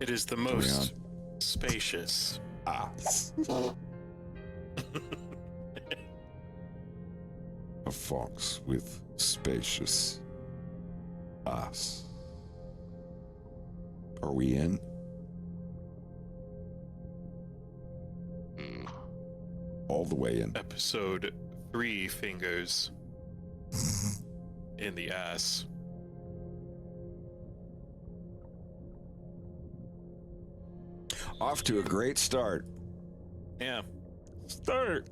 It is the most spacious. A fox with spacious ass. Are we in? All the way in. Episode 3 fingers in the ass. Off to a great start. Yeah. Start.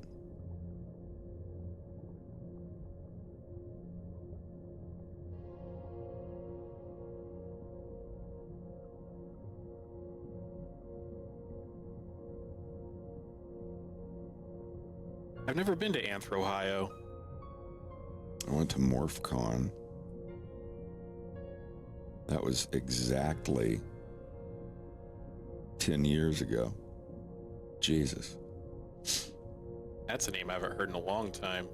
I've never been to Anthro, Ohio. I went to MorphCon. That was exactly 10 years ago. Jesus. That's a name I haven't heard in a long time.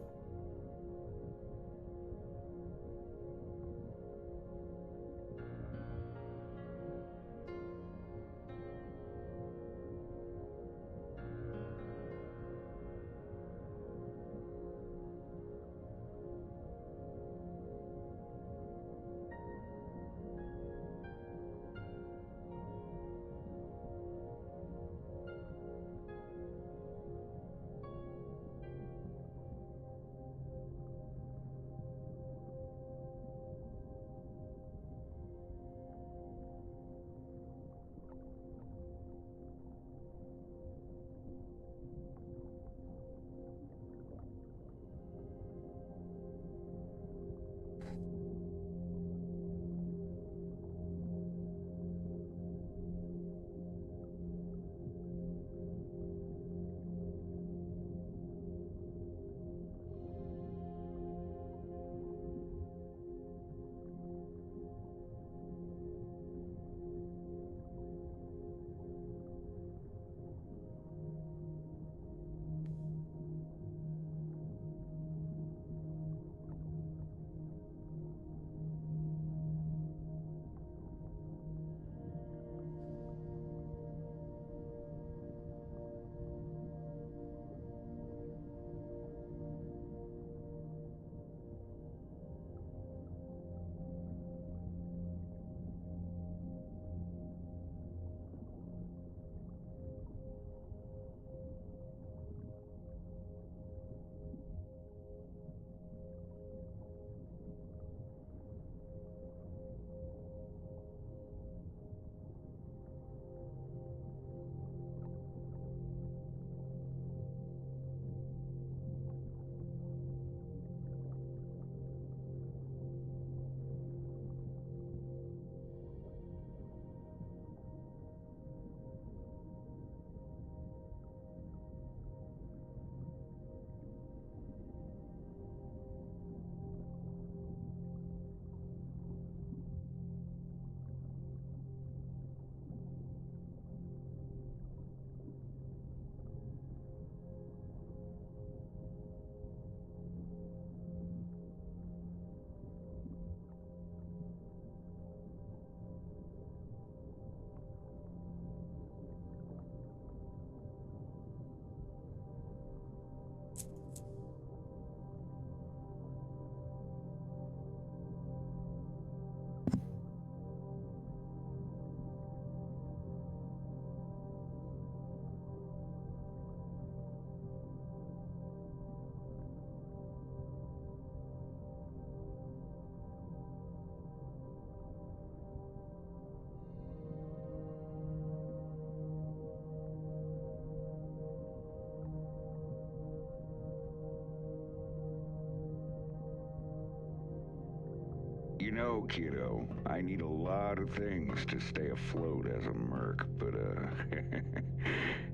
You know, kiddo, I need a lot of things to stay afloat as a merc, but,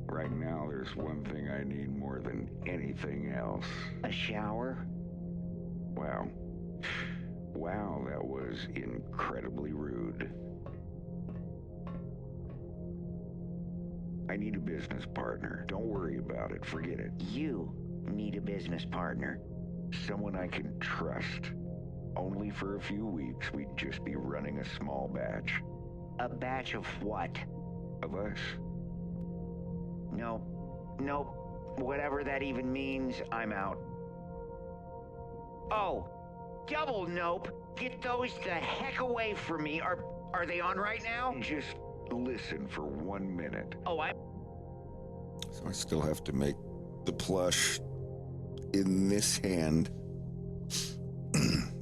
right now there's one thing I need more than anything else. A shower? Wow. Wow, that was incredibly rude. I need a business partner. Don't worry about it. Forget it. You need a business partner. Someone I can trust. Only for a few weeks, we'd just be running a small batch. A batch of what? of us? Nope. Nope. Whatever that even means, I'm out. Oh, double nope. Get those the heck away from me. Are they on right now? Just listen for 1 minute. Oh, So I still have to make the plush in this hand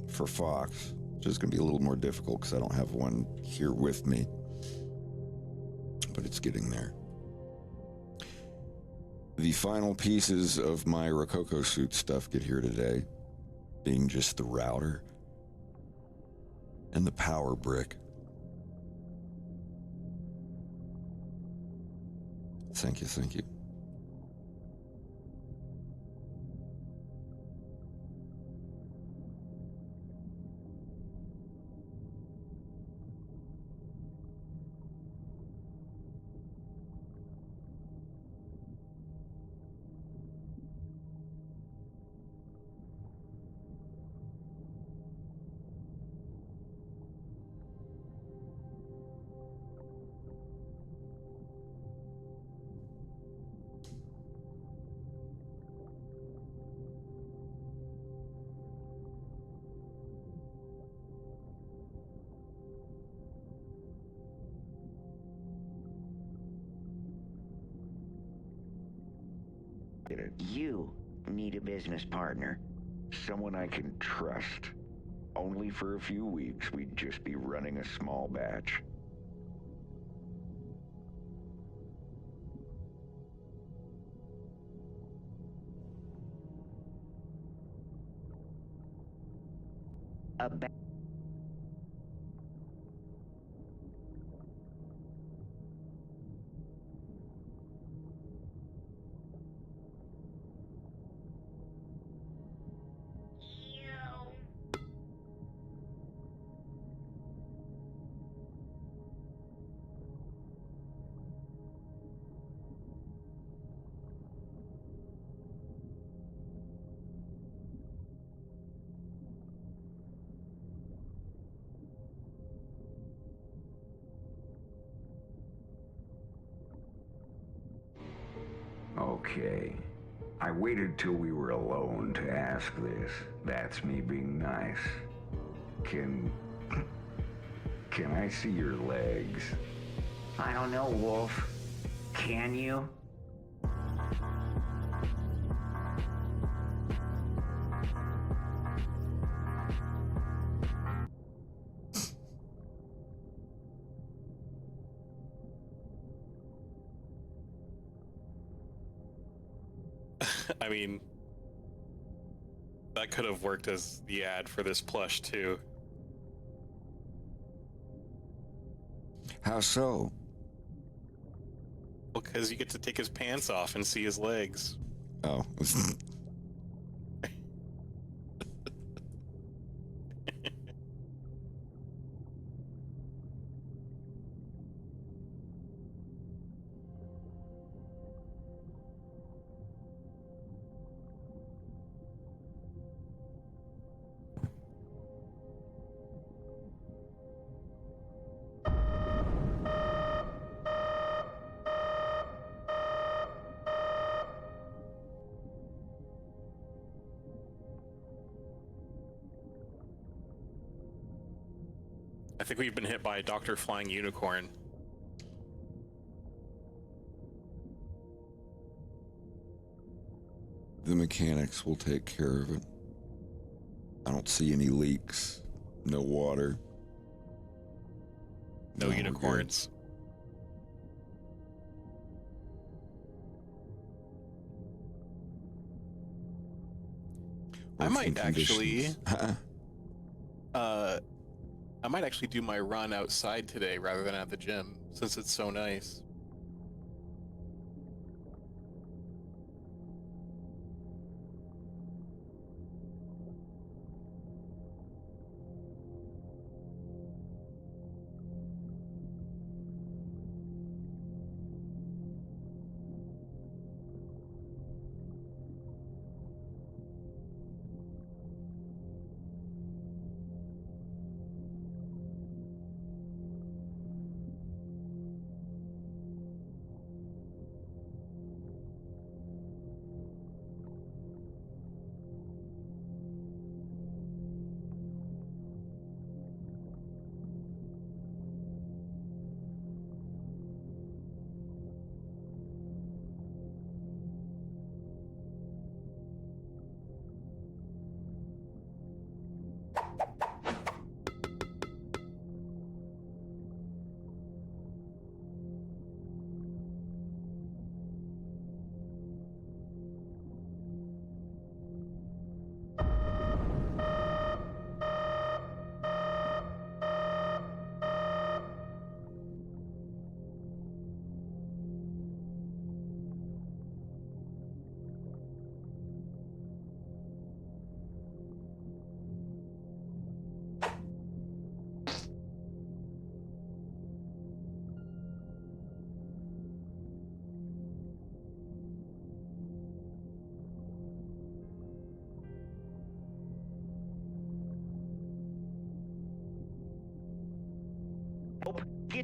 for Fox, which is going to be a little more difficult because I don't have one here with me. But it's getting there. The final pieces of my Rococo suit stuff get here today, being just the router and the power brick. Thank you, thank you. Get it? you need a business partner. Someone I can trust. Only for a few weeks, we'd just be running a small batch. A ba- Okay. I waited till we were alone to ask this. That's me being nice. Can I see your legs? I don't know, Wolf. Can you? I mean, that could have worked as the ad for this plush too. How so? Well, because you get to take his pants off and see his legs. Oh. I think we've been hit by a Dr. Flying Unicorn. The mechanics will take care of it. I don't see any leaks, no water. No we're good. unicorns. I Working might actually, conditions. I might actually do my run outside today rather than at the gym, since it's so nice.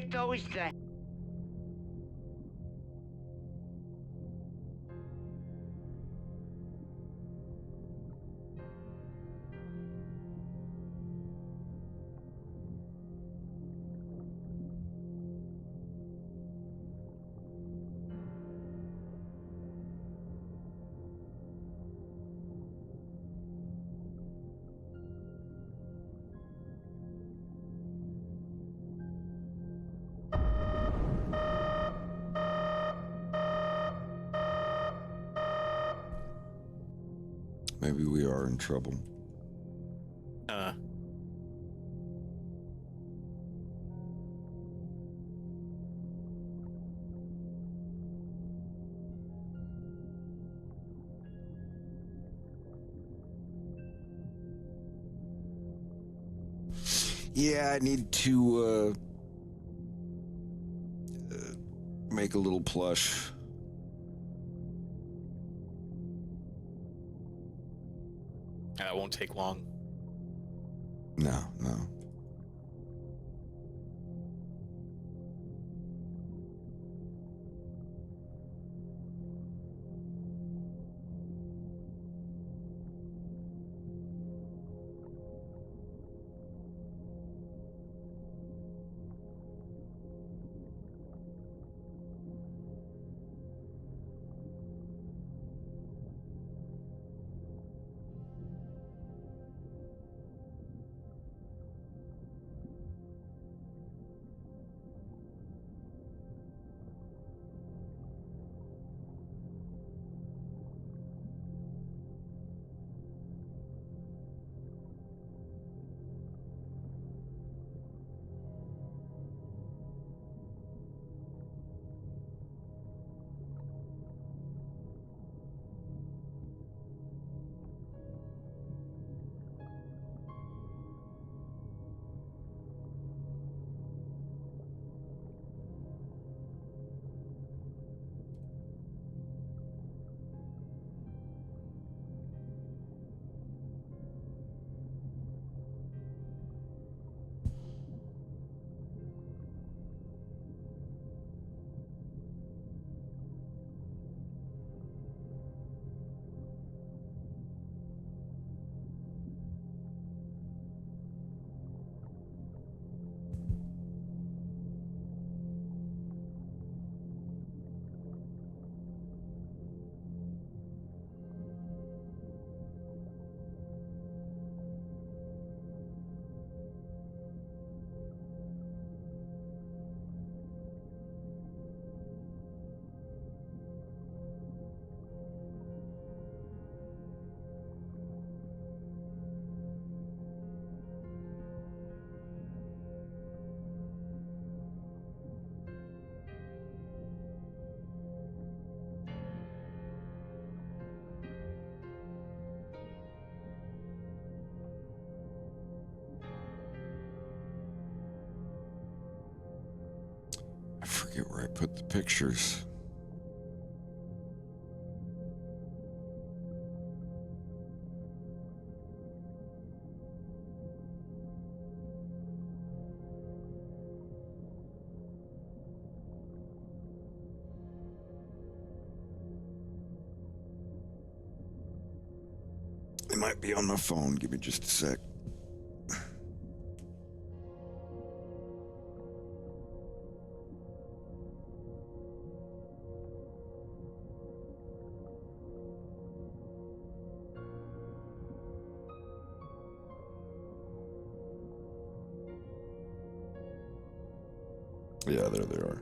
Get those the... Maybe we are in trouble. Yeah, I need to make a little plush. That won't take long. No. I forget where I put the pictures. They might be on my phone. Give me just a sec. Yeah, there they are.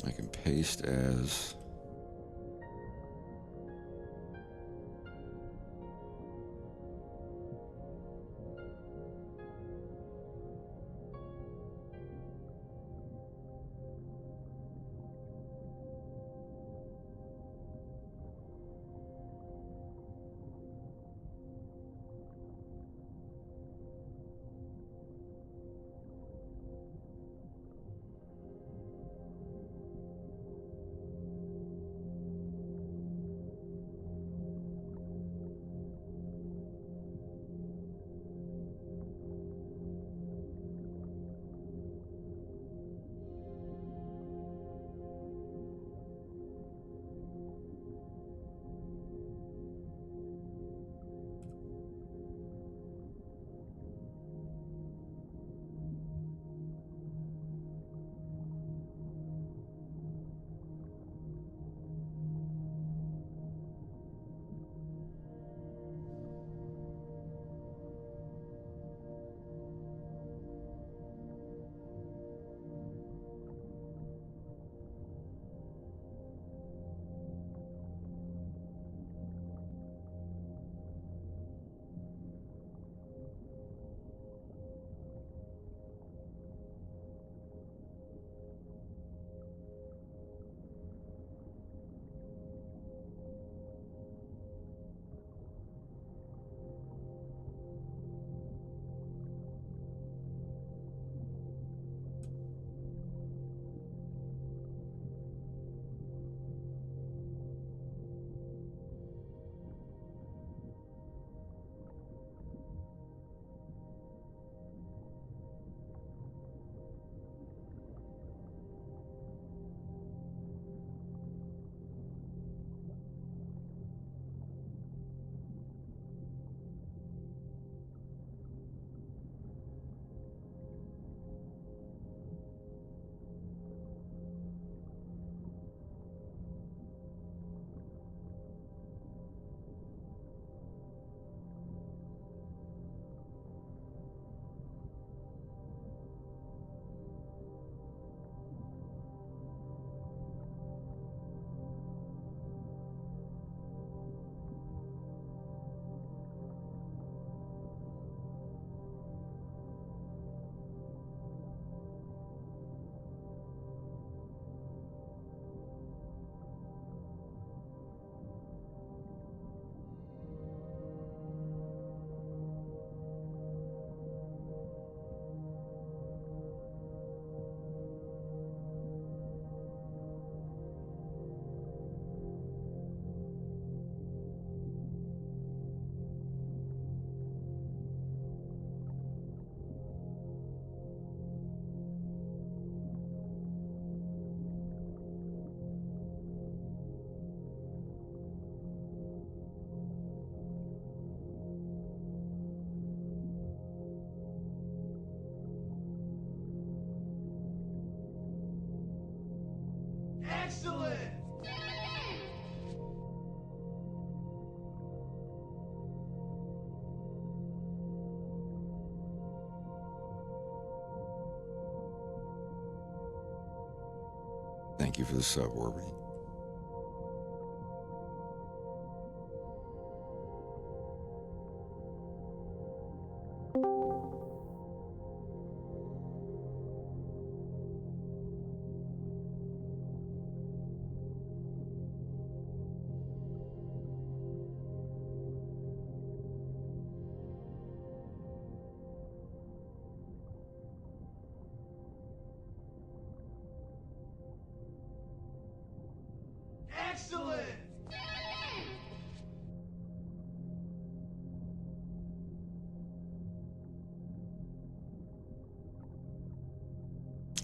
I can paste as. Thank you for the sub, Orby.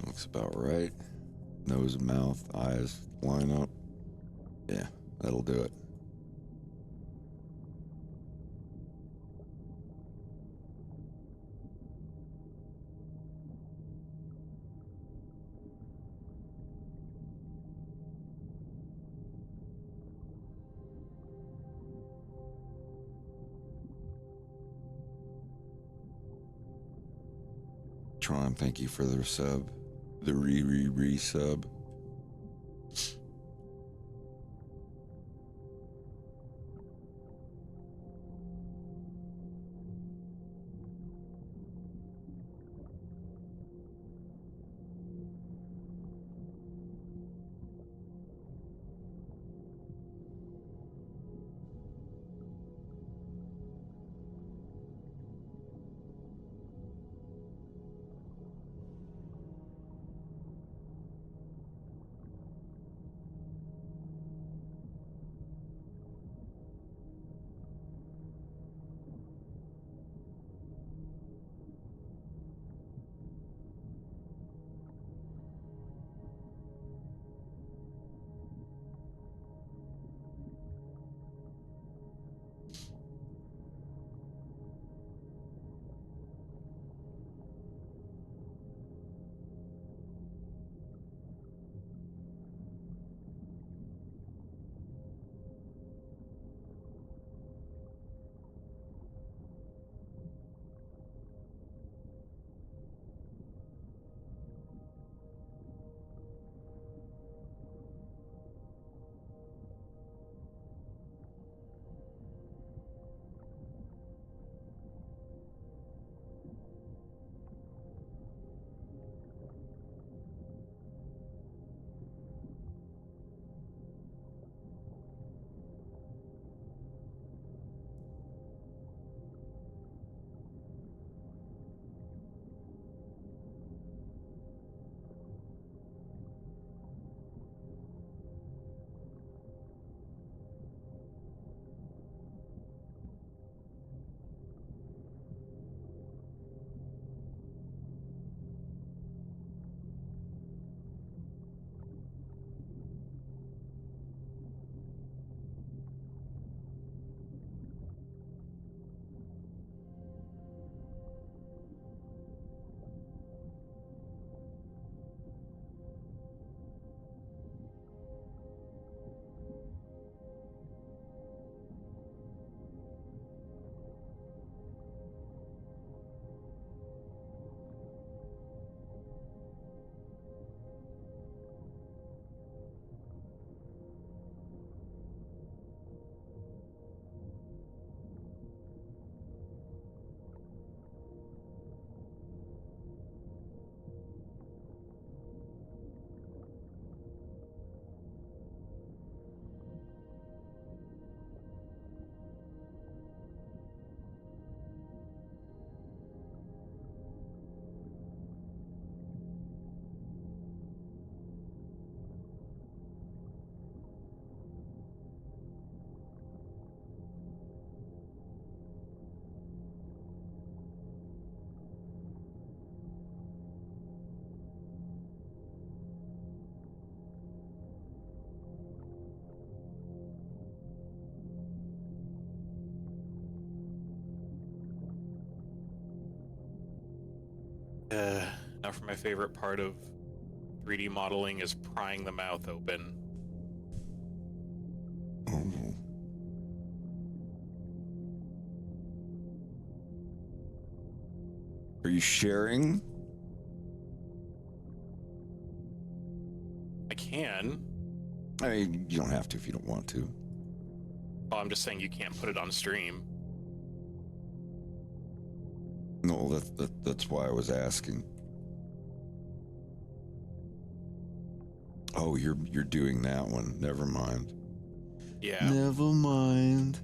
Looks about right. Nose, mouth, eyes line up. Yeah, that'll do it. Tron, thank you for the sub. The re-sub. Now for my favorite part of 3D modeling is prying the mouth open. Oh. Are you sharing? I can. I mean, you don't have to if you don't want to. Well, I'm just saying you can't put it on stream. No, that's why I was asking. Oh, you're doing that one. Never mind. Yeah. Never mind.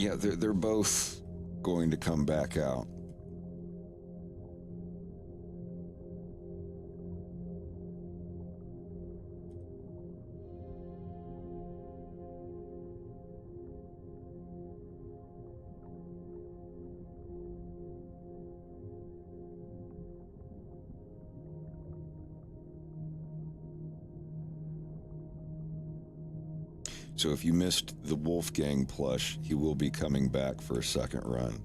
Yeah, they're both going to come back out. So if you missed the Wolfgang plush, he will be coming back for a second run.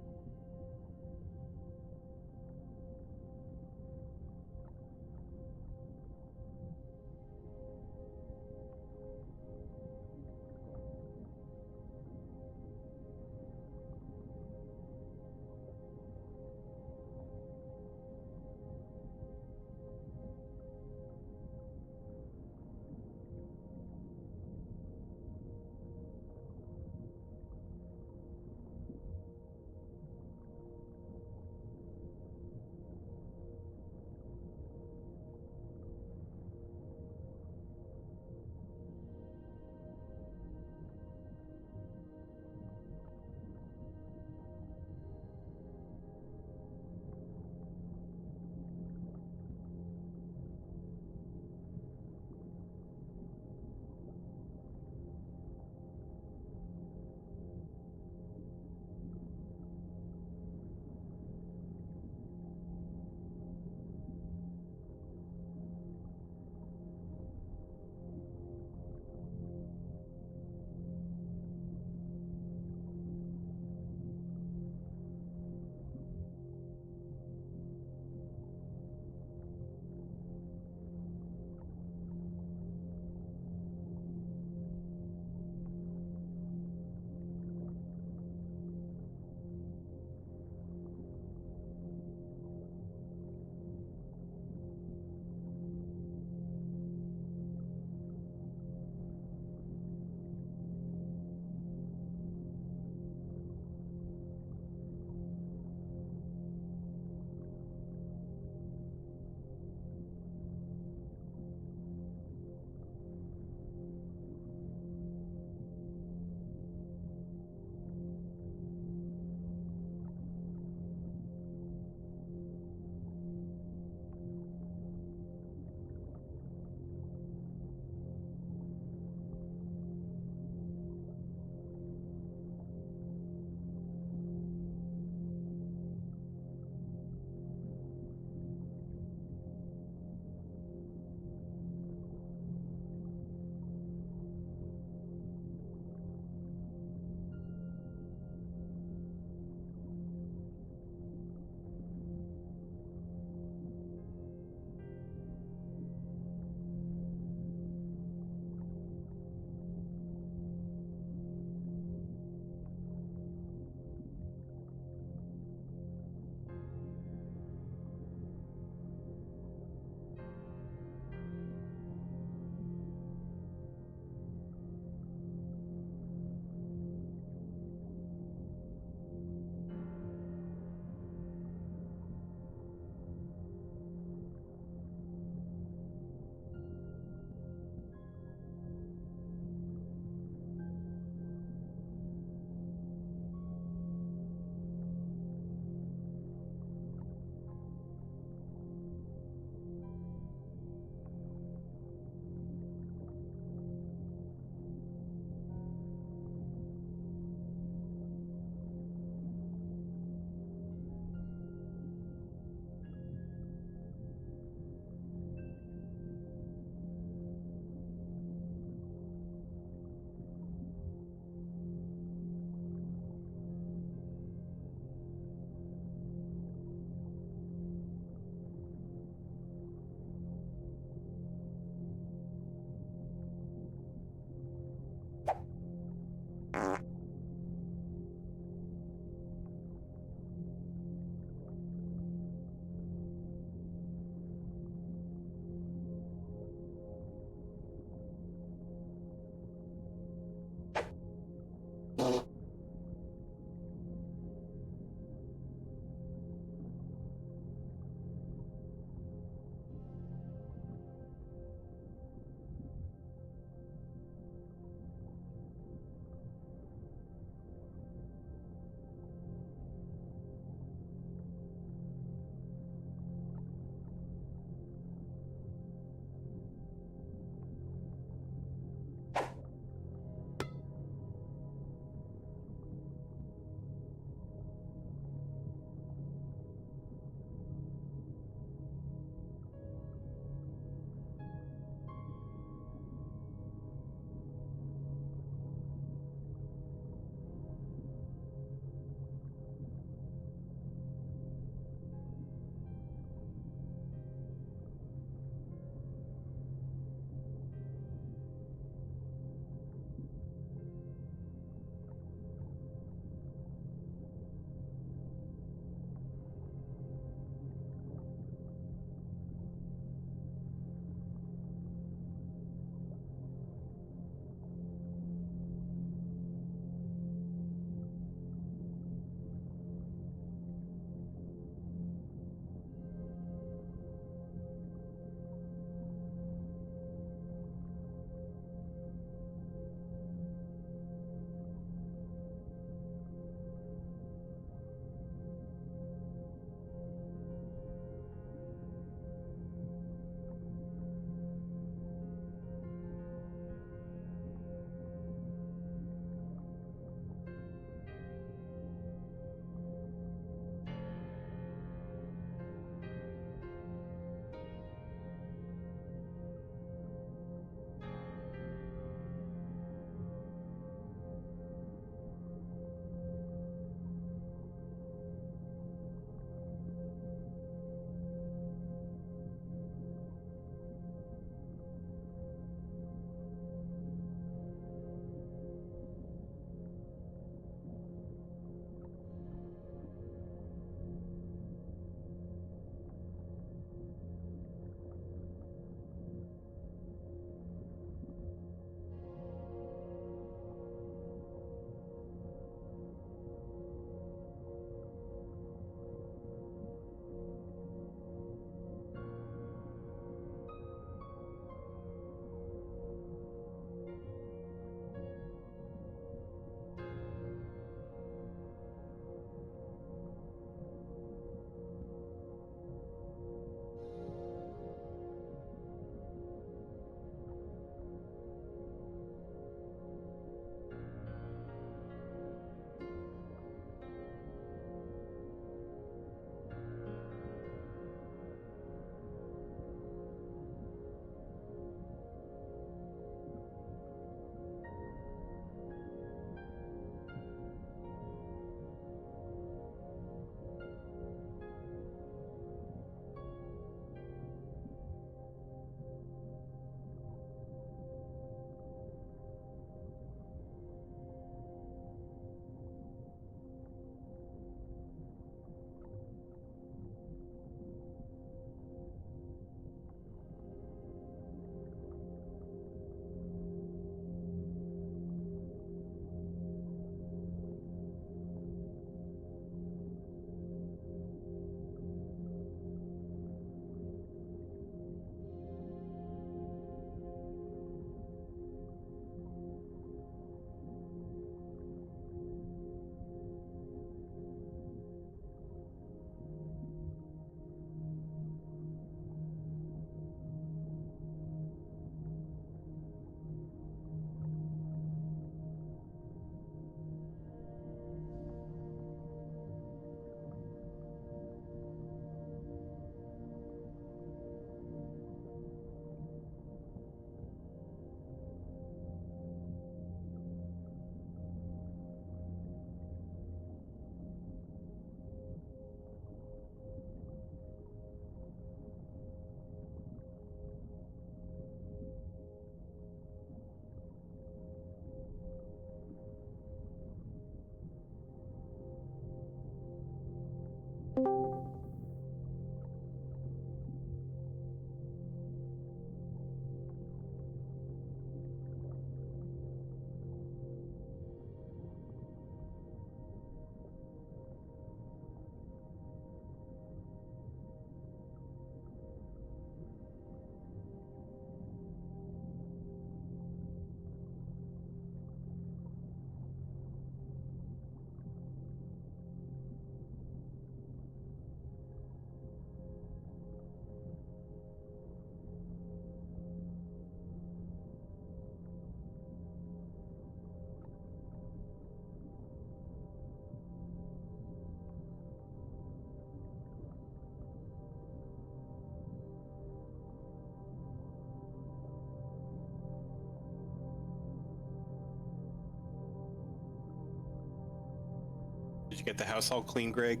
Did you get the house all clean, Greg?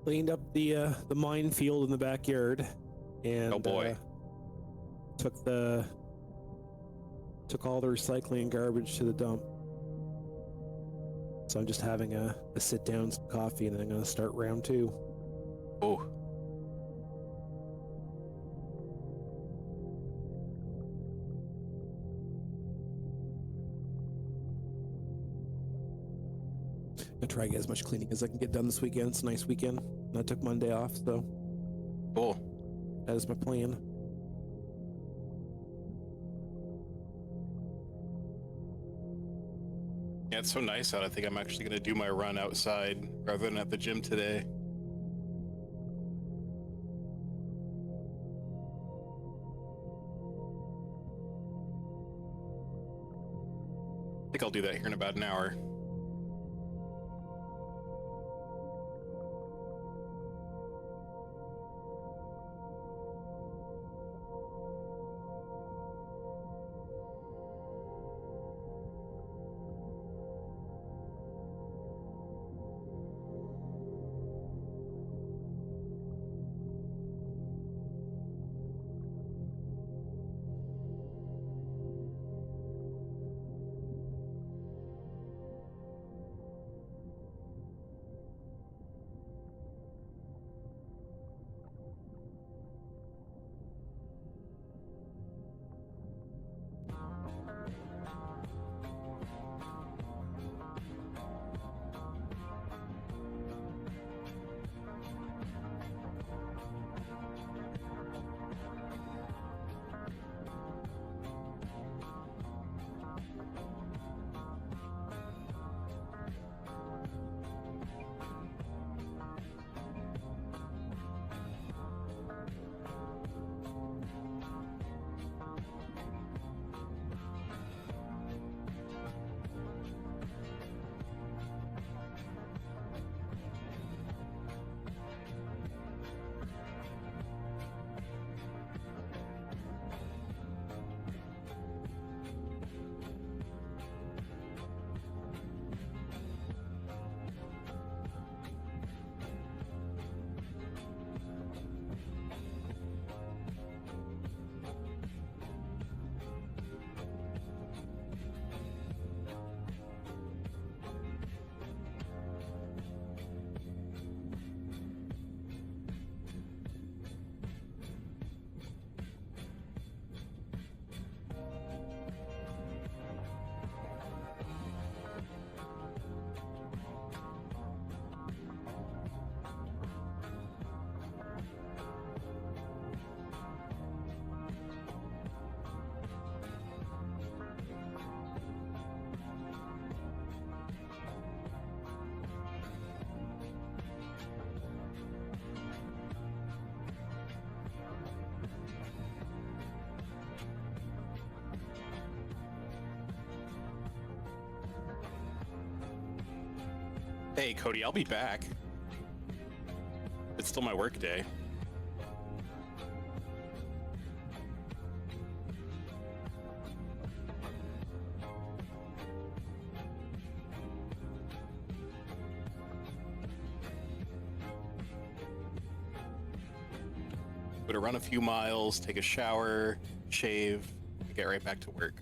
Cleaned up the minefield in the backyard, and Oh, boy. took all the recycling and garbage to the dump. So I'm just having a sit down, some coffee, and then I'm gonna start round 2. Oh. I try to get as much cleaning as I can get done this weekend. It's a nice weekend. And I took Monday off, so Cool. that is my plan. Yeah, it's so nice out. I think I'm actually going to do my run outside rather than at the gym today. I think I'll do that here in about an hour. Hey, Cody, I'll be back. It's still my work day. Go to run a few miles, take a shower, shave, and get right back to work.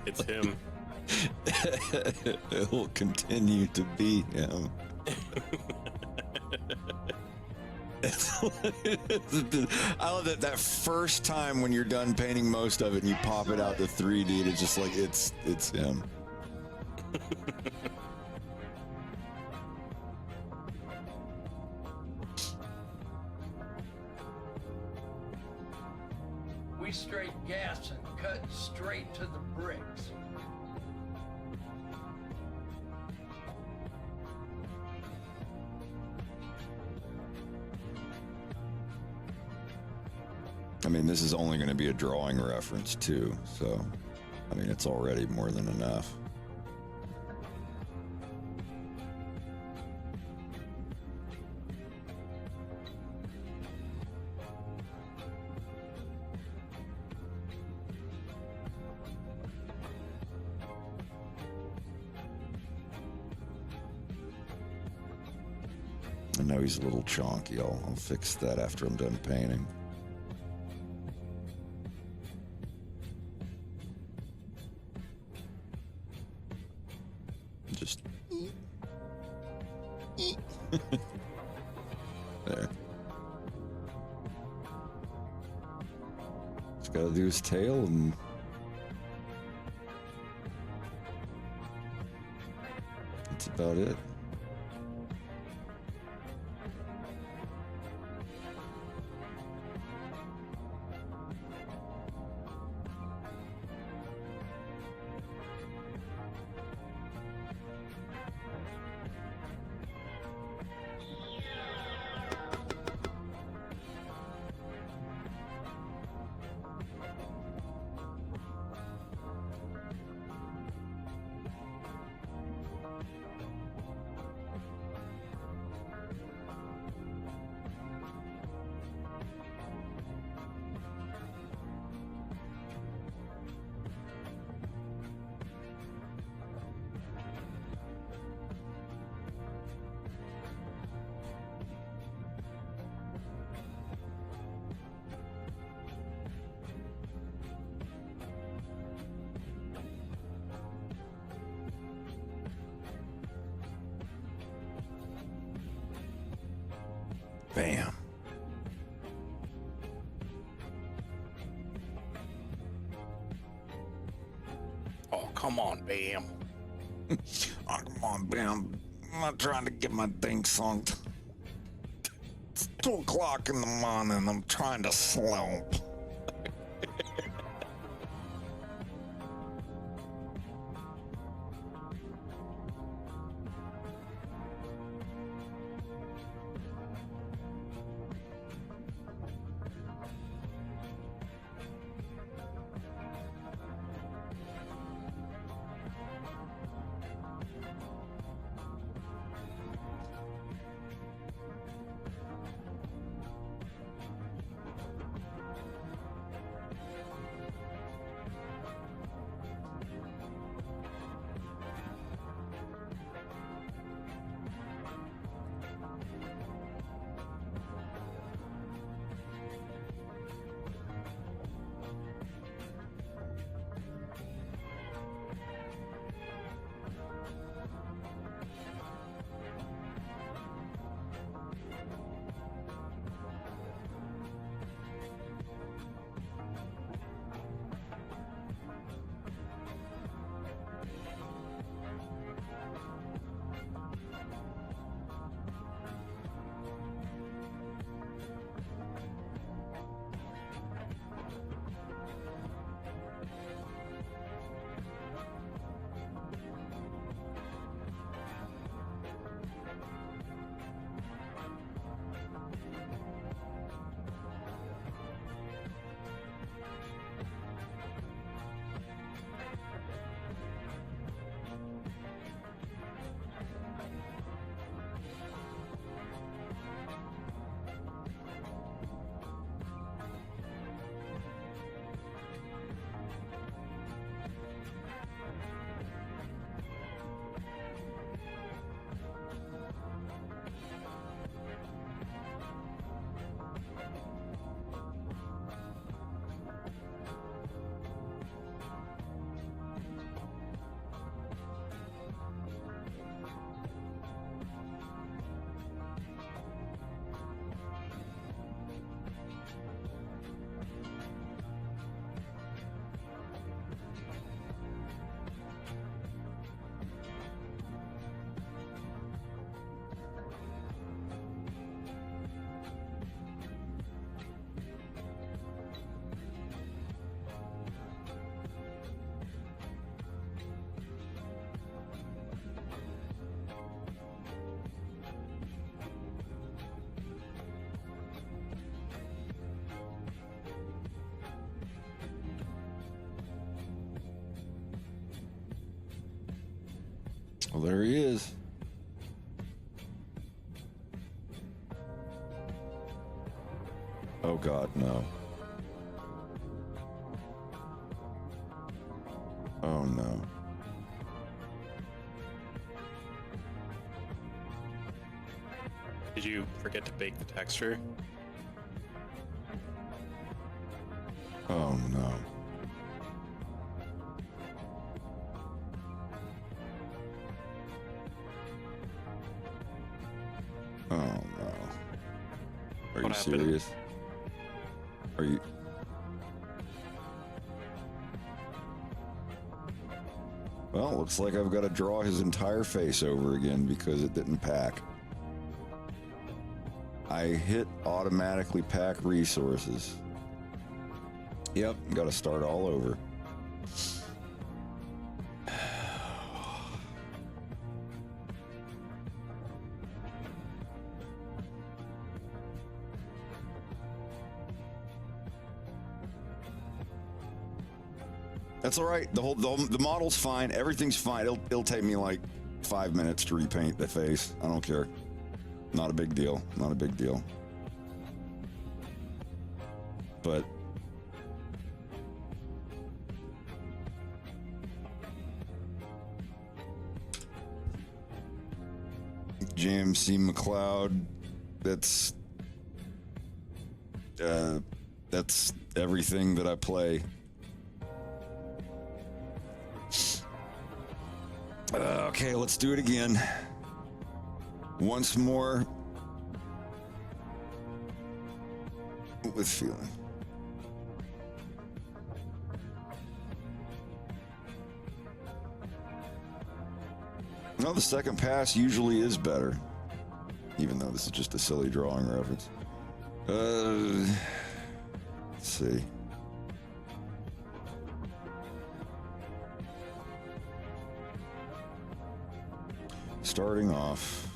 It's him. It will continue to be him. I love that first time when you're done painting most of it and you pop it out to 3D, and it's just like it's him. We straight gas and cut straight to the bricks. I mean, this is only going to be a drawing reference too, so I mean, it's already more than enough. I know he's a little chonky. I'll fix that after I'm done painting. Just there. Just gotta do his tail and that's about it. Bam. Oh, come on, Bam. Oh, come on, Bam. I'm not trying to get my thing sung. It's 2 o'clock in the morning. I'm trying to slump. Well, there he is. Oh God, no. Oh no. Did you forget to bake the texture? Oh no. Oh no. Are you What happened? serious? Are you? Well, looks like I've got to draw his entire face over again because it didn't pack. I hit automatically pack resources. Yep, got to start all over. That's all right. The model's fine. Everything's fine. It'll take me like 5 minutes to repaint the face. I don't care. Not a big deal. Not a big deal. But JMC McLeod, that's everything that I play. Okay, let's do it again. Once more. With feeling. No, the second pass usually is better. Even though this is just a silly drawing reference. Let's see. Starting off.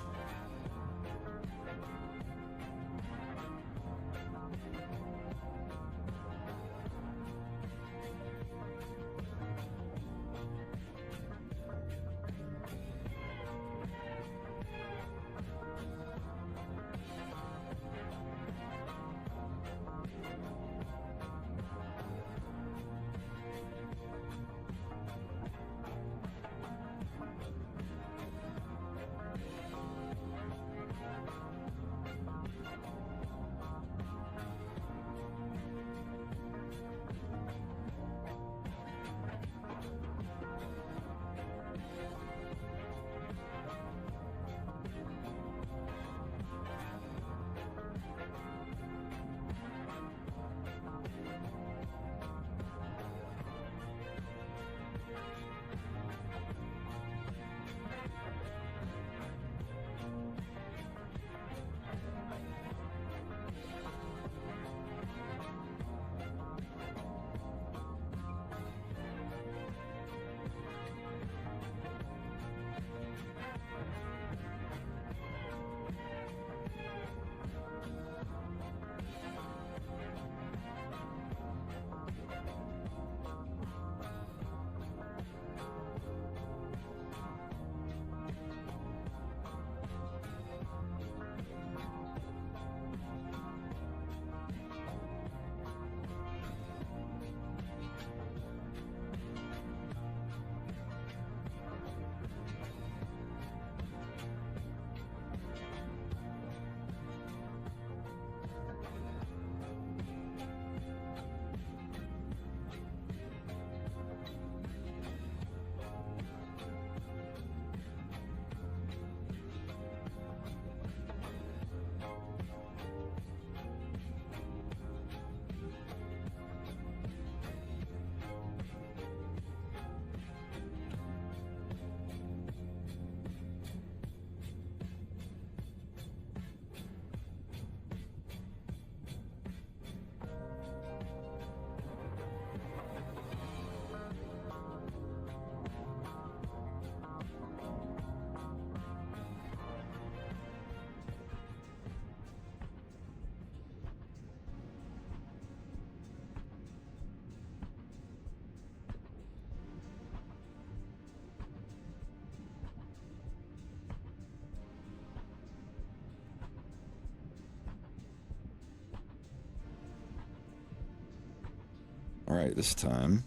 All right, this time.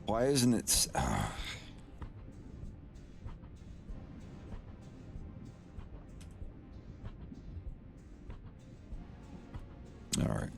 Why isn't it? All right.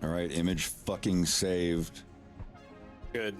All right, image fucking saved. Good.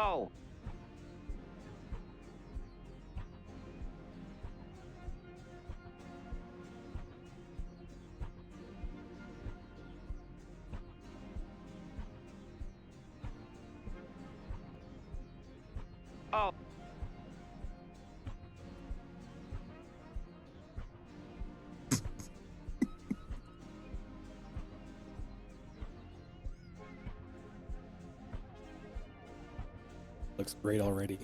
Oh. Oh. Looks great already.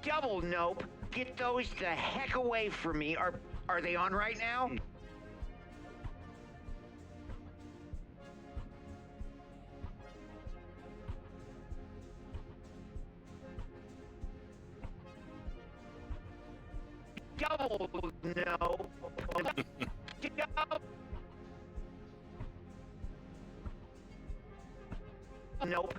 Double nope. Get those the heck away from me. Are they on right now? Double nope. Nope. Get double nope.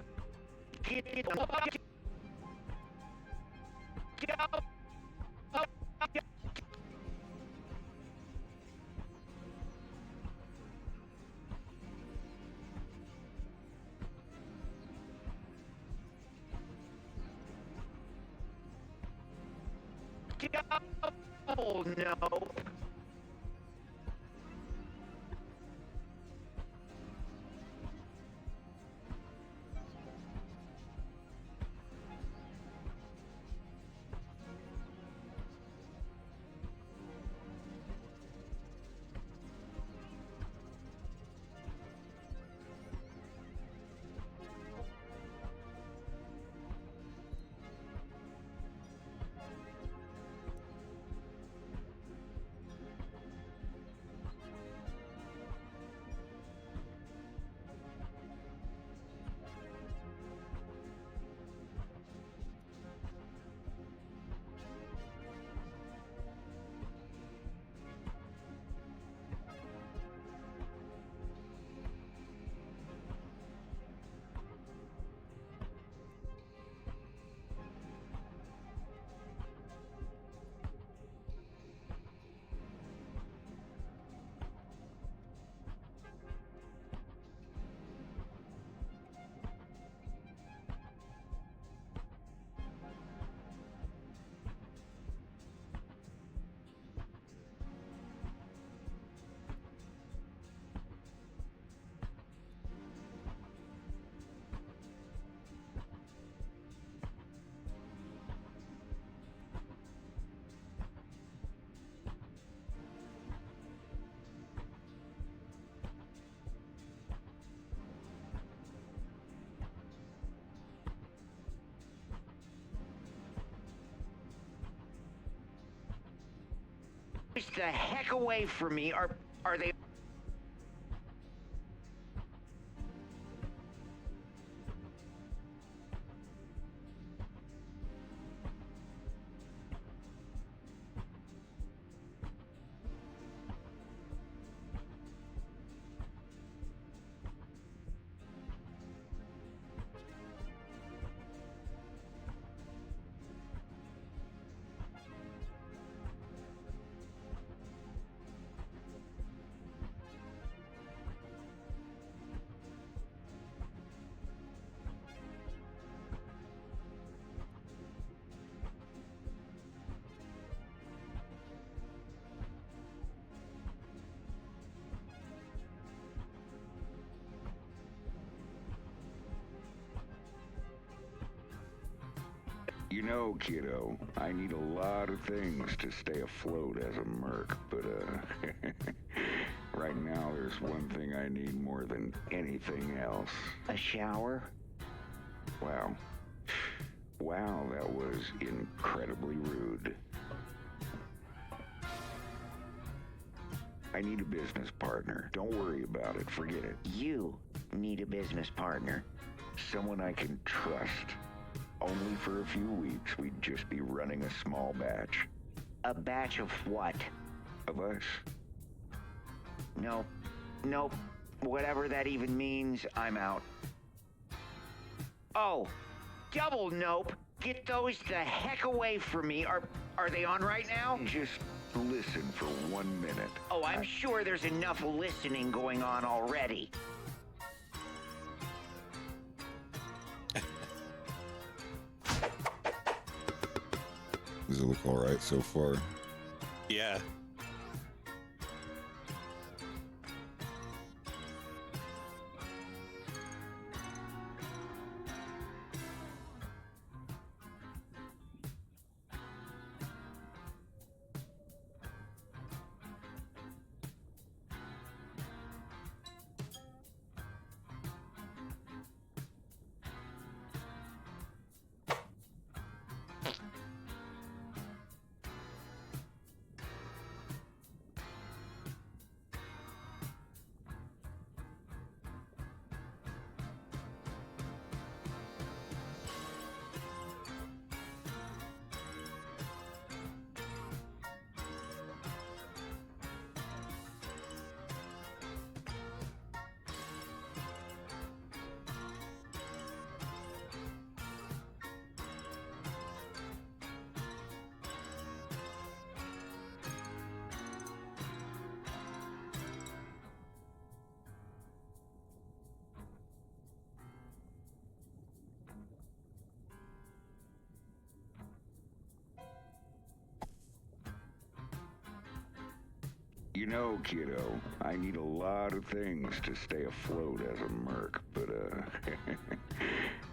The heck away from me. Are they? You know, kiddo, I need a lot of things to stay afloat as a merc, but, right now there's one thing I need more than anything else. A shower? Wow. Wow, that was incredibly rude. I need a business partner. Don't worry about it. Forget it. You need a business partner. Someone I can trust. Only for a few weeks, we'd just be running a small batch. A batch of what? Of us. Nope. Nope. Whatever that even means, I'm out. Oh. Double nope. Get those the heck away from me. Are they on right now? Just listen for 1 minute. Oh, I'm sure there's enough listening going on already. it look all right so far. Yeah. You know, kiddo, I need a lot of things to stay afloat as a merc, but,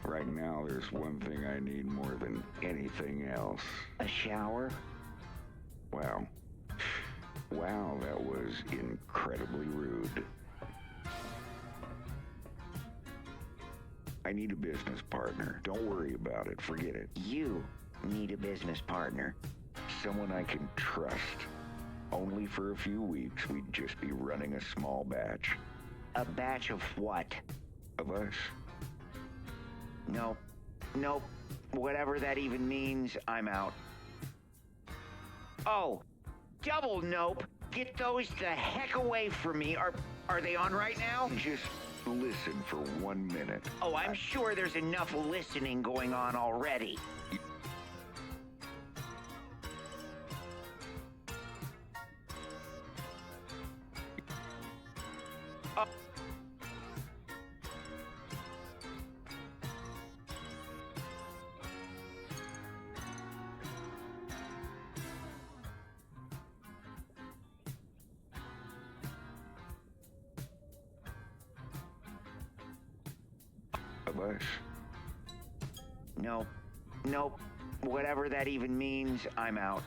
right now there's one thing I need more than anything else. A shower? Wow. Wow, that was incredibly rude. I need a business partner. Don't worry about it. Forget it. You need a business partner. Someone I can trust. Only for a few weeks, we'd just be running a small batch. A batch of what? Of us. No. Nope. Whatever that even means, I'm out. Oh, double nope. Get those the heck away from me. Are they on right now? Just listen for 1 minute. Oh, I'm sure there's enough listening going on already. Of us. No. Nope. Whatever that even means, I'm out.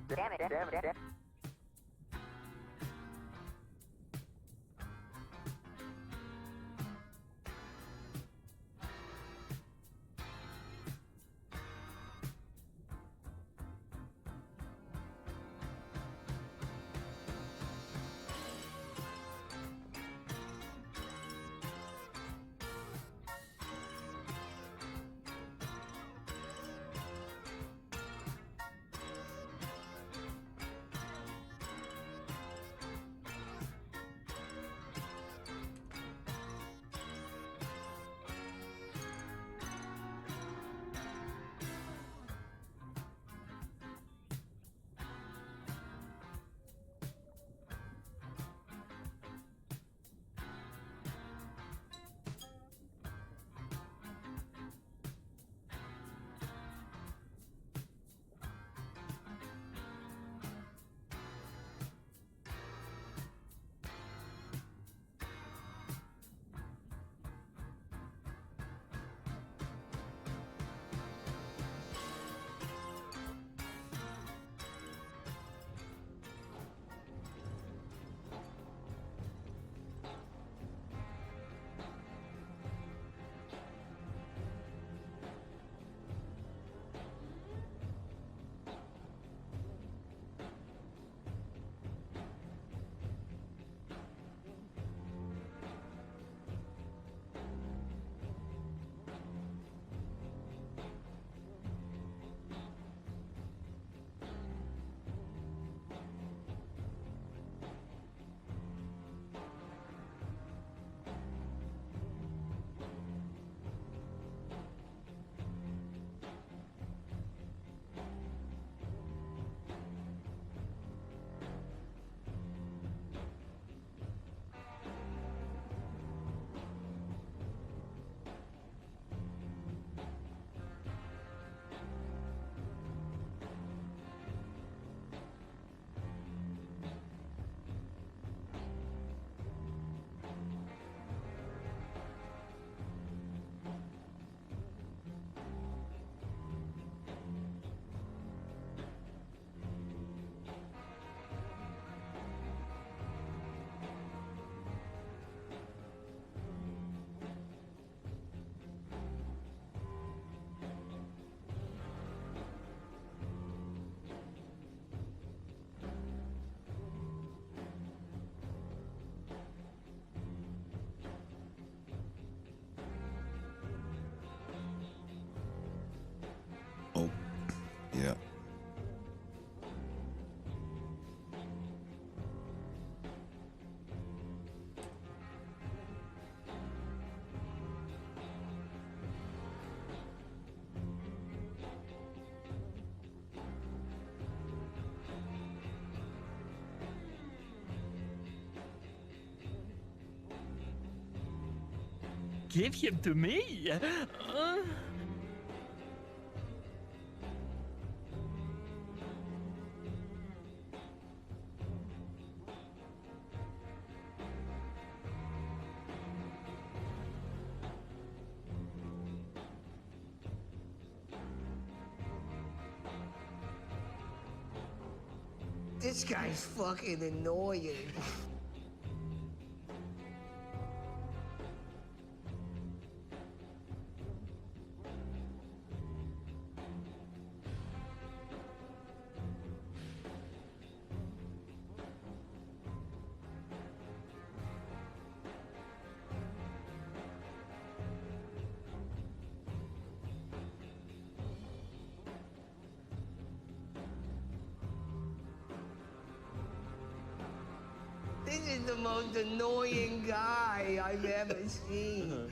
Damn it. Yeah. Give him to me. This guy's fucking annoying. This is the most annoying guy I've ever seen.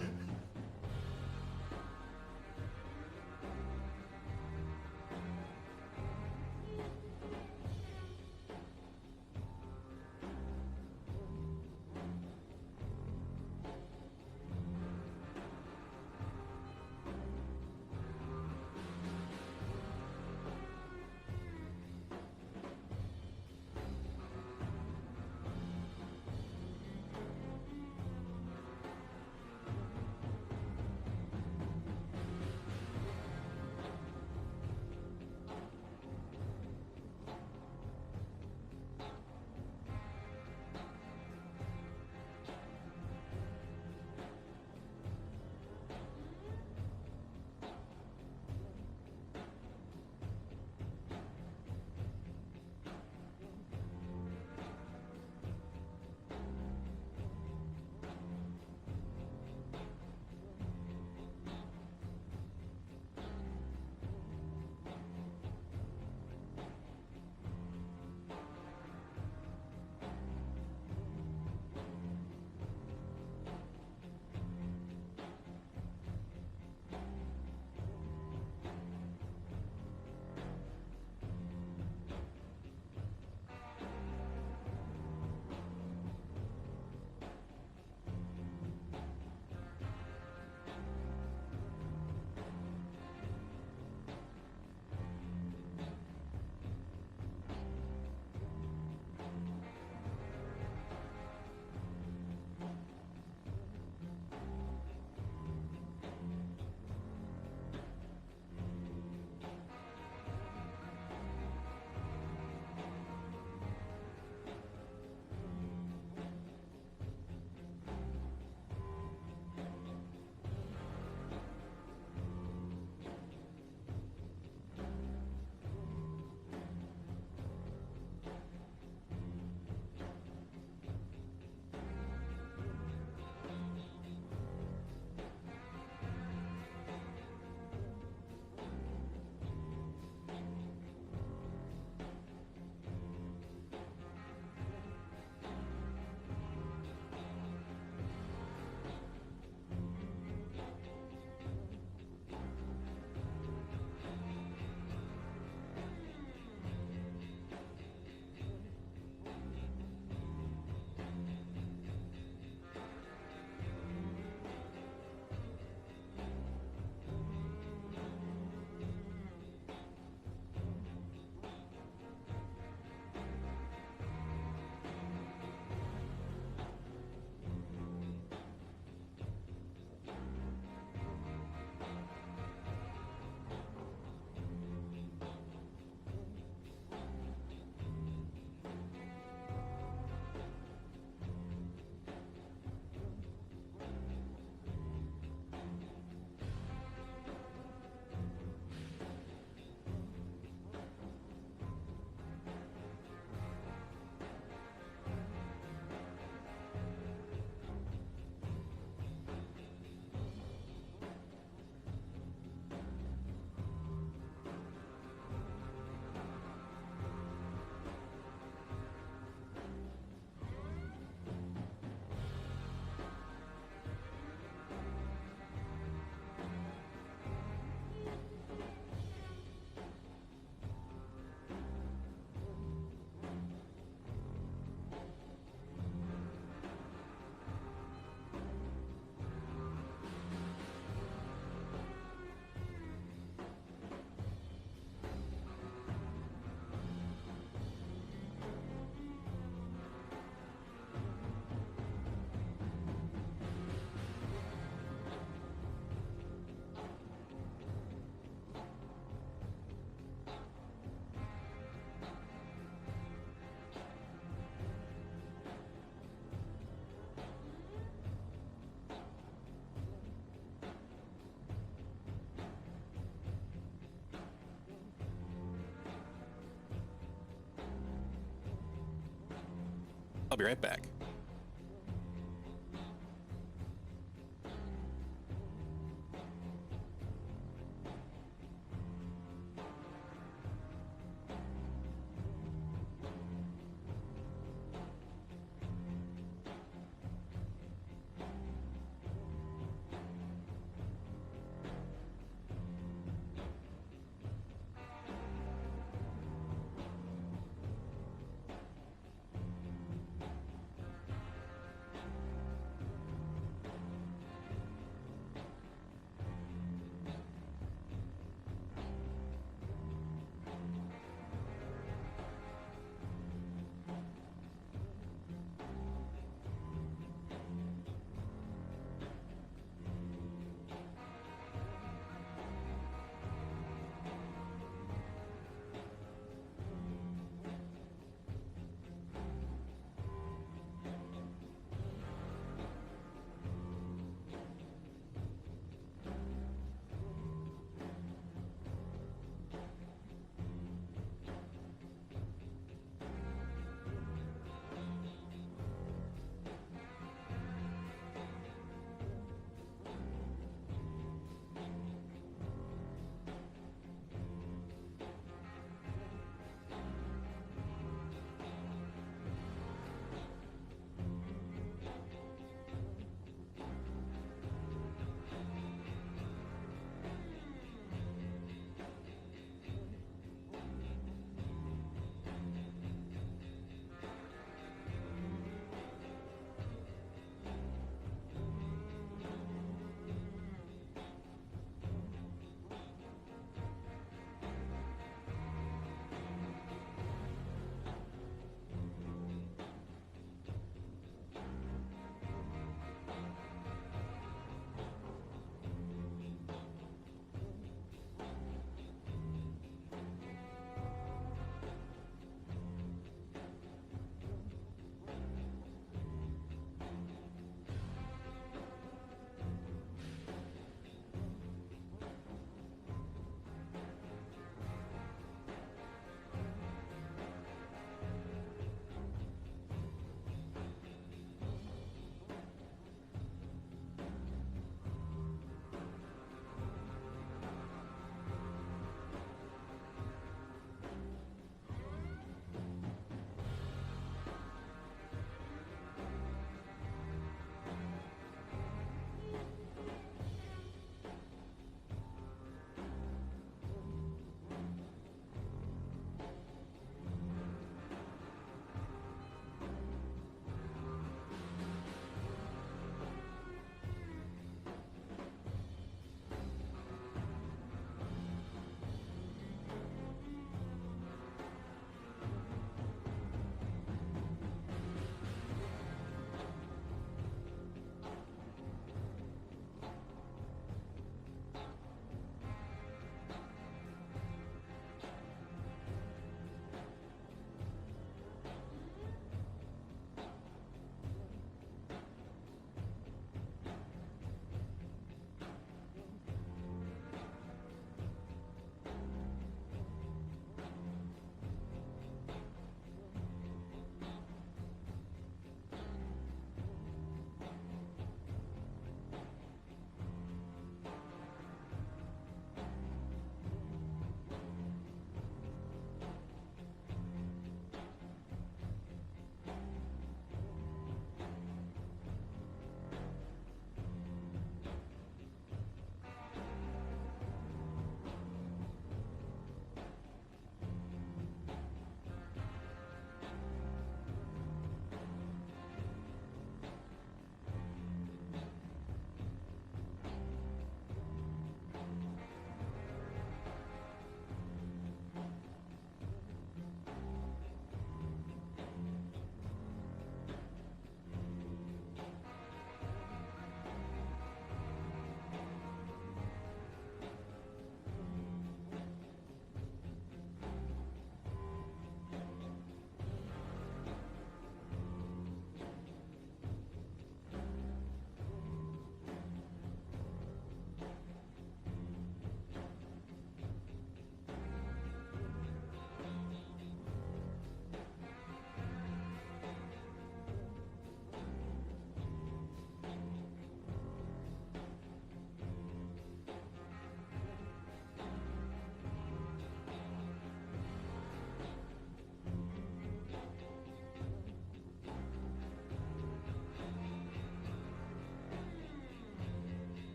I'll be right back.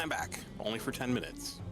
I'm back, only for 10 minutes.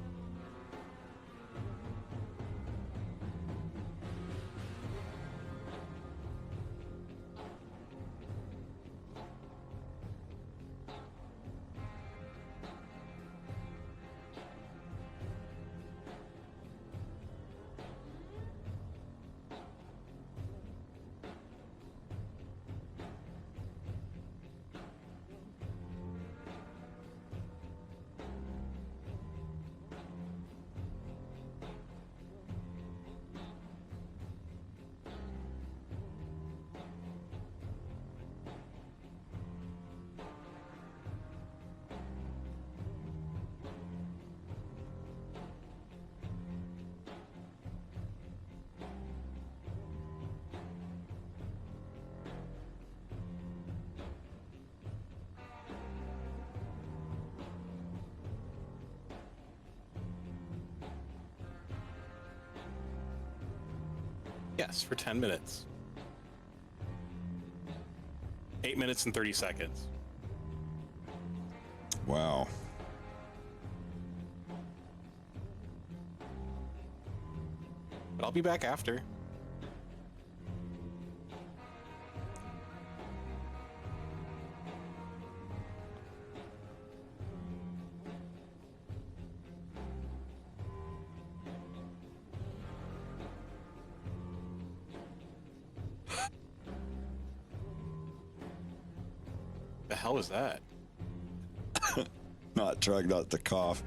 Yes, for 10 minutes. 8 minutes and 30 seconds. Wow. But I'll be back after. The hell is that? Trying not to cough.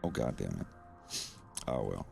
Oh, God damn it. Oh, well.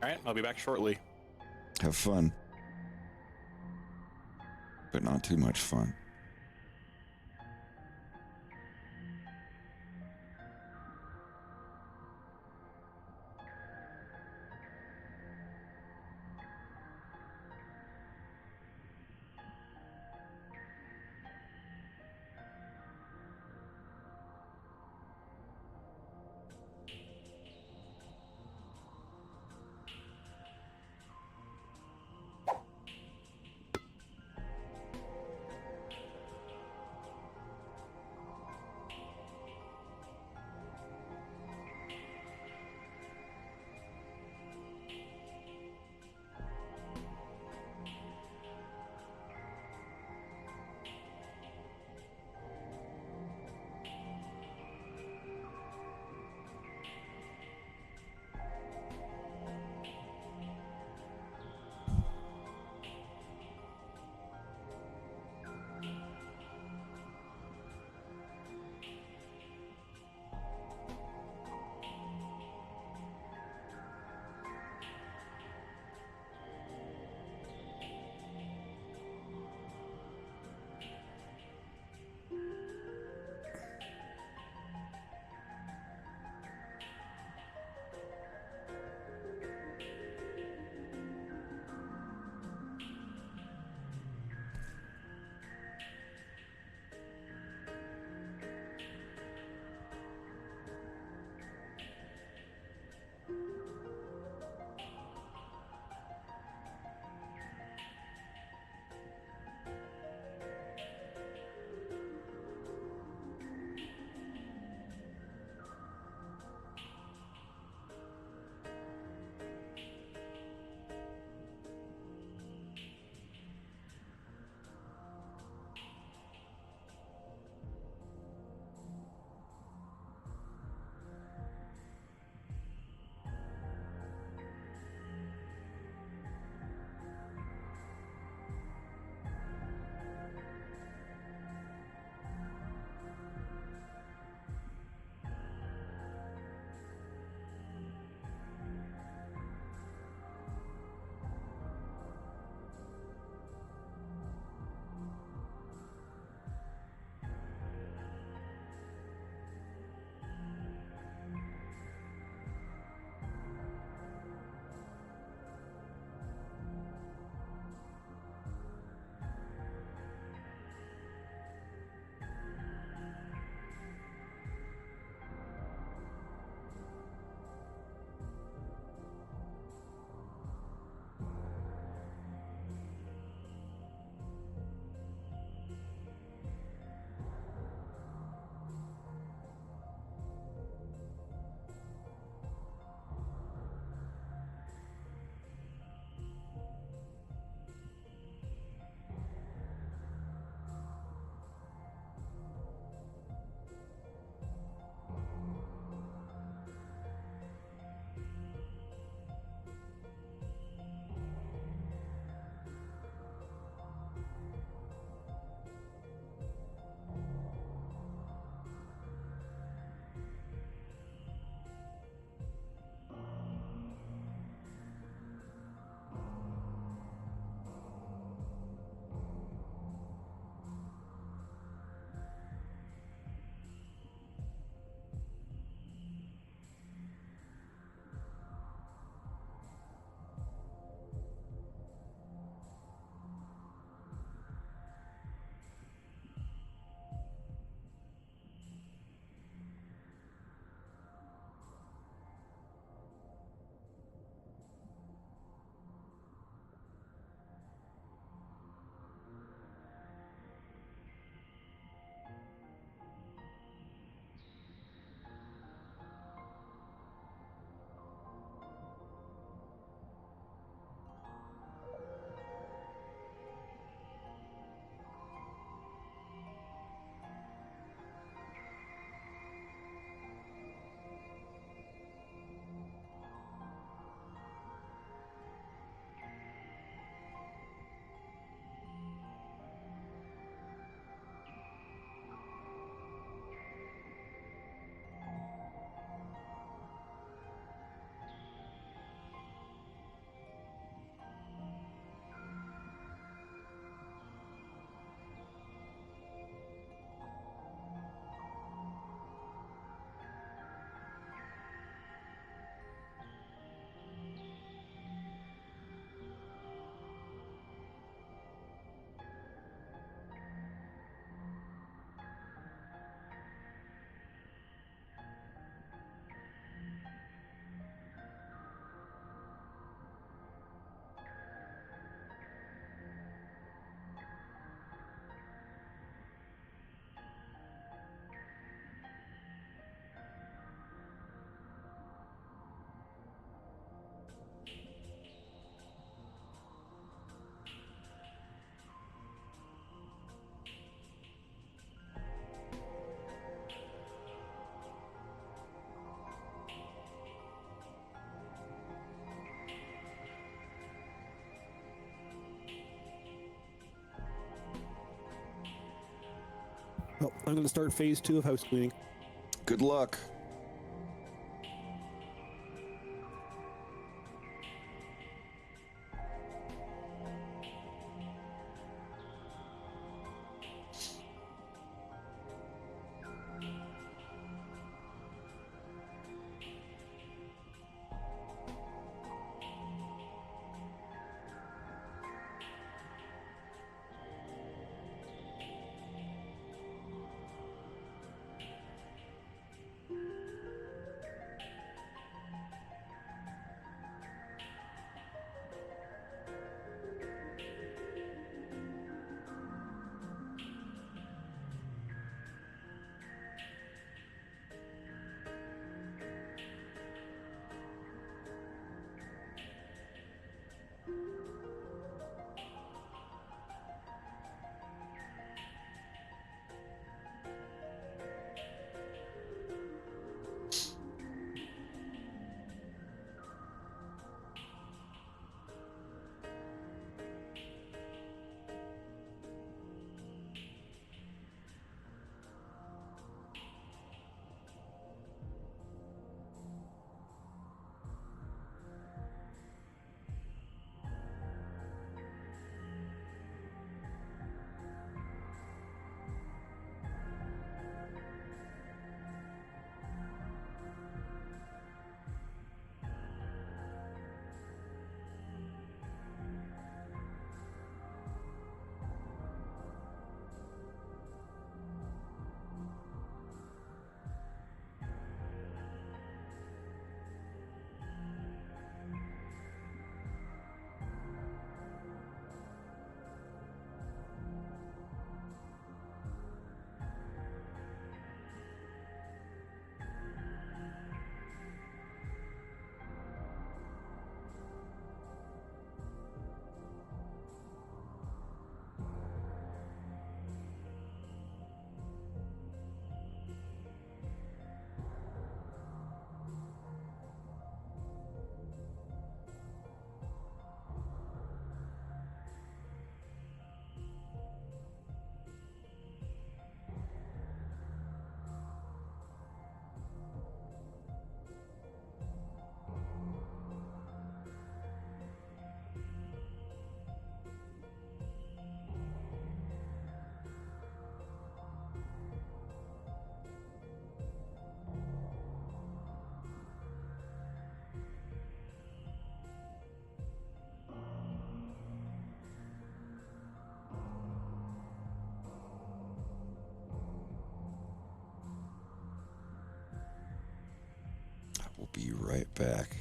All right, I'll be back shortly. Have fun. But not too much fun. Well, I'm going to start phase 2 of house cleaning. Good luck. We'll be right back.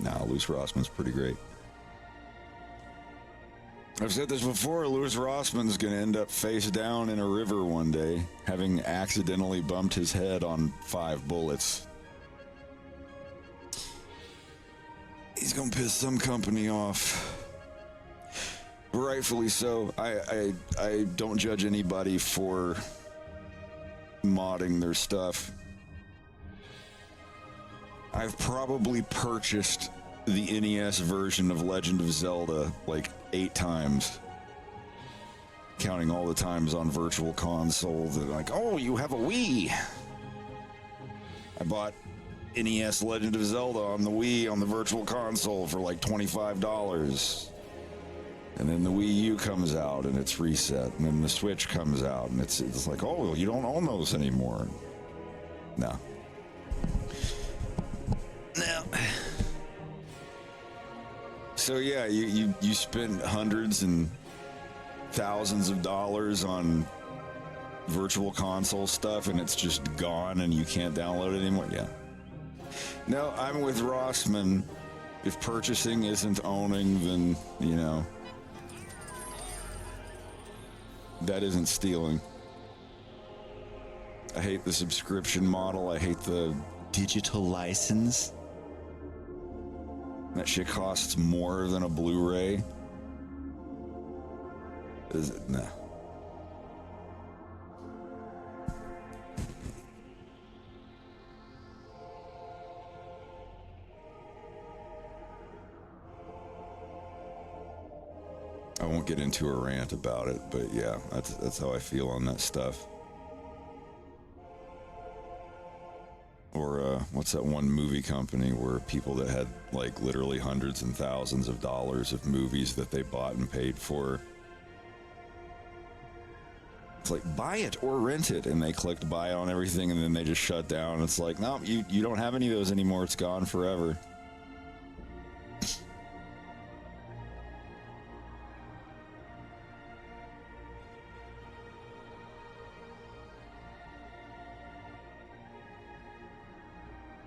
Nah, Louis Rossman's pretty great. I've said this before, Louis Rossman's going to end up face down in a river one day, having accidentally bumped his head on 5 bullets. He's going to piss some company off. Rightfully so. I don't judge anybody for modding their stuff. I've probably purchased the NES version of Legend of Zelda like 8 times, counting all the times on Virtual Console that like, oh, you have a Wii. I bought NES Legend of Zelda on the Wii on the Virtual Console for like $25. And then the Wii U comes out and it's reset, and then the Switch comes out and it's like, oh, you don't own those anymore. No. No. So yeah, you spend hundreds and thousands of dollars on Virtual Console stuff and it's just gone and you can't download it anymore? Yeah. No, I'm with Rossman. If purchasing isn't owning, then, you know, that isn't stealing. I hate the subscription model. I hate the digital license. That shit costs more than a Blu-ray. Is it? Nah. I won't get into a rant about it, but yeah, that's how I feel on that stuff. Or what's that one movie company where people that had like literally hundreds and thousands of dollars of movies that they bought and paid for, it's like, buy it or rent it, and they clicked buy on everything and then they just shut down. It's like, no, you don't have any of those anymore. It's gone forever.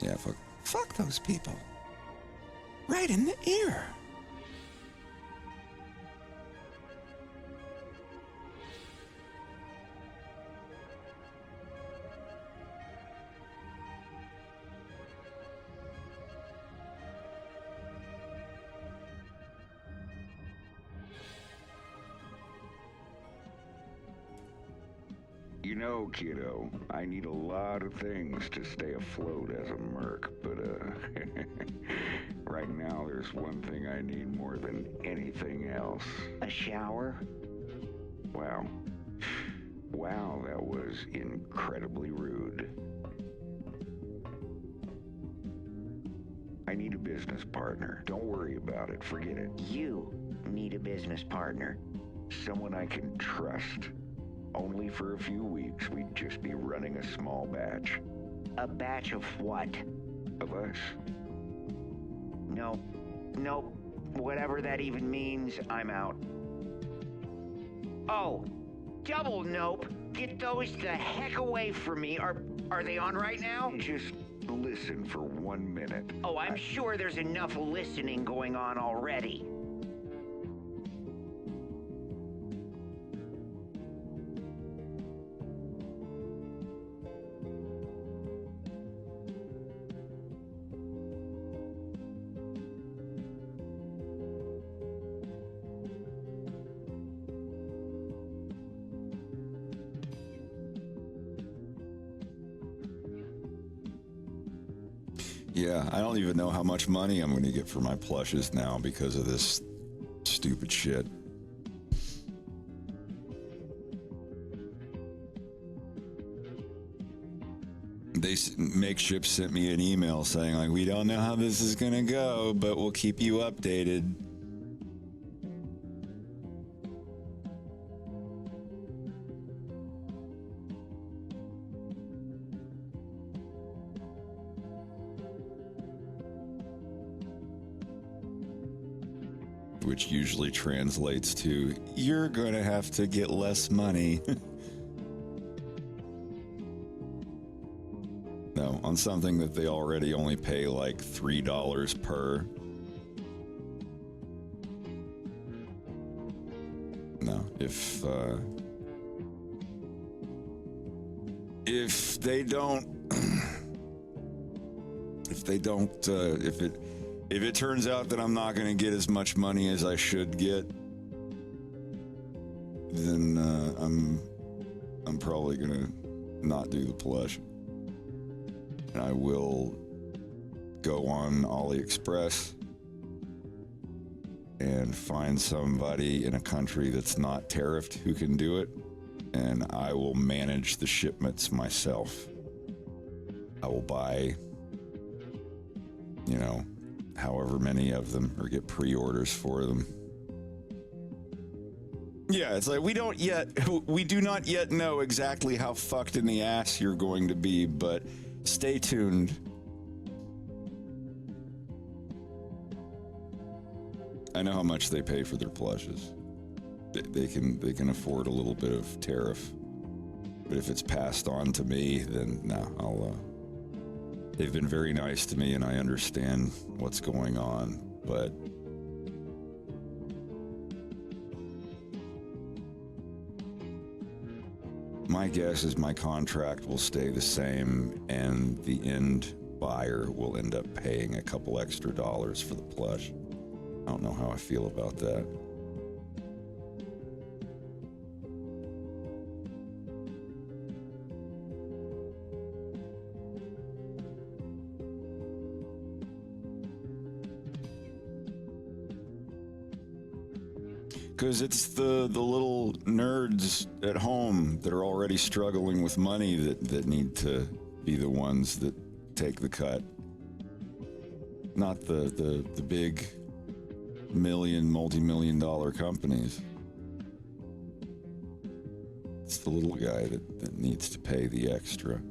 Yeah, fuck those people. Right in the ear. You know, kiddo, I need a lot of things to stay afloat as a merc, but right now there's one thing I need more than anything else. A shower? Wow. Wow, that was incredibly rude. I need a business partner. Don't worry about it. Forget it. You need a business partner. Someone I can trust. Only for a few weeks, we'd just be running a small batch. A batch of what? Of us. Nope. Whatever that even means, I'm out. Oh, double nope. Get those the heck away from me. Are they on right now? Just listen for 1 minute. Oh, I'm sure there's enough listening going on already. Yeah, I don't even know how much money I'm going to get for my plushes now because of this stupid shit. Makeshift sent me an email saying, like, we don't know how this is going to go, but we'll keep you updated. Which usually translates to, you're going to have to get less money. No, on something that they already only pay like $3 per. No, if they don't, if it turns out that I'm not going to get as much money as I should get, then I'm probably going to not do the plush. And I will go on AliExpress and find somebody in a country that's not tariffed who can do it, and I will manage the shipments myself. I will buy, however many of them, or get pre-orders for them. Yeah, it's like we do not yet know exactly how fucked in the ass you're going to be, but stay tuned. I know how much they pay for their plushes. They can afford a little bit of tariff, but if it's passed on to me, then no, they've been very nice to me, and I understand what's going on, but my guess is my contract will stay the same, and the end buyer will end up paying a couple extra dollars for the plush. I don't know how I feel about that. Because it's the little nerds at home that are already struggling with money that need to be the ones that take the cut. Not the big multi-million dollar companies. It's the little guy that needs to pay the extra.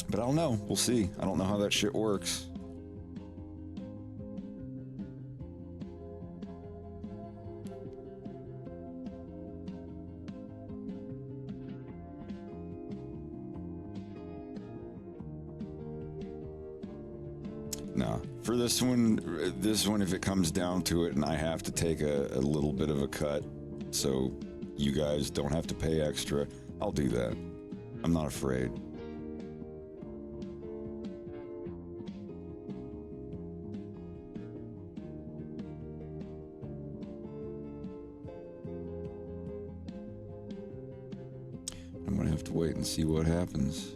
But I don't know. We'll see. I don't know how that shit works. No, for this one, if it comes down to it and I have to take a little bit of a cut so you guys don't have to pay extra, I'll do that. I'm not afraid. I'm gonna have to wait and see what happens.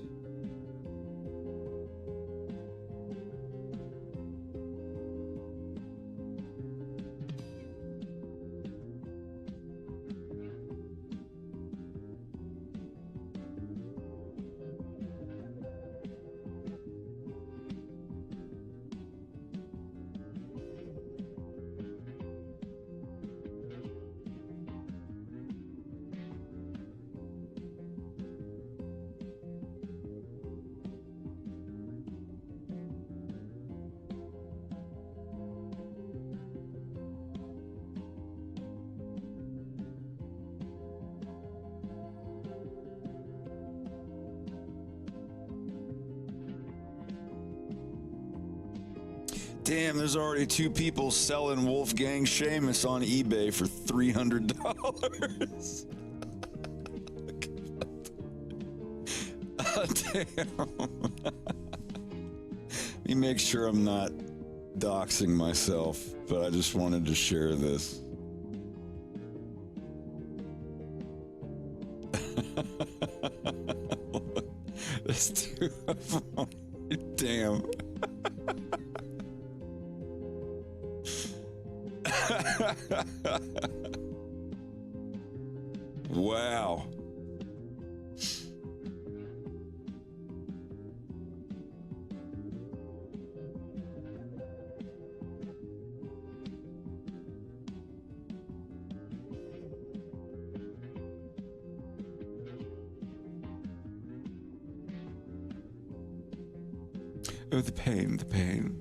Damn, there's already 2 people selling Wolfgang Seamus on eBay for $300. Oh, damn. Let me make sure I'm not doxing myself, but I just wanted to share this. There's 2 of them. Damn. Wow. Oh, the pain, the pain.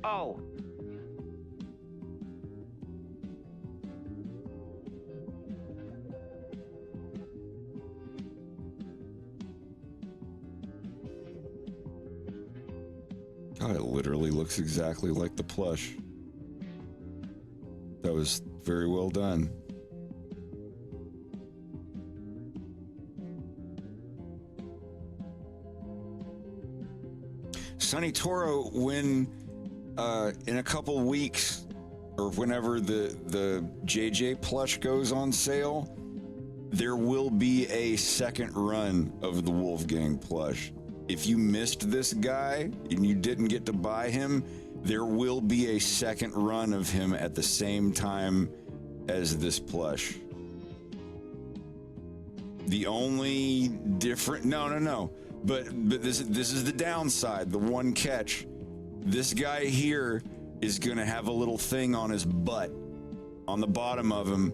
Oh. God, it literally looks exactly like the plush. That was very well done. Sonny Toro, when in a couple weeks or whenever the JJ plush goes on sale, there will be a second run of the Wolfgang plush. If you missed this guy and you didn't get to buy him, there will be a second run of him at the same time as this plush. The only different, no. But this is the downside, the one catch. This guy here is gonna have a little thing on his butt. On the bottom of him,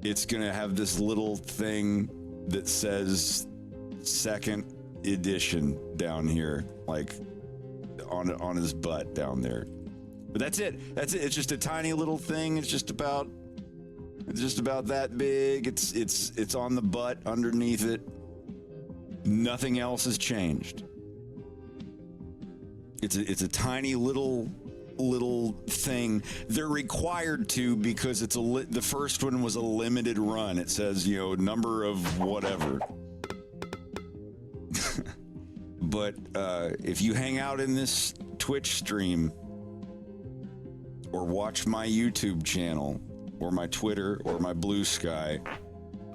it's gonna have this little thing that says second edition down here, like on his butt down there. But that's it. It's just a tiny little thing. It's just about that big. It's on the butt underneath it. Nothing else has changed. It's a tiny little thing. They're required to, because the first one was a limited run. It says, number of whatever. But if you hang out in this Twitch stream or watch my YouTube channel or my Twitter or my Blue Sky,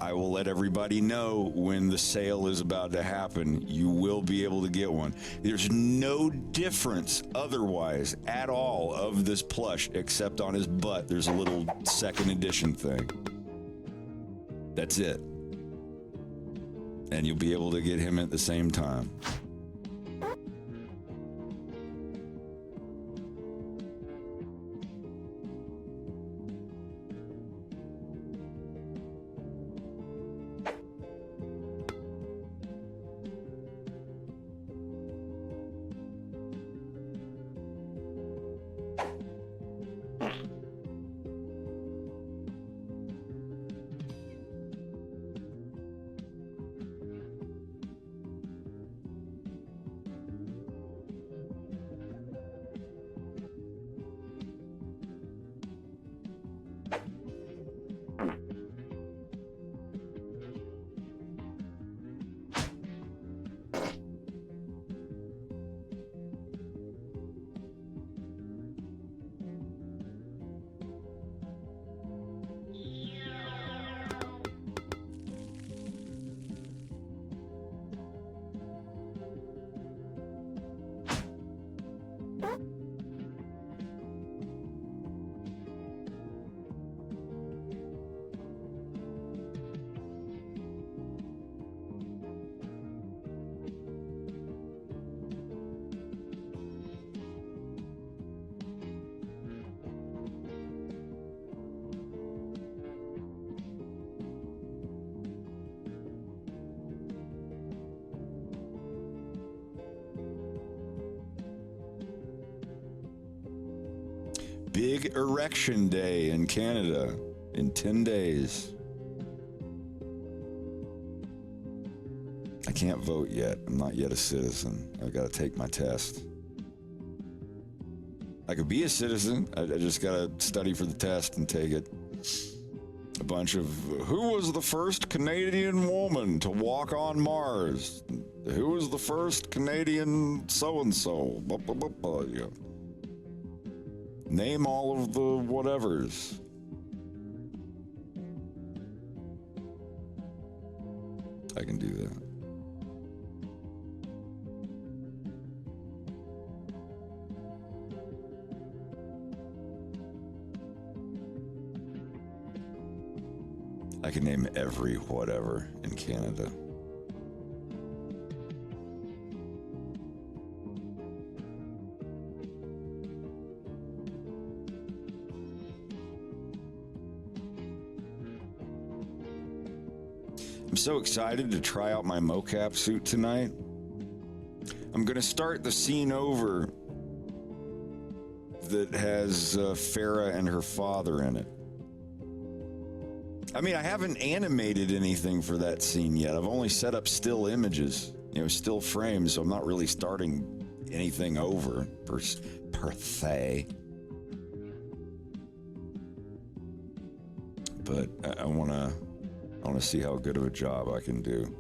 I will let everybody know when the sale is about to happen. You will be able to get one. There's no difference otherwise at all of this plush, except on his butt there's a little second edition thing. That's it. And you'll be able to get him at the same time. Big Erection Day in Canada in 10 days. I can't vote yet. I'm not yet a citizen. I've got to take my test. I could be a citizen. I just got to study for the test and take it. A bunch of, who was the first Canadian woman to walk on Mars? Who was the first Canadian so-and-so? Yeah. Name all of the whatevers. I can do that. I can name every whatever in Canada. I'm so excited to try out my mocap suit tonight. I'm gonna start the scene over that has Farah and her father in it. I mean, I haven't animated anything for that scene yet. I've only set up still images, still frames, so I'm not really starting anything over per se. But I want to see how good of a job I can do.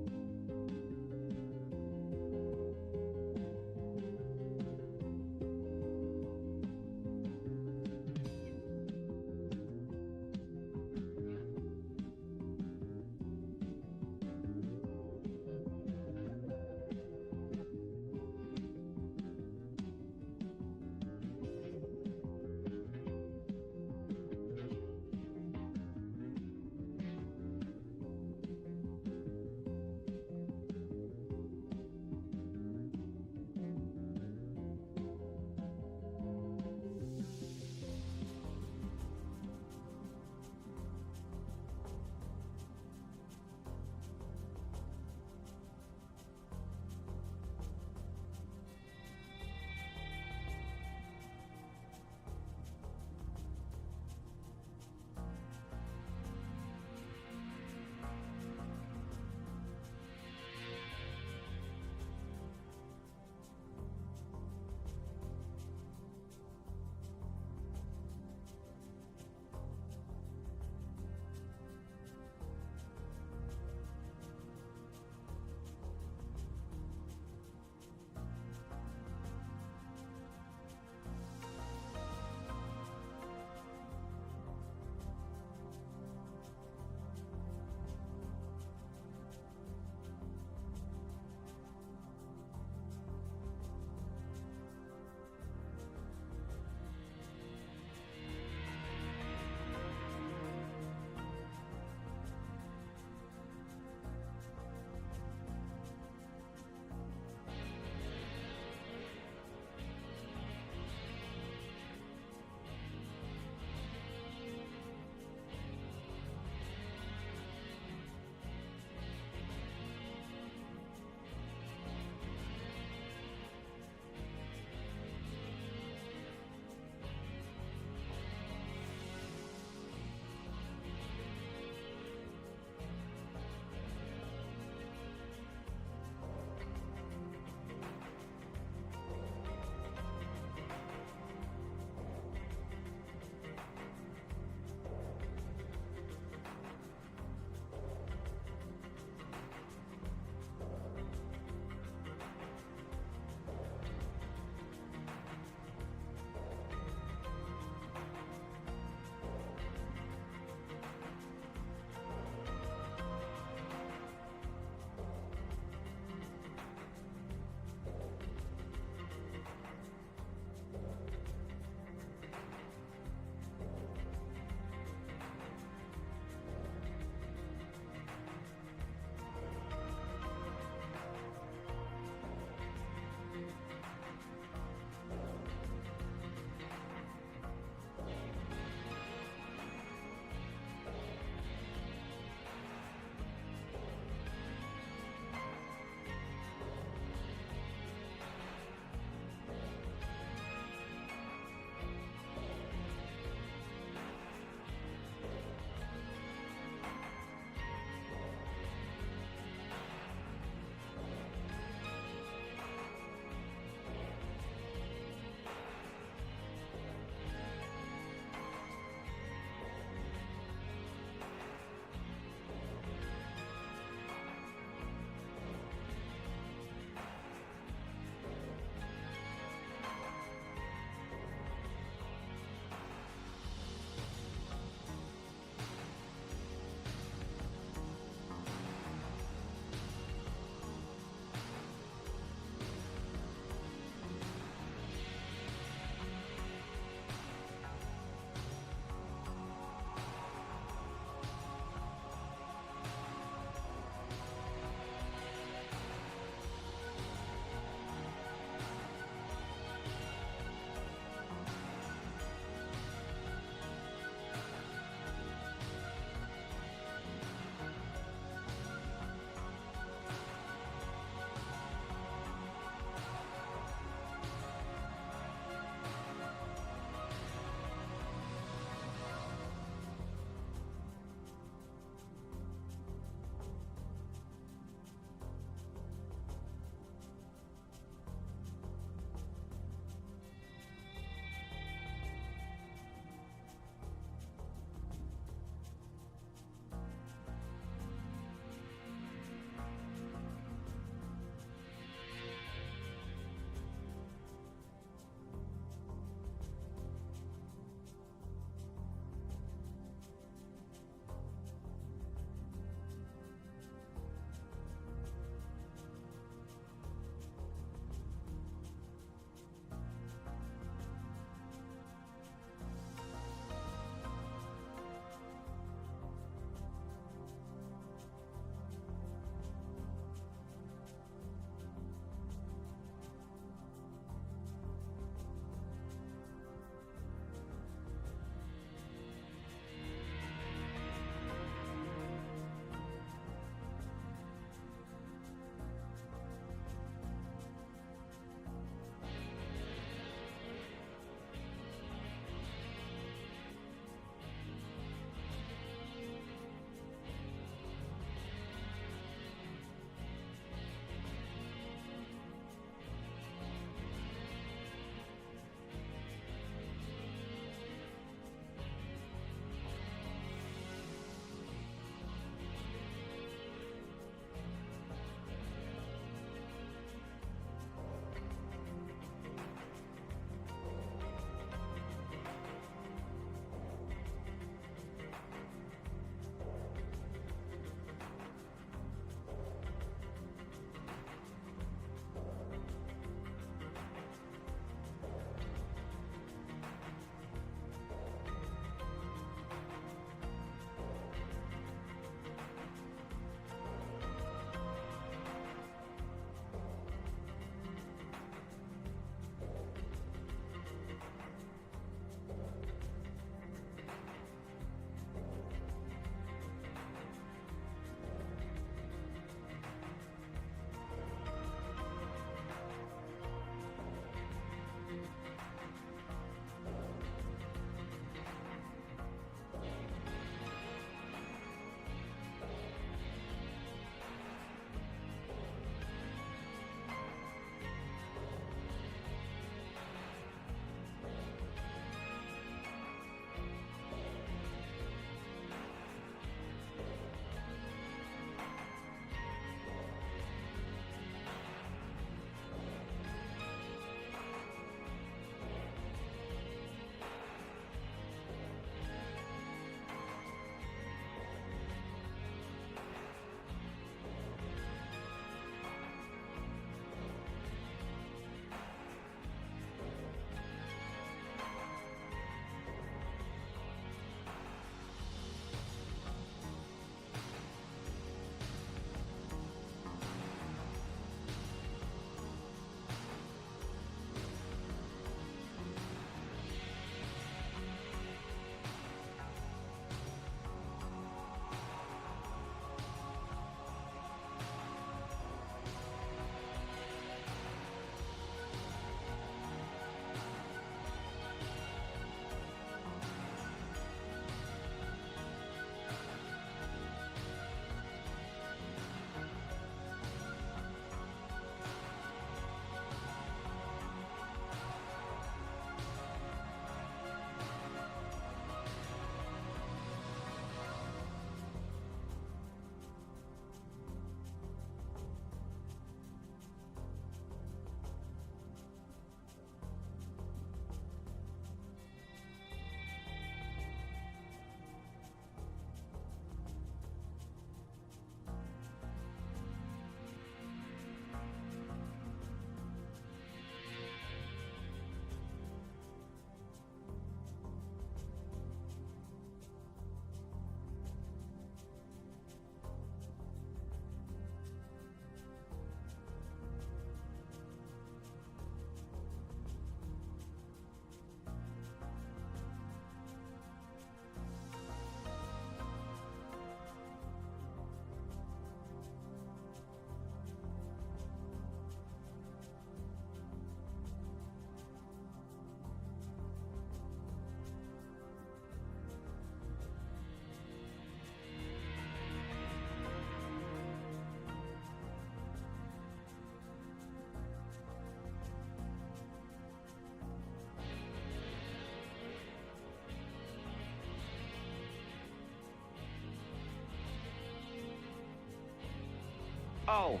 Oh.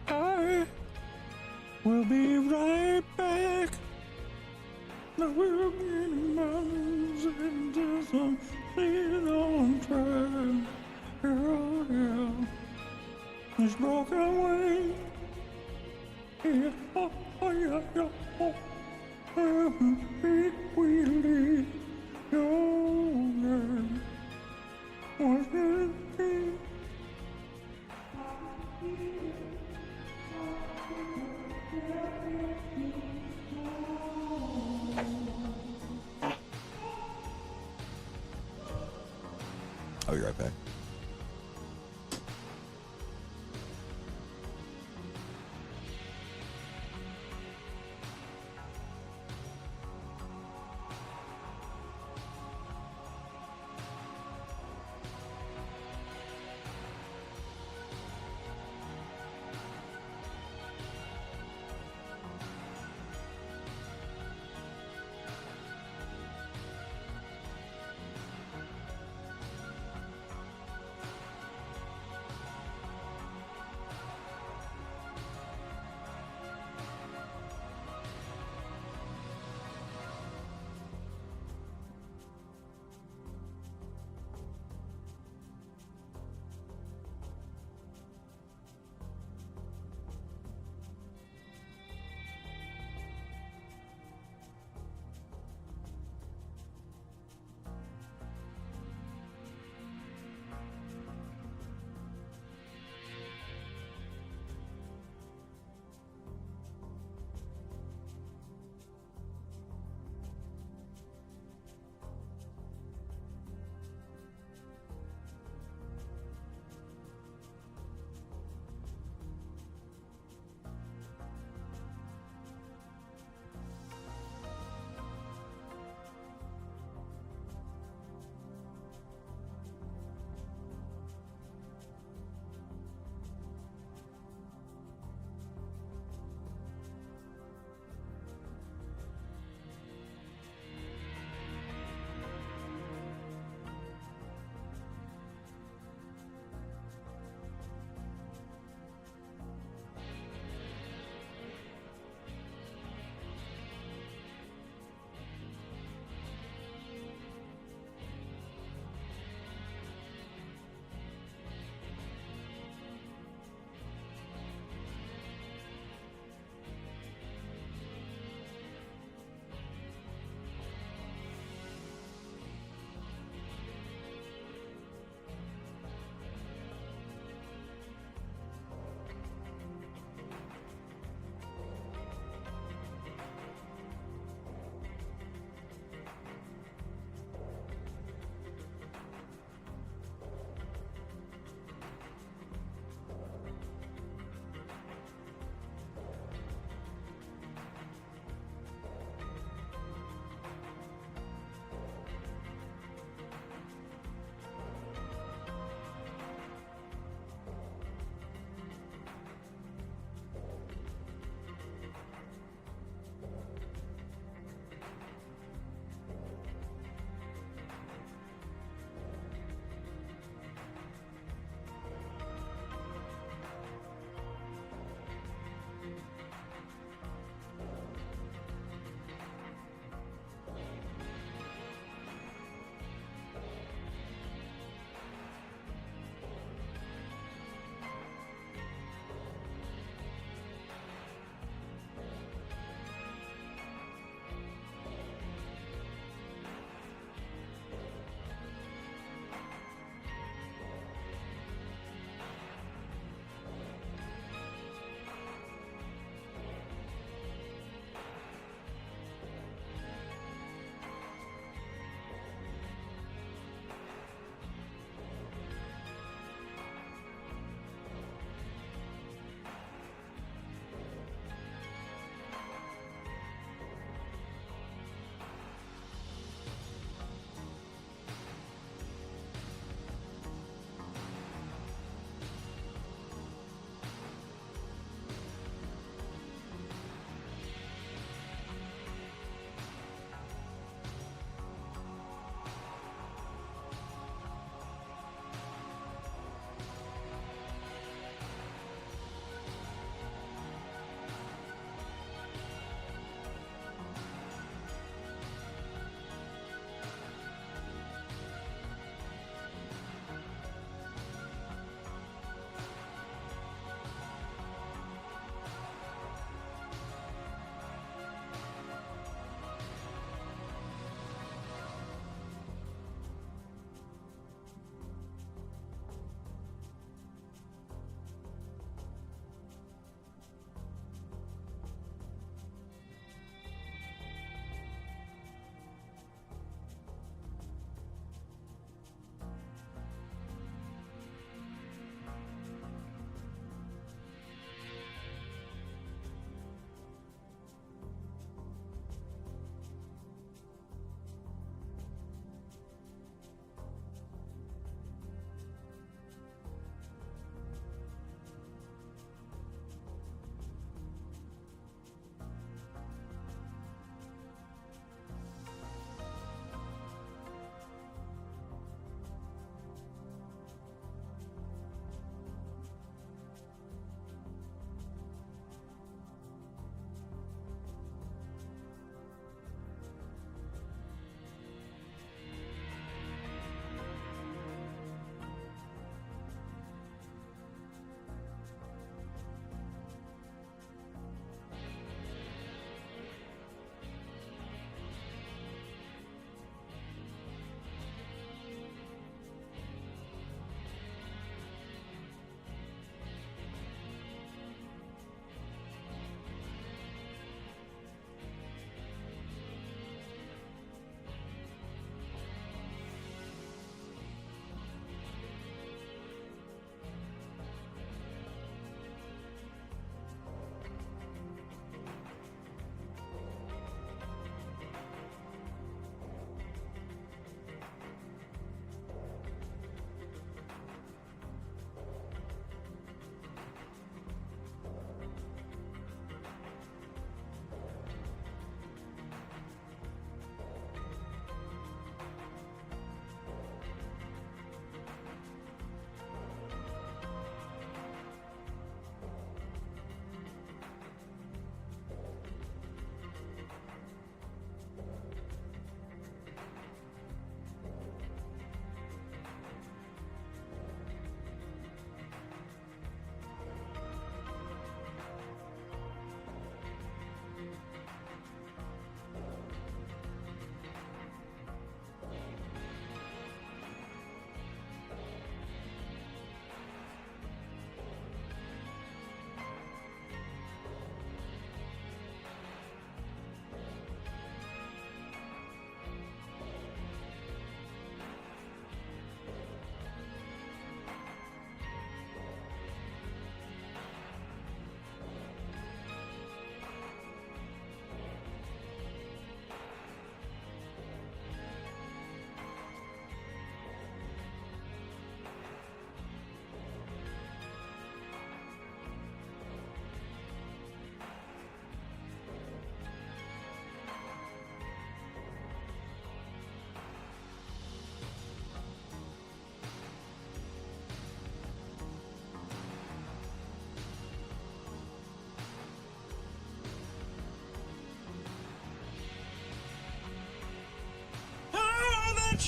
I will be right back. I will be in the mountains and just lean on track. Yeah, yeah. This broken wing. Yeah, oh, yeah, yeah. Oh. Every we leave your name. Was it me? I'll be right back.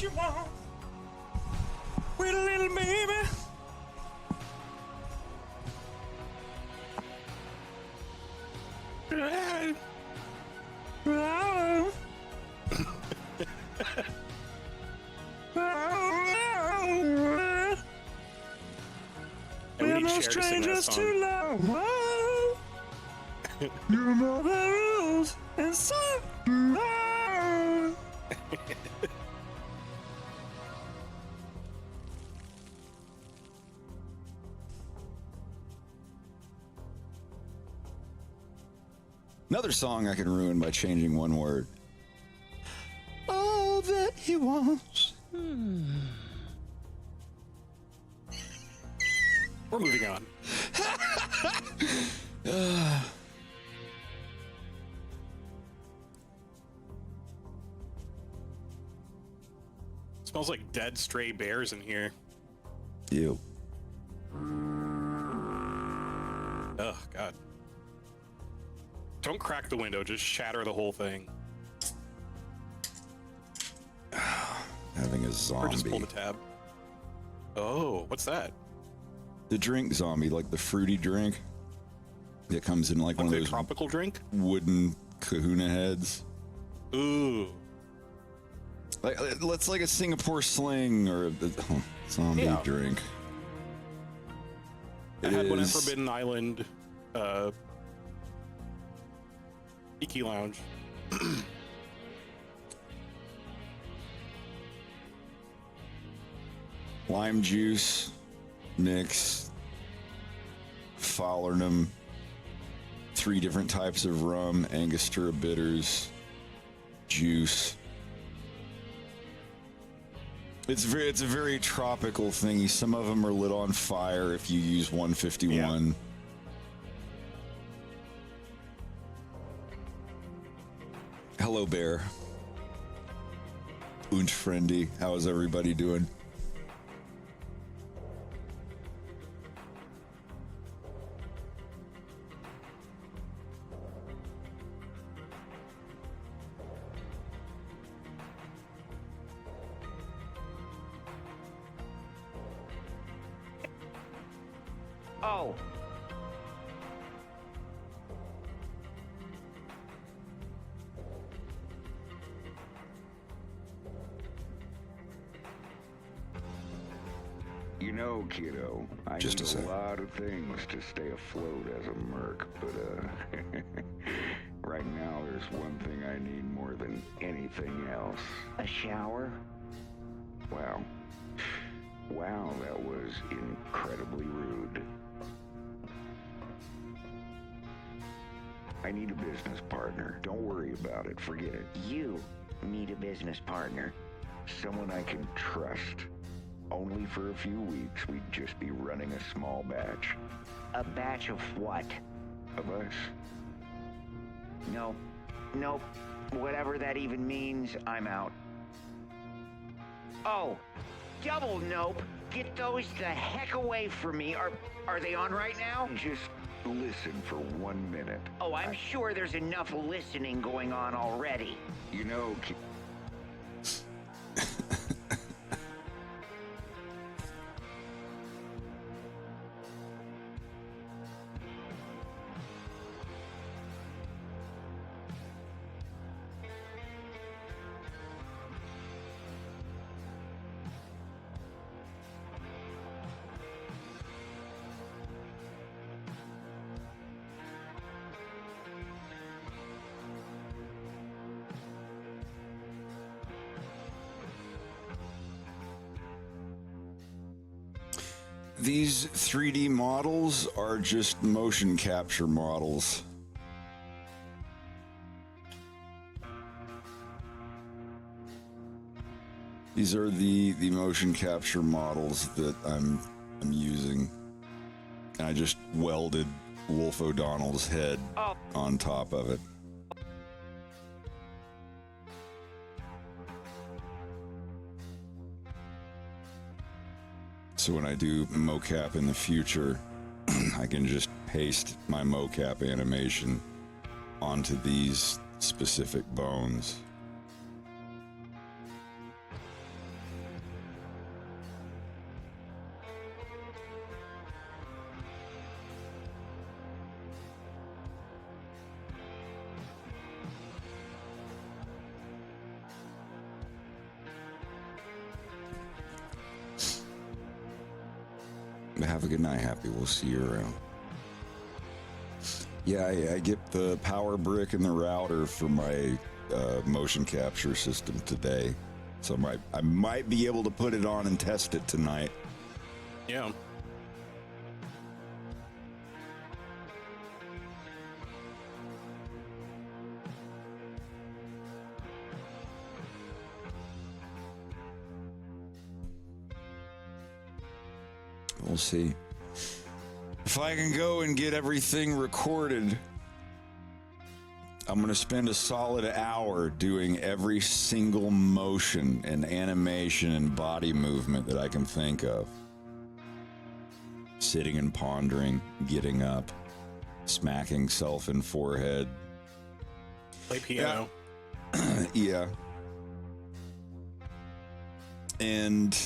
you want with a little baby. We're no strangers to love. Whoa. You know the rules, and so do I. Another song I can ruin by changing one word. All that he wants. We're moving on. Smells like dead stray bears in here. Ew. Oh, God. Don't crack the window, just shatter the whole thing. Having a Or just pull zombie. the tab. Oh, what's that? The drink zombie, like the fruity drink. It comes in like one Like of a those tropical drink? wooden kahuna heads. Ooh. Like, let's like a Singapore sling or a zombie Yeah. drink. I It had one at is- Forbidden Island, Tiki Lounge. Lime juice, mix, Follernum, 3 different types of rum, Angostura bitters, juice. It's a very tropical thingy. Some of them are lit on fire if you use 151. Yeah. Hello, Bear. Und friendy. How is everybody doing? Oh. You know, kiddo, I Just a need sec. a lot of things to stay afloat as a merc, but right now there's one thing I need more than anything else. A shower? Wow. Wow, that was incredibly rude. I need a business partner. Don't worry about it. Forget it. You need a business partner. Someone I can trust. Only for a few weeks, we'd just be running a small batch A batch of what? of us. No. Nope. Whatever that even means, I'm out. Oh. Double nope. Get those the heck away from me. Are they on right now? Just listen for 1 minute. Oh, I'm sure there's enough listening going on already. You know, These 3D models are just motion capture models. These are the motion capture models that I'm using. And I just welded Wolf O'Donnell's head on top of it. So when I do mocap in the future, I can just paste my mocap animation onto these specific bones. Have a good night, Happy. We'll see you around. Yeah, I get the power brick and the router for my motion capture system today, so I might be able to put it on and test it tonight. Yeah. We'll see. If I can go and get everything recorded, I'm going to spend a solid hour doing every single motion and animation and body movement that I can think of. Sitting and pondering, getting up, smacking self in forehead. Play piano. Yeah. And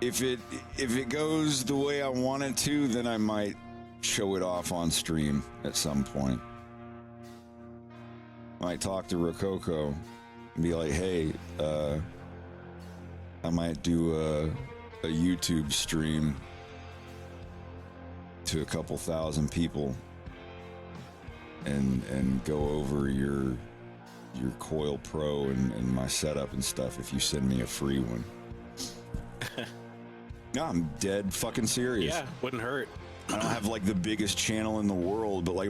if it goes the way I want it to, then I might show it off on stream at some point. I might talk to Rococo and be like, hey, I might do a YouTube stream to a couple thousand people and go over your Coil Pro and my setup and stuff if you send me a free one. No, I'm dead fucking serious. Yeah, wouldn't hurt. I don't have like the biggest channel in the world, but like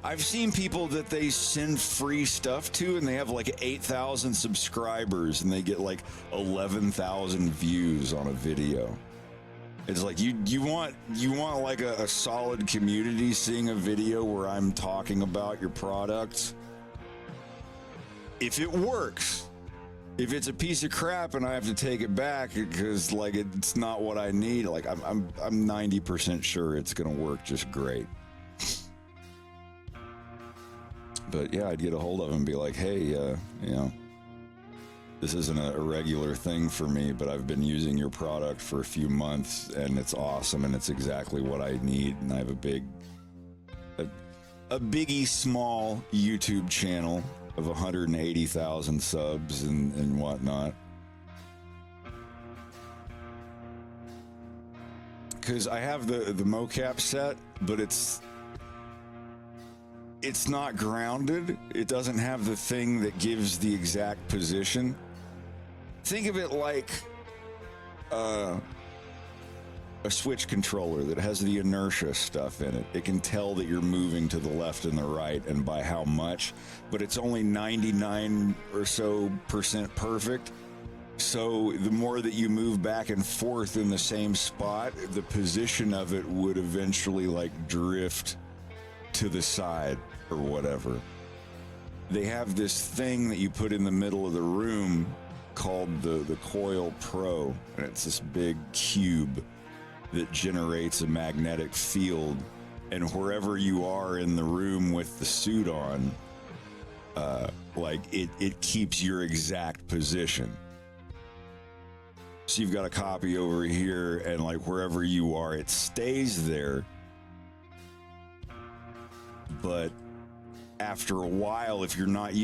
I've seen people that they send free stuff to and they have like 8,000 subscribers and they get like 11,000 views on a video. It's like you want like a solid community seeing a video where I'm talking about your products. If it works. If it's a piece of crap and I have to take it back because like it's not what I need, like I'm 90% sure it's gonna work just great. But yeah, I'd get a hold of him and be like, hey, you know, this isn't a regular thing for me, but I've been using your product for a few months and it's awesome and it's exactly what I need. And I have a biggie small YouTube channel of 180,000 subs and whatnot. Because I have the mocap set, but it's not grounded. It doesn't have the thing that gives the exact position. Think of it like a Switch controller that has the inertia stuff in it. It can tell that you're moving to the left and the right and by how much, but it's only 99% or so perfect. So the more that you move back and forth in the same spot, the position of it would eventually like drift to the side or whatever. They have this thing that you put in the middle of the room called the Coil Pro, and it's this big cube that generates a magnetic field, and wherever you are in the room with the suit on, like it keeps your exact position. So you've got a copy over here, and like wherever you are, it stays there. But after a while, if you're not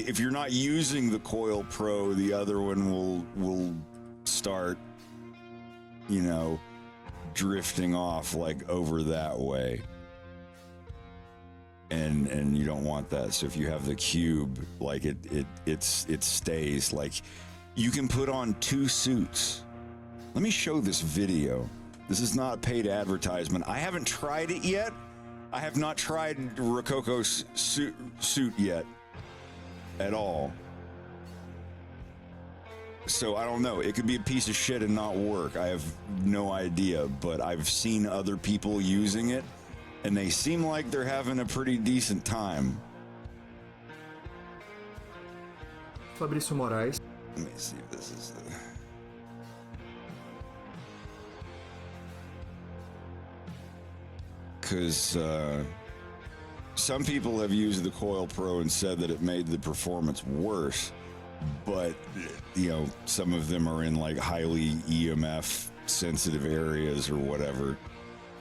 using the Coil Pro, the other one will start, you know, drifting off like over that way, and you don't want that. So if you have the cube, like it stays. Like you can put on 2 suits. Let me show this video. This is not a paid advertisement. I haven't tried it yet. I have not tried Rococo's suit yet at all. So I don't know. It could be a piece of shit and not work. I have no idea, but I've seen other people using it, and they seem like they're having a pretty decent time. Fabrício Moraes. Let me see if this is the... Because some people have used the Coil Pro and said that it made the performance worse. But, you know, some of them are in like highly EMF sensitive areas or whatever.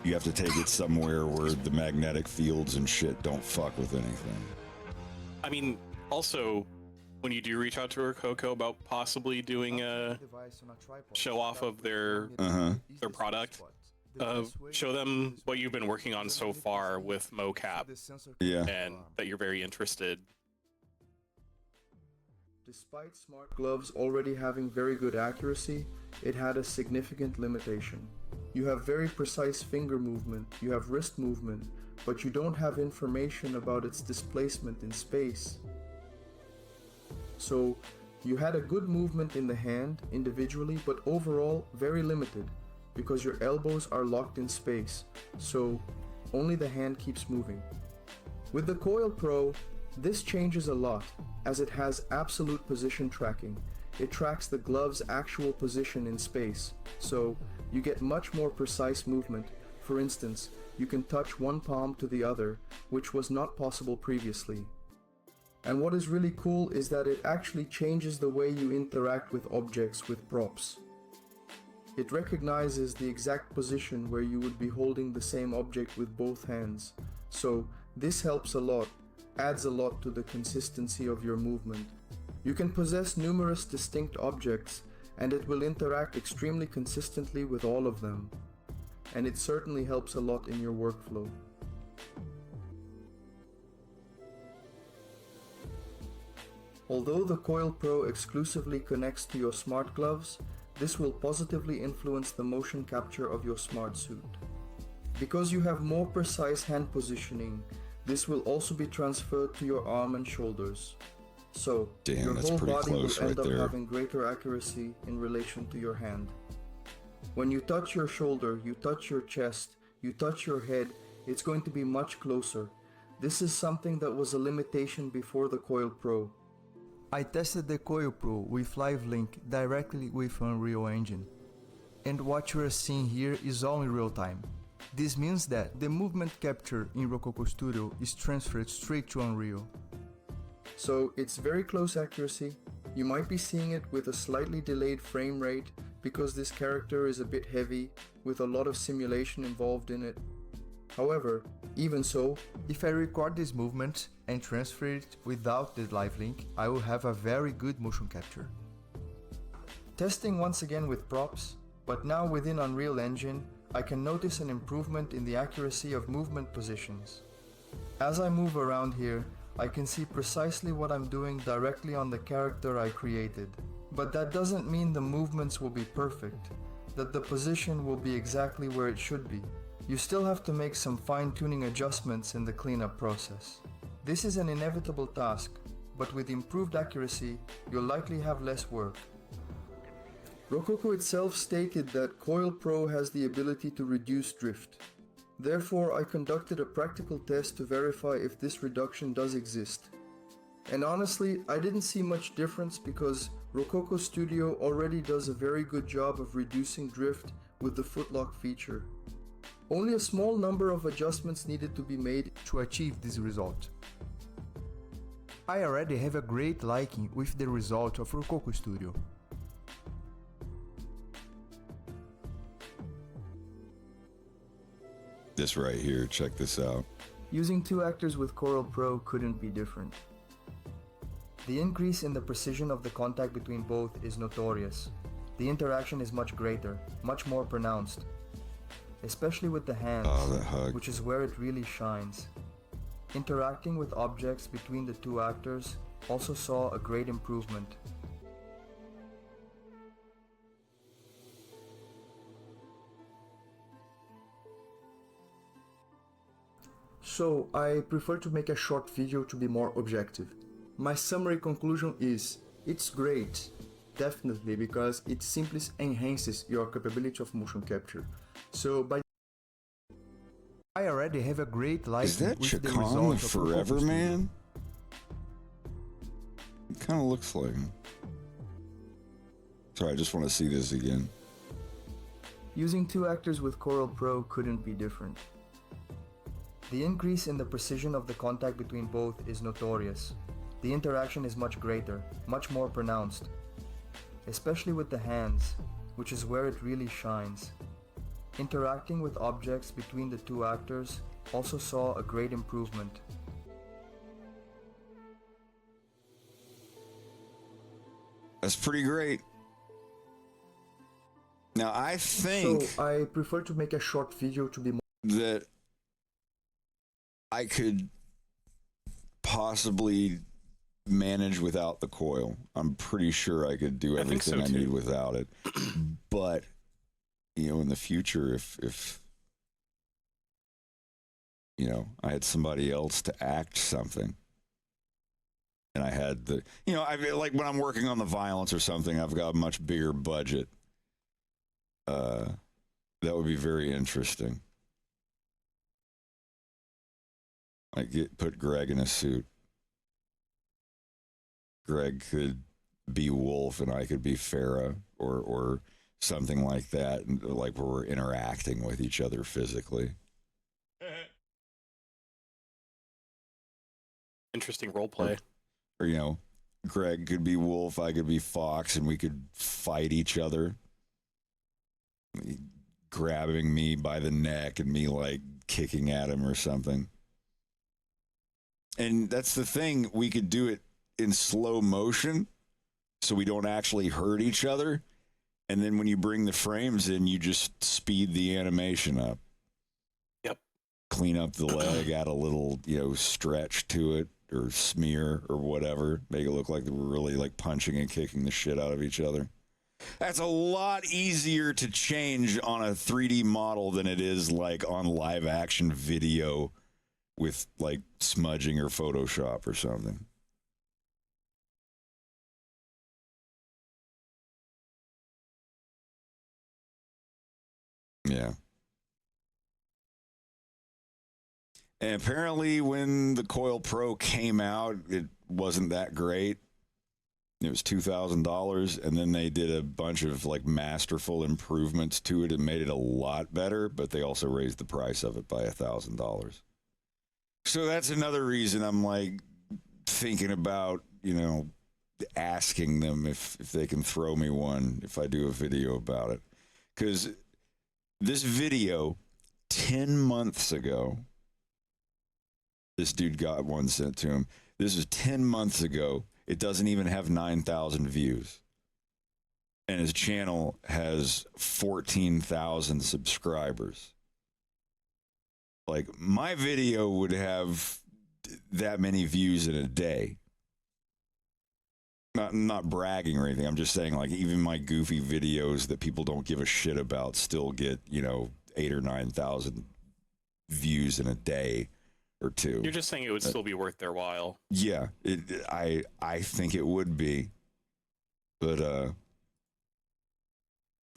You have to take it somewhere where the magnetic fields and shit don't fuck with anything. I mean, also, when you do reach out to Rococo about possibly doing a show off of their product, Show them what you've been working on so far with mocap. Yeah. And that you're very interested. Despite smart gloves already having very good accuracy, it had a significant limitation. You have very precise finger movement, you have wrist movement, but you don't have information about its displacement in space. So, you had a good movement in the hand individually, but overall very limited, because your elbows are locked in space, so only the hand keeps moving. With the Coil Pro, this changes a lot, as it has absolute position tracking. It tracks the glove's actual position in space, so you get much more precise movement. For instance, you can touch one palm to the other, which was not possible previously. And what is really cool is that it actually changes the way you interact with objects with props. It recognizes the exact position where you would be holding the same object with both hands, so this helps a lot, adds a lot to the consistency of your movement. You can possess numerous distinct objects, and it will interact extremely consistently with all of them, and it certainly helps a lot in your workflow. Although the Coil Pro exclusively connects to your smart gloves, this will positively influence the motion capture of your smart suit. Because you have more precise hand positioning, this will also be transferred to your arm and shoulders. So, your whole body will end up having greater accuracy in relation to your hand. When you touch your shoulder, you touch your chest, you touch your head, it's going to be much closer. This is something that was a limitation before the Coil Pro. I tested the Coil Pro with Live Link directly with Unreal Engine. And what you are seeing here is all in real time. This means that the movement capture in Rococo Studio is transferred straight to Unreal. So it's very close accuracy. You might be seeing it with a slightly delayed frame rate because this character is a bit heavy with a lot of simulation involved in it. However, even so, if I record this movement and transfer it without the live link, I will have a very good motion capture. Testing once again with props, but now within Unreal Engine, I can notice an improvement in the accuracy of movement positions. As I move around here, I can see precisely what I'm doing directly on the character I created. But that doesn't mean the movements will be perfect, that the position will be exactly where it should be. You still have to make some fine-tuning adjustments in the cleanup process. This is an inevitable task, but with improved accuracy, you'll likely have less work. Rococo itself stated that Coil Pro has the ability to reduce drift. Therefore, I conducted a practical test to verify if this reduction does exist. And honestly, I didn't see much difference because Rococo Studio already does a very good job of reducing drift with the footlock feature. Only a small number of adjustments needed to be made to achieve this result. I already have a great liking with the result of Rococo Studio. This right here, check this out. Using two actors with Coil Pro couldn't be different. The increase in the precision of the contact between both is notorious. The interaction is much greater, much more pronounced. Especially with the hands, which is where it really shines. Interacting with objects between the two actors also saw a great improvement. So, I prefer to make a short video to be more objective. My summary conclusion is, it's great, definitely, because it simply enhances your capability of motion capture. So I already have a great liking with the result of Forever Man? It kind of looks like him. Sorry, I just want to see this again. Using two actors with Coil Pro couldn't be different. The increase in the precision of the contact between both is notorious. The interaction is much greater, much more pronounced. Especially with the hands, which is where it really shines. Interacting with objects between the two actors also saw a great improvement. That's pretty great. Now, I think So I prefer to make a short video to be more. that I could possibly manage without the coil. I'm pretty sure I could do everything I need without it. But, you know, in the future, if you know, I had somebody else to act something, and I had the, you know, I like when I'm working on the violence or something, I've got a much bigger budget. That would be very interesting. Like, put Greg in a suit. Greg could be Wolf and I could be Farah, or something like that, and like where we're interacting with each other physically. Interesting role play. Or, you know, Greg could be Wolf, I could be Fox, and we could fight each other. Grabbing me by the neck and me like kicking at him or something. And that's the thing, we could do it in slow motion so we don't actually hurt each other. And then when you bring the frames in, you just speed the animation up. Yep. Clean up the leg, add a little, you know, stretch to it or smear or whatever. Make it look like we're really like punching and kicking the shit out of each other. That's a lot easier to change on a 3D model than it is like on live action video with like smudging or Photoshop or something. Yeah. And apparently when the Coil Pro came out, it wasn't that great. It was $2,000, and then they did a bunch of like masterful improvements to it and made it a lot better, but they also raised the price of it by $1,000. So that's another reason I'm like thinking about, you know, asking them if they can throw me one if I do a video about it. Because this video, 10 months ago, this dude got one sent to him. This was 10 months ago. It doesn't even have 9,000 views. And his channel has 14,000 subscribers. Like, my video would have that many views in a day. Not bragging or anything. I'm just saying, like, even my goofy videos that people don't give a shit about still get, you know, 8,000 or 9,000 views in a day or two. You're just saying it would still be worth their while. Yeah, I think it would be. But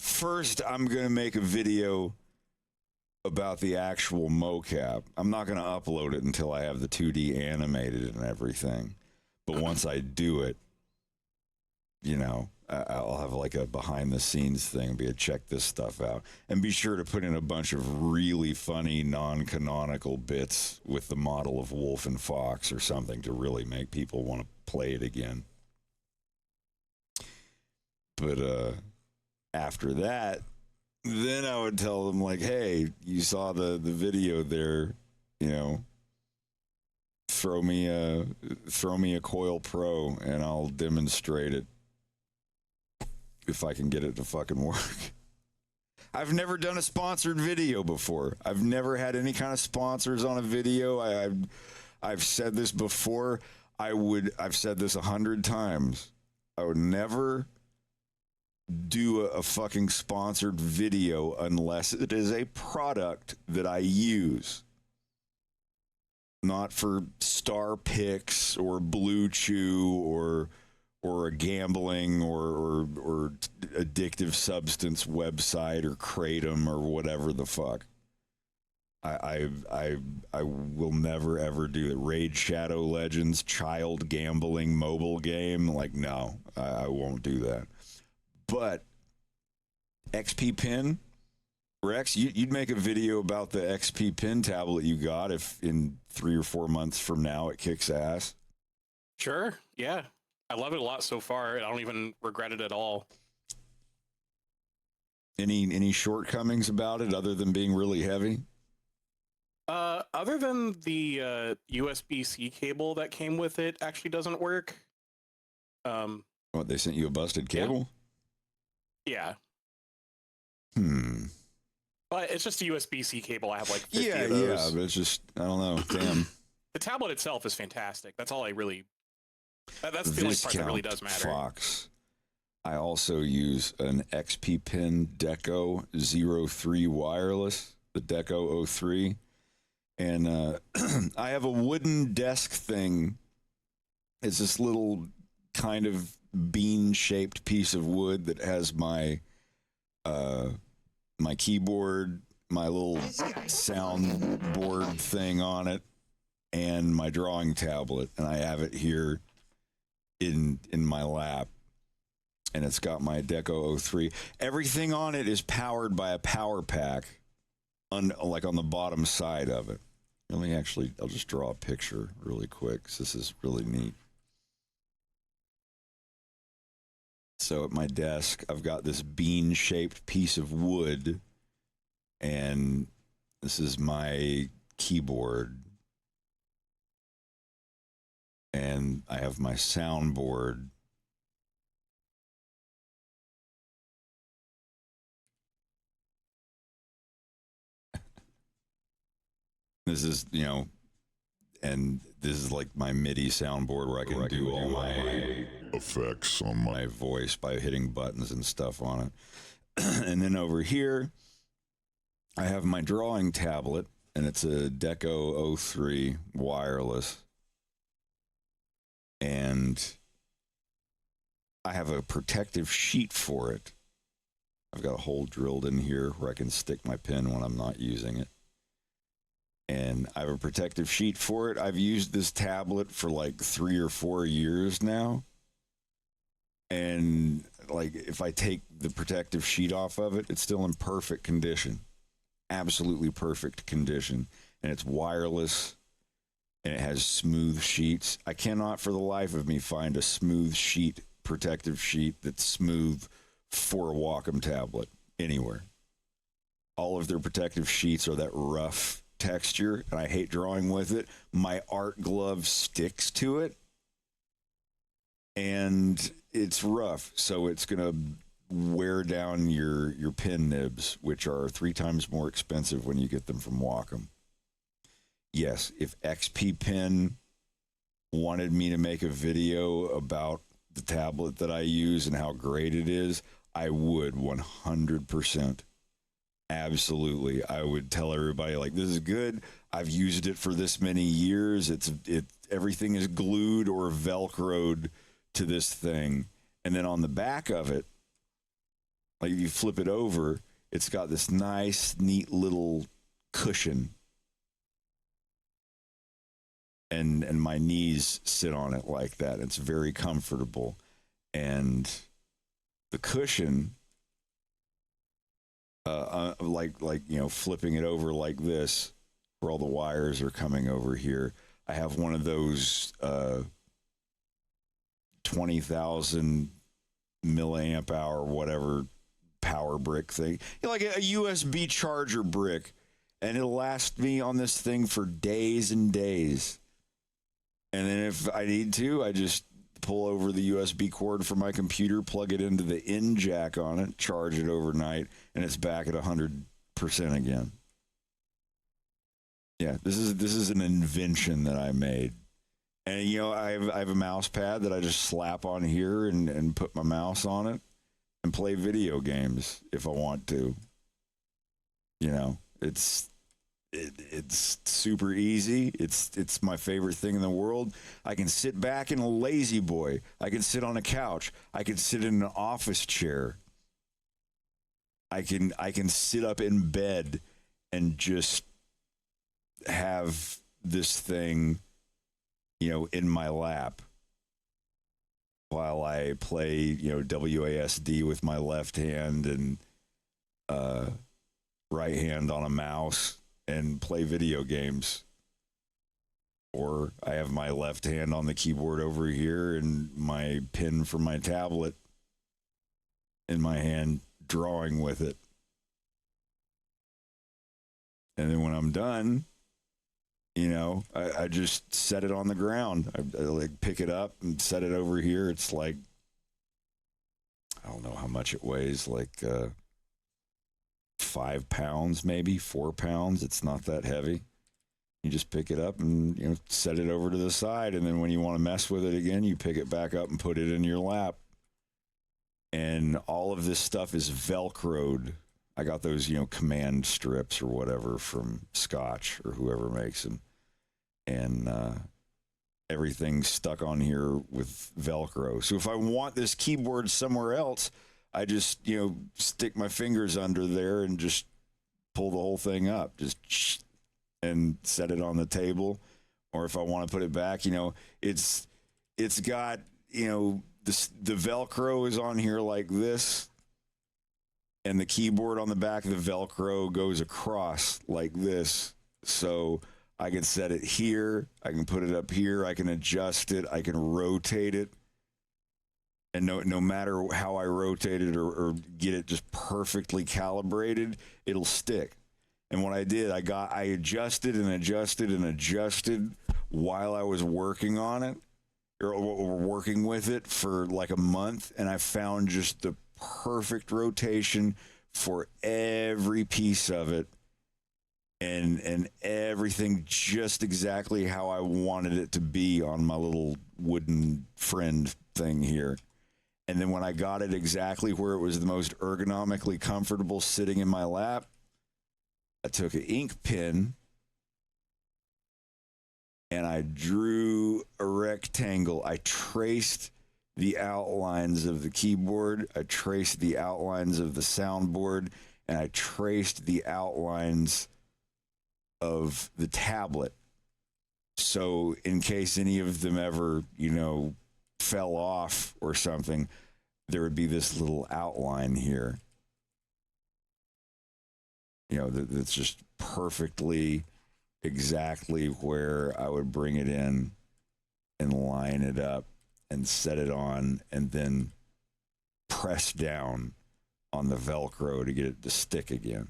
first, I'm going to make a video about the actual mocap. I'm not going to upload it until I have the 2D animated and everything. But once I do it, you know, I'll have like a behind the scenes thing, be a check this stuff out, and be sure to put in a bunch of really funny non-canonical bits with the model of Wolf and Fox or something to really make people want to play it again. But after that, then I would tell them like, hey, you saw the video there, you know, throw me a Coil Pro and I'll demonstrate it. If I can get it to fucking work. I've never done a sponsored video before. I've never had any kind of sponsors on a video. I've said this before. I've said this 100 times. I would never do a fucking sponsored video unless it is a product that I use. Not for Star Picks or Blue Chew or a gambling or addictive substance website or Kratom or whatever the fuck. I will never ever do that. Raid Shadow Legends, child gambling mobile game. Like, no, I won't do that. But XP Pin, Rex, you'd make a video about the XP Pin tablet you got if in 3 or 4 months from now it kicks ass. Sure, yeah. I love it a lot so far. I don't even regret it at all. Any shortcomings about it other than being really heavy? Other than the USB-C cable that came with it actually doesn't work. What, they sent you a busted cable? Yeah. But it's just a USB-C cable. I have like 50 Yeah, of those. yeah, but it's just, I don't know. Damn. The tablet itself is fantastic. That's all I really. That's the only part that really does matter. Fox. I also use an XP Pin Deco 03 wireless, the Deco 03. And I have a wooden desk thing. It's this little kind of bean-shaped piece of wood that has my my keyboard, my little soundboard thing on it, and my drawing tablet. And I have it here in my lap. And it's got my Deco 03. Everything on it is powered by a power pack, like on the bottom side of it. I'll just draw a picture really quick, because this is really neat. So at my desk, I've got this bean-shaped piece of wood, and this is my keyboard. And I have my soundboard. This is, and this is like my MIDI soundboard where I can do all my effects on my voice by hitting buttons and stuff on it. And then over here, I have my drawing tablet, and it's a Deco 03 wireless. And I have a protective sheet for it. I've got a hole drilled in here where I can stick my pen when I'm not using it. And I have a protective sheet for it. I've used this tablet for like 3 or 4 years now. And like, if I take the protective sheet off of it, it's still in perfect condition. Absolutely perfect condition. And it's wireless, and it has smooth sheets. I cannot for the life of me find a smooth sheet, protective sheet that's smooth for a Wacom tablet anywhere. All of their protective sheets are that rough texture, and I hate drawing with it. My art glove sticks to it, and it's rough, so it's gonna wear down your pen nibs, which are 3 times more expensive when you get them from Wacom. Yes, if XP Pen wanted me to make a video about the tablet that I use and how great it is, I would 100%. Absolutely. I would tell everybody, like, this is good. I've used it for this many years. Everything is glued or Velcroed to this thing. And then on the back of it, like if you flip it over, it's got this nice, neat little cushion. And my knees sit on it like that. It's very comfortable. And the cushion, flipping it over like this, where all the wires are coming over here. I have one of those 20,000 milliamp hour, whatever, power brick thing. Like a USB charger brick. And it'll last me on this thing for days and days. And then if I need to, I just pull over the USB cord from my computer, plug it into the in jack on it, charge it overnight, and it's back at 100% again. Yeah, this is an invention that I made. And, I have a mouse pad that I just slap on here and put my mouse on it and play video games if I want to. It's super easy. It's my favorite thing in the world. I can sit back in a lazy boy. I can sit on a couch. I can sit in an office chair. I can sit up in bed and just have this thing, in my lap while I play, WASD with my left hand and right hand on a mouse and play video games. Or I have my left hand on the keyboard over here and my pen from my tablet in my hand, drawing with it. And then when I'm done, I just set it on the ground. I like pick it up and set it over here. It's like, I don't know how much it weighs, like 5 pounds, maybe 4 pounds. It's not that heavy. You just pick it up and, you know, set it over to the side. And then when you want to mess with it again, you pick it back up and put it in your lap. And all of this stuff is Velcroed. I got those, you know, command strips or whatever from Scotch or whoever makes them. And everything's stuck on here with Velcro. So if I want this keyboard somewhere else, I just, you know, stick my fingers under there and just pull the whole thing up. Just and set it on the table. Or if I want to put it back, you know, it's got, you know, the Velcro is on here like this, and the keyboard on the back of the Velcro goes across like this. So I can set it here, I can put it up here, I can adjust it, I can rotate it. And no matter how I rotate it or get it just perfectly calibrated, it'll stick. And what I did, I adjusted and adjusted and adjusted while I was working on it or working with it for like a month, and I found just the perfect rotation for every piece of it, and everything just exactly how I wanted it to be on my little wooden friend thing here. And then when I got it exactly where it was the most ergonomically comfortable sitting in my lap, I took an ink pen and I drew a rectangle. I traced the outlines of the keyboard, I traced the outlines of the soundboard, and I traced the outlines of the tablet. So in case any of them ever, you know, fell off or something, there would be this little outline here. You know, that's just perfectly exactly where I would bring it in and line it up and set it on and then press down on the Velcro to get it to stick again.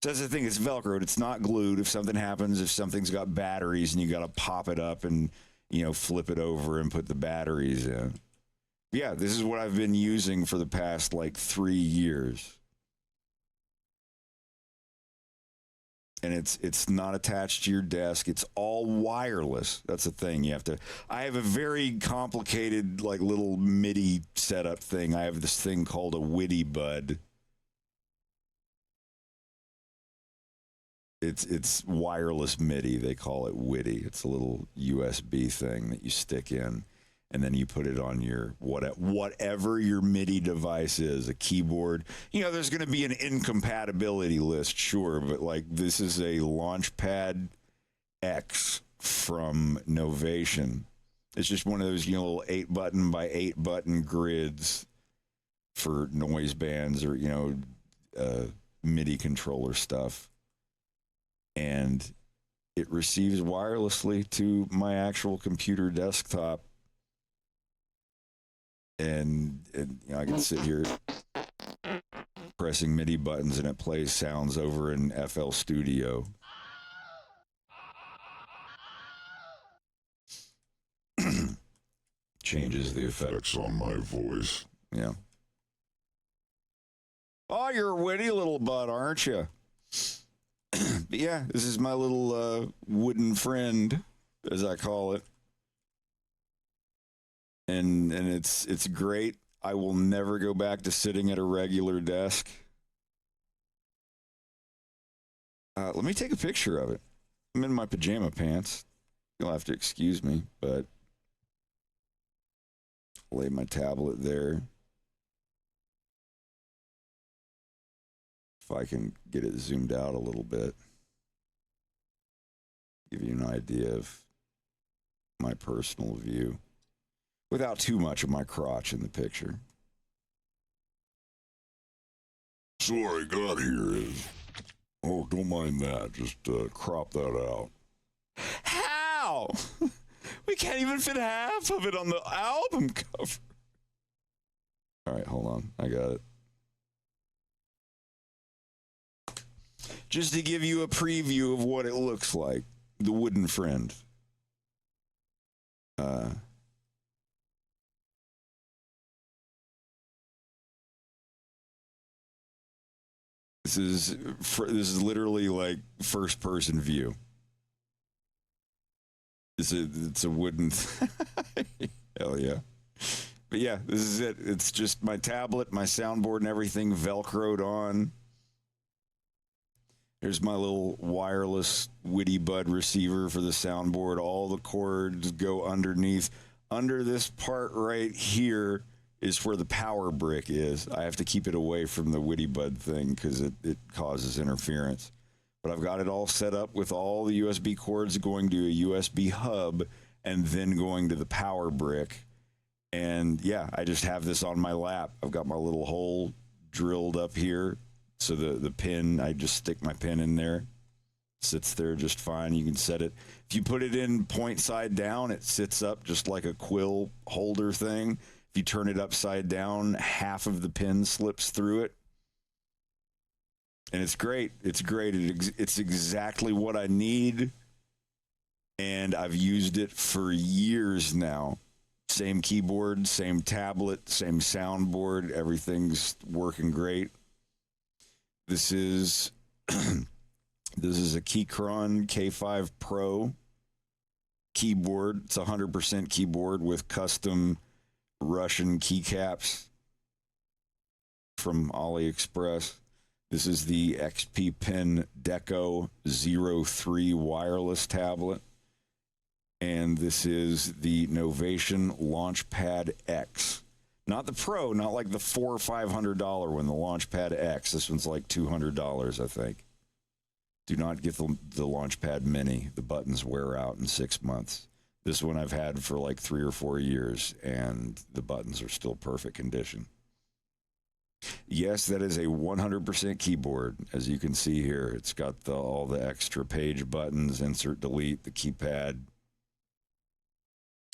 So that's the thing, it's Velcroed, it's not glued. If something happens, if something's got batteries and you got to pop it up and, you know, flip it over and put the batteries in. Yeah, this is what I've been using for the past like 3 years. And it's not attached to your desk. It's all wireless. That's the thing. I have a very complicated, like, little MIDI setup thing. I have this thing called a Witty Bud. It's wireless MIDI. They call it Witty. It's a little USB thing that you stick in, and then you put it on your whatever your MIDI device is, a keyboard. You know, there's going to be an incompatibility list, sure, but like this is a Launchpad X from Novation. It's just one of those, you know, little 8-button by 8-button grids for noise bands or, you know, MIDI controller stuff. And it receives wirelessly to my actual computer desktop. And you know, I can sit here pressing MIDI buttons and it plays sounds over in FL Studio. Changes the effects on my voice. Yeah. Oh, you're a witty little butt, aren't you? But yeah, this is my little wooden friend, as I call it. And it's great. I will never go back to sitting at a regular desk. Let me take a picture of it. I'm in my pajama pants. You'll have to excuse me, but lay my tablet there. If I can get it zoomed out a little bit. Give you an idea of my personal view. Without too much of my crotch in the picture. So what I got here is... Oh, don't mind that. Just crop that out. How? We can't even fit half of it on the album cover. All right, hold on. I got it. Just to give you a preview of what it looks like. The wooden friend. This is literally like first person view. It's a wooden. Hell yeah. But yeah, this is it. It's just my tablet, my soundboard, and everything velcroed on. There's my little wireless Witty Bud receiver for the soundboard. All the cords go underneath. Under this part right here is where the power brick is. I have to keep it away from the Witty Bud thing because it causes interference. But I've got it all set up with all the USB cords going to a USB hub and then going to the power brick. And yeah, I just have this on my lap. I've got my little hole drilled up here. So the pin, I just stick my pin in there. Sits there just fine. You can set it. If you put it in point side down, it sits up just like a quill holder thing. If you turn it upside down, half of the pin slips through it. And it's great. It's great. It's exactly what I need. And I've used it for years now. Same keyboard, same tablet, same soundboard. Everything's working great. This is this is a Keychron K5 Pro keyboard. It's a 100% keyboard with custom Russian keycaps from AliExpress. This is the XP Pen Deco 03 wireless tablet. And this is the Novation Launchpad X. Not the Pro, not like the $400 or $500 one, the Launchpad X. This one's like $200, I think. Do not get the Launchpad Mini. The buttons wear out in 6 months. This one I've had for like 3 or 4 years, and the buttons are still perfect condition. Yes, that is a 100% keyboard. As you can see here, it's got all the extra page buttons, insert, delete, the keypad.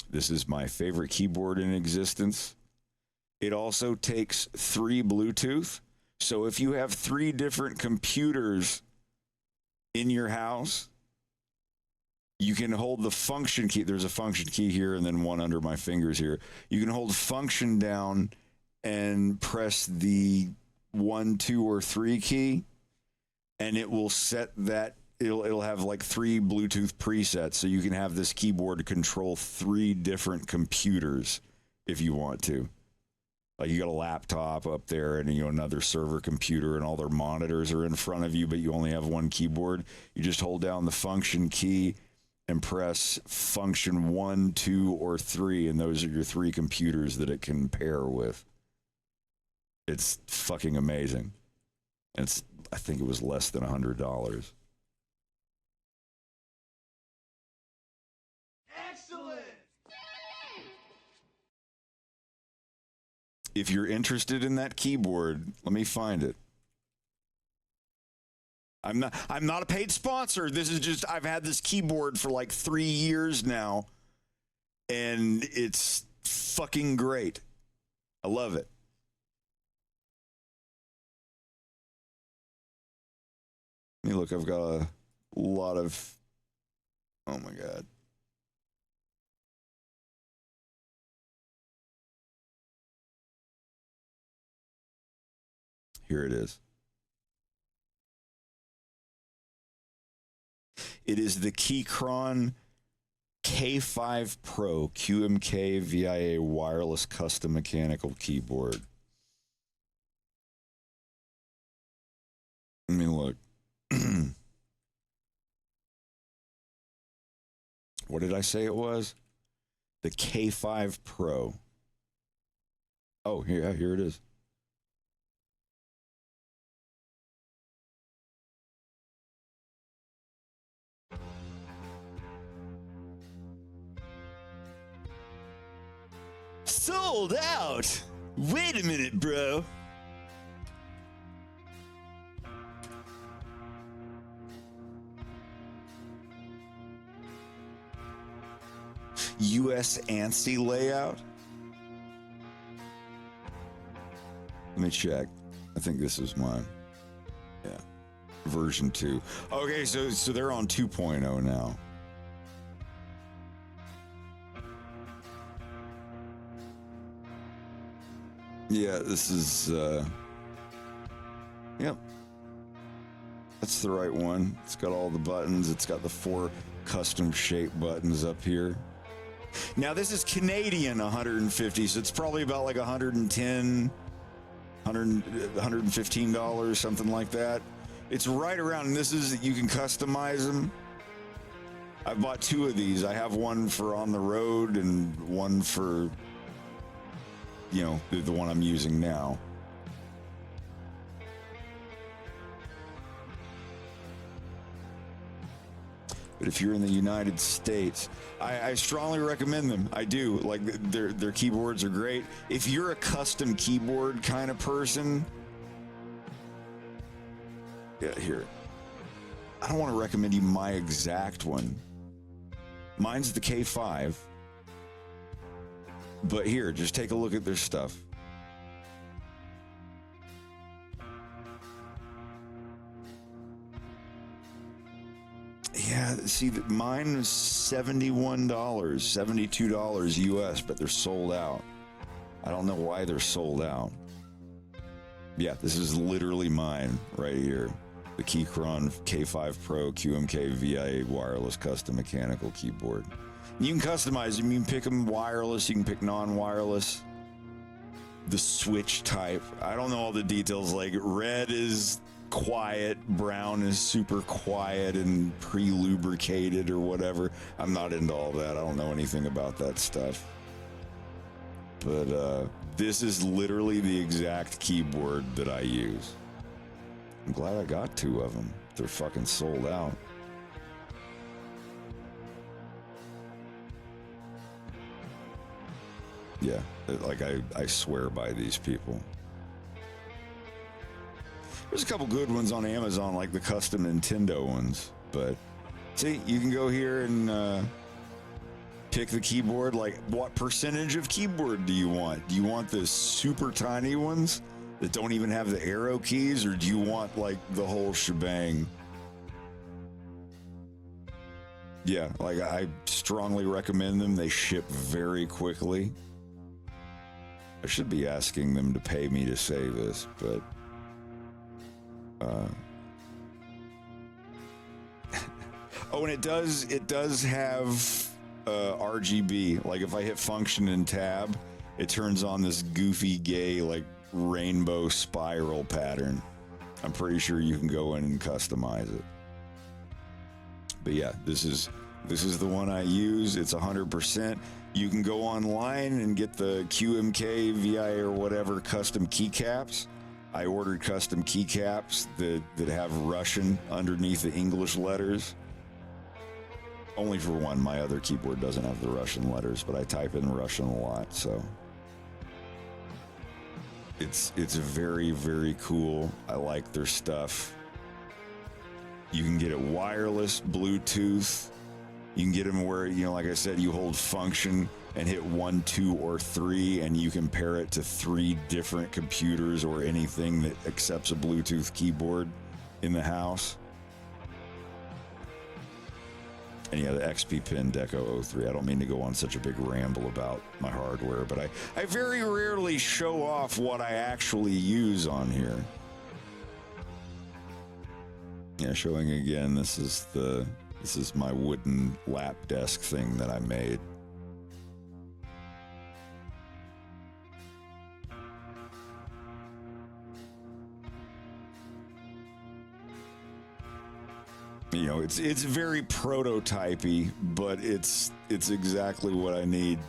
This is my favorite keyboard in existence. It also takes 3 Bluetooth. So if you have 3 different computers in your house, you can hold the function key. There's a function key here and then one under my fingers here. You can hold function down and press the 1, 2, or 3 key, and it will set that. It'll have like 3 Bluetooth presets, so you can have this keyboard control 3 different computers if you want to. Like you got a laptop up there and another server computer and all their monitors are in front of you, but you only have one keyboard. You just hold down the function key and press function 1, 2, or 3, and those are your 3 computers that it can pair with. It's fucking amazing. And I think it was less than $100. If you're interested in that keyboard, let me find it. I'm not a paid sponsor. This is just, I've had this keyboard for like 3 years now, and it's fucking great. I love it. Let me look, I've got a lot of, oh my God. Here it is. It is the Keychron K5 Pro QMK VIA wireless custom mechanical keyboard. Let me look. What did I say it was? The K5 Pro. Oh, here it is. Sold out. Wait a minute, bro. US ANSI layout. Let me check. I think this is mine. Yeah. Version 2. Okay, so they're on 2.0 now. Yeah, this is, yep. That's the right one. It's got all the buttons. It's got the 4 custom shaped buttons up here. Now this is Canadian 150, so it's probably about like $110, $115, something like that. It's right around, and this is, you can customize them. I bought 2 of these. I have one for on the road and one for, you know, the one I'm using now. But if you're in the United States, I strongly recommend them. I do. Like, their keyboards are great. If you're a custom keyboard kind of person, yeah, here. I don't want to recommend you my exact one. Mine's the K5. But here, just take a look at their stuff. Yeah, see, mine was $71, $72 US, but they're sold out. I don't know why they're sold out. Yeah, this is literally mine right here. The Keychron K5 Pro QMK VIA wireless custom mechanical keyboard. You can customize them. You can pick them wireless. You can pick non-wireless. The switch type. I don't know all the details. Like, red is quiet, brown is super quiet and pre-lubricated or whatever. I'm not into all that. I don't know anything about that stuff. But this is literally the exact keyboard that I use. I'm glad I got 2 of them. They're fucking sold out. Yeah, like I swear by these people. There's a couple good ones on Amazon, like the custom Nintendo ones. But see, you can go here and pick the keyboard. Like, what percentage of keyboard do you want? Do you want the super tiny ones that don't even have the arrow keys, or do you want like the whole shebang? Yeah, like I strongly recommend them. They ship very quickly. I should be asking them to pay me to say this, but oh, and it does have RGB. Like, if I hit function and tab, it turns on this goofy gay like rainbow spiral pattern. I'm pretty sure you can go in and customize it. But yeah, this is the one I use. It's 100%. You can go online and get the QMK, VI, or whatever custom keycaps. I ordered custom keycaps that have Russian underneath the English letters. Only for one. My other keyboard doesn't have the Russian letters, but I type in Russian a lot, so it's very, very cool. I like their stuff. You can get it wireless, Bluetooth. You can get them where, you know, like I said, you hold function and hit 1, 2, or 3, and you can pair it to 3 different computers or anything that accepts a Bluetooth keyboard in the house. And yeah, the XP Pen Deco 03. I don't mean to go on such a big ramble about my hardware, but I very rarely show off what I actually use on here. Yeah, showing again, this is my wooden lap desk thing that I made. You know, it's very prototypey, but it's exactly what I need.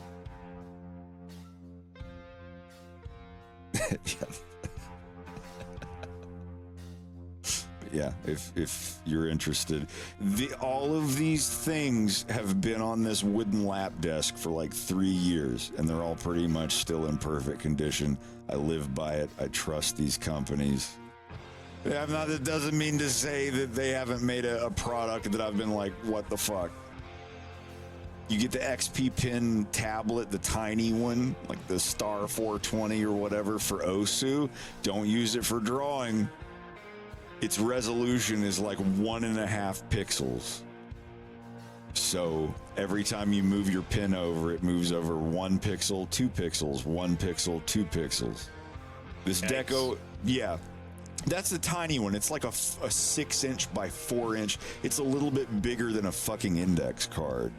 Yeah, if you're interested, all of these things have been on this wooden lap desk for like 3 years, and they're all pretty much still in perfect condition. I live by it. I trust these companies. That doesn't mean to say that they haven't made a product that I've been like, what the fuck? You get the XP Pen tablet, the tiny one, like the Star 420 or whatever for OSU. Don't use it for drawing. Its resolution is like 1.5 pixels. So every time you move your pen over, it moves over 1 pixel, 2 pixels, 1 pixel, 2 pixels. This Deco, yeah. That's the tiny one. It's like a 6-inch by 4-inch. It's a little bit bigger than a fucking index card.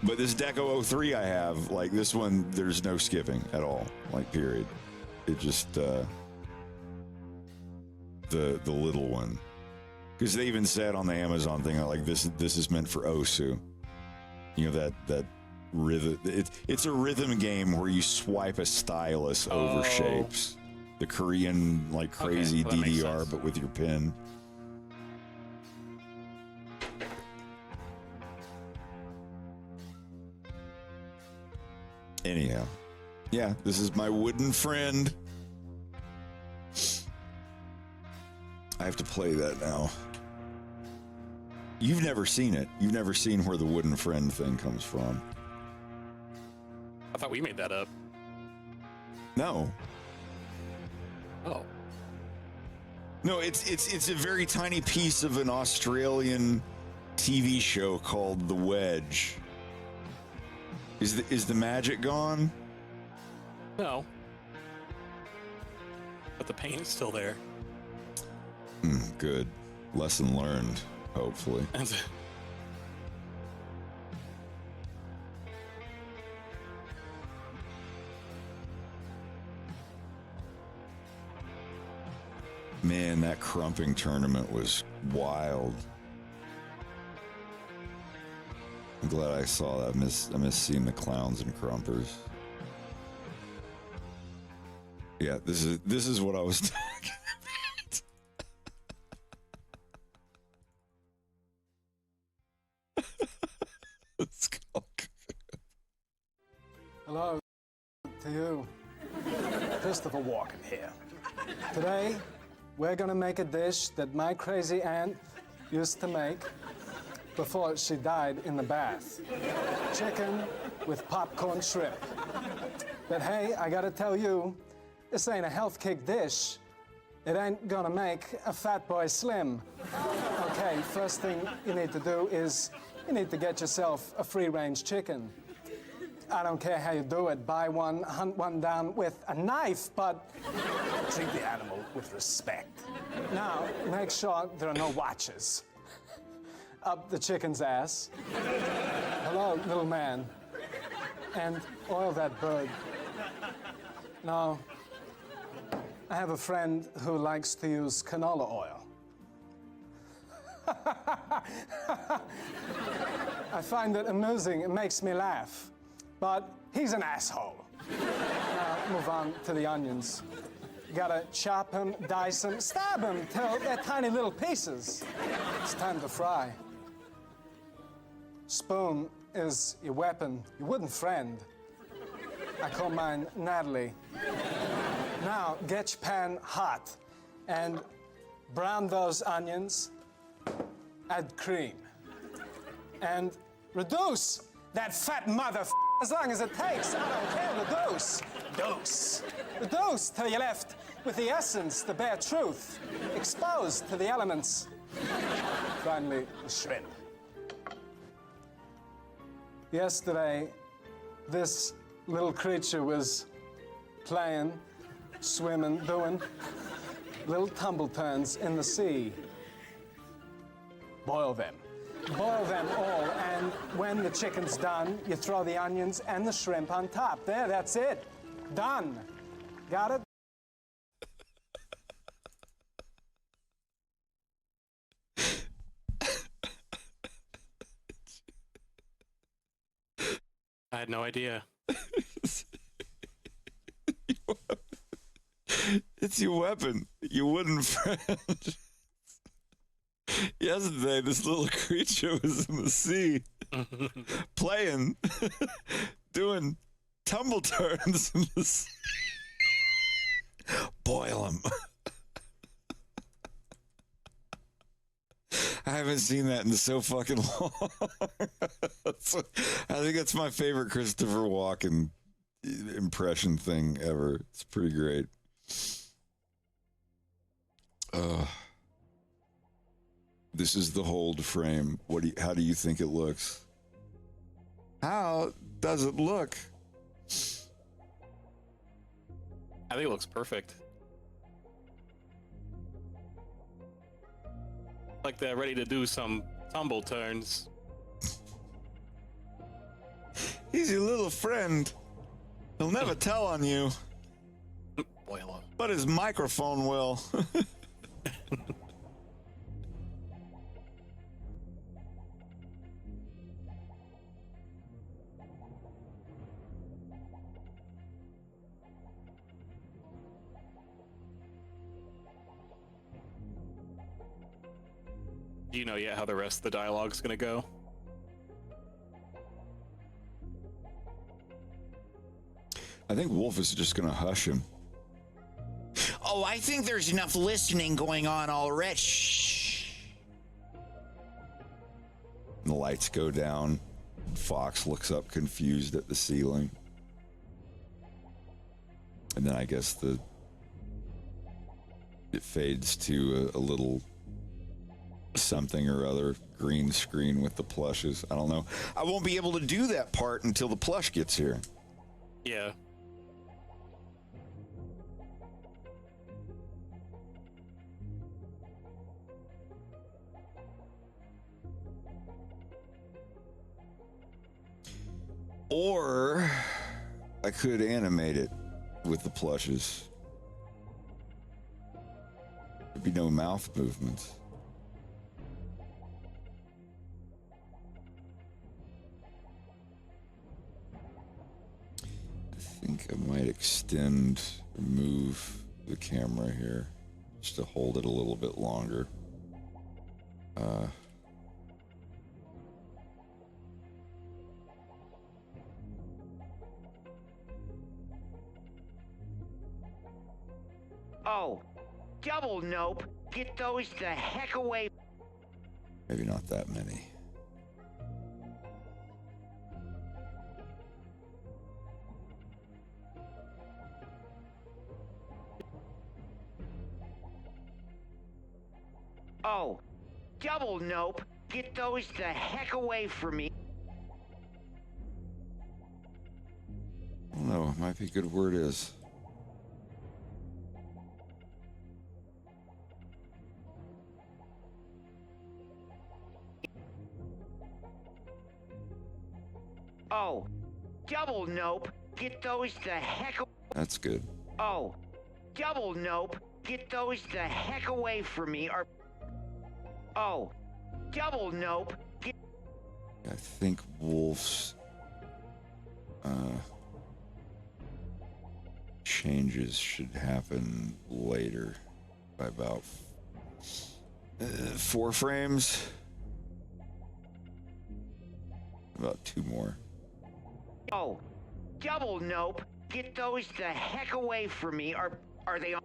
But this Deco 03 I have, like this one, there's no skipping at all. Like, period. It just the little one. Because they even said on the Amazon thing, like this is meant for Osu. You know, that rhythm. It's a rhythm game where you swipe a stylus over shapes. The Korean, like, crazy DDR, but with your pin. Anyhow. Yeah, this is my wooden friend. I have to play that now. You've never seen it. You've never seen where the wooden friend thing comes from. I thought we made that up. No. Oh. No, it's a very tiny piece of an Australian TV show called The Wedge. Is the magic gone? No. But the paint is still there. Good. Lesson learned, hopefully. Man, that crumping tournament was wild. I'm glad I saw that. I miss seeing the clowns and crumpers. Yeah, this is what I was talking about. Let's go. Hello to you. Christopher Walken here. Today, we're gonna make a dish that my crazy aunt used to make before she died in the bath. Chicken with popcorn shrimp. But hey, I gotta tell you, this ain't a health kick dish. It ain't gonna make a fat boy slim. Okay, first thing you need to do is you need to get yourself a free-range chicken. I don't care how you do it. Buy one, hunt one down with a knife, but treat the animal with respect. Now, make sure there are no watches. Up the chicken's ass. Hello, little man. And oil that bird. No, I have a friend who likes to use canola oil. I find it amusing. It makes me laugh. But he's an asshole. Now, move on to the onions. You gotta chop them, dice them, stab them till they're tiny little pieces. It's time to fry. Spoon is your weapon, your wooden friend. I call mine Natalie. Now, get your pan hot and brown those onions. Add cream. And reduce that fat mother as long as it takes. I don't care. Reduce. Reduce till you're left with the essence, the bare truth, exposed to the elements. Finally, the shrimp. Yesterday, this little creature was playing, swimming, doing little tumble turns in the sea. Boil them. Boil them all, and when the chicken's done, you throw the onions and the shrimp on top. There, that's it. Done. Got it? I had no idea. It's your weapon, your wooden friend. Yesterday, this little creature was in the sea, playing, doing tumble turns in the sea. Boil him. I haven't seen that in so fucking long. I think that's my favorite Christopher Walken impression thing ever. It's pretty great. This is the hold frame. How do you think it looks? How does it look? I think it looks perfect. Like they're ready to do some tumble turns. He's your little friend. He'll never tell on you, Spoiler. but his microphone will. Do you know yet how the rest of the dialogue's gonna go? I think Wolf is just going to hush him. Oh, I think there's enough listening going on already. Shh. And the lights go down. Fox looks up confused at the ceiling. And then I guess it fades to a little something or other green screen with the plushes. I don't know. I won't be able to do that part until the plush gets here. Yeah. Or I could animate it with the plushes. There'd be no mouth movements. I think I might extend or move the camera here just to hold it a little bit longer. Oh, double nope. Get those the heck away. Maybe not that many. Oh, double nope. Get those the heck away from me. I don't know. Might be a good word is. Oh, double nope. Get those the heck. That's good. Oh, double nope. Get those the heck away from me. Or. Oh, double nope. Get. I think Wolf's changes should happen later by about 4 frames. About 2 more. Oh, double nope. Get those the heck away from me. Or are they on?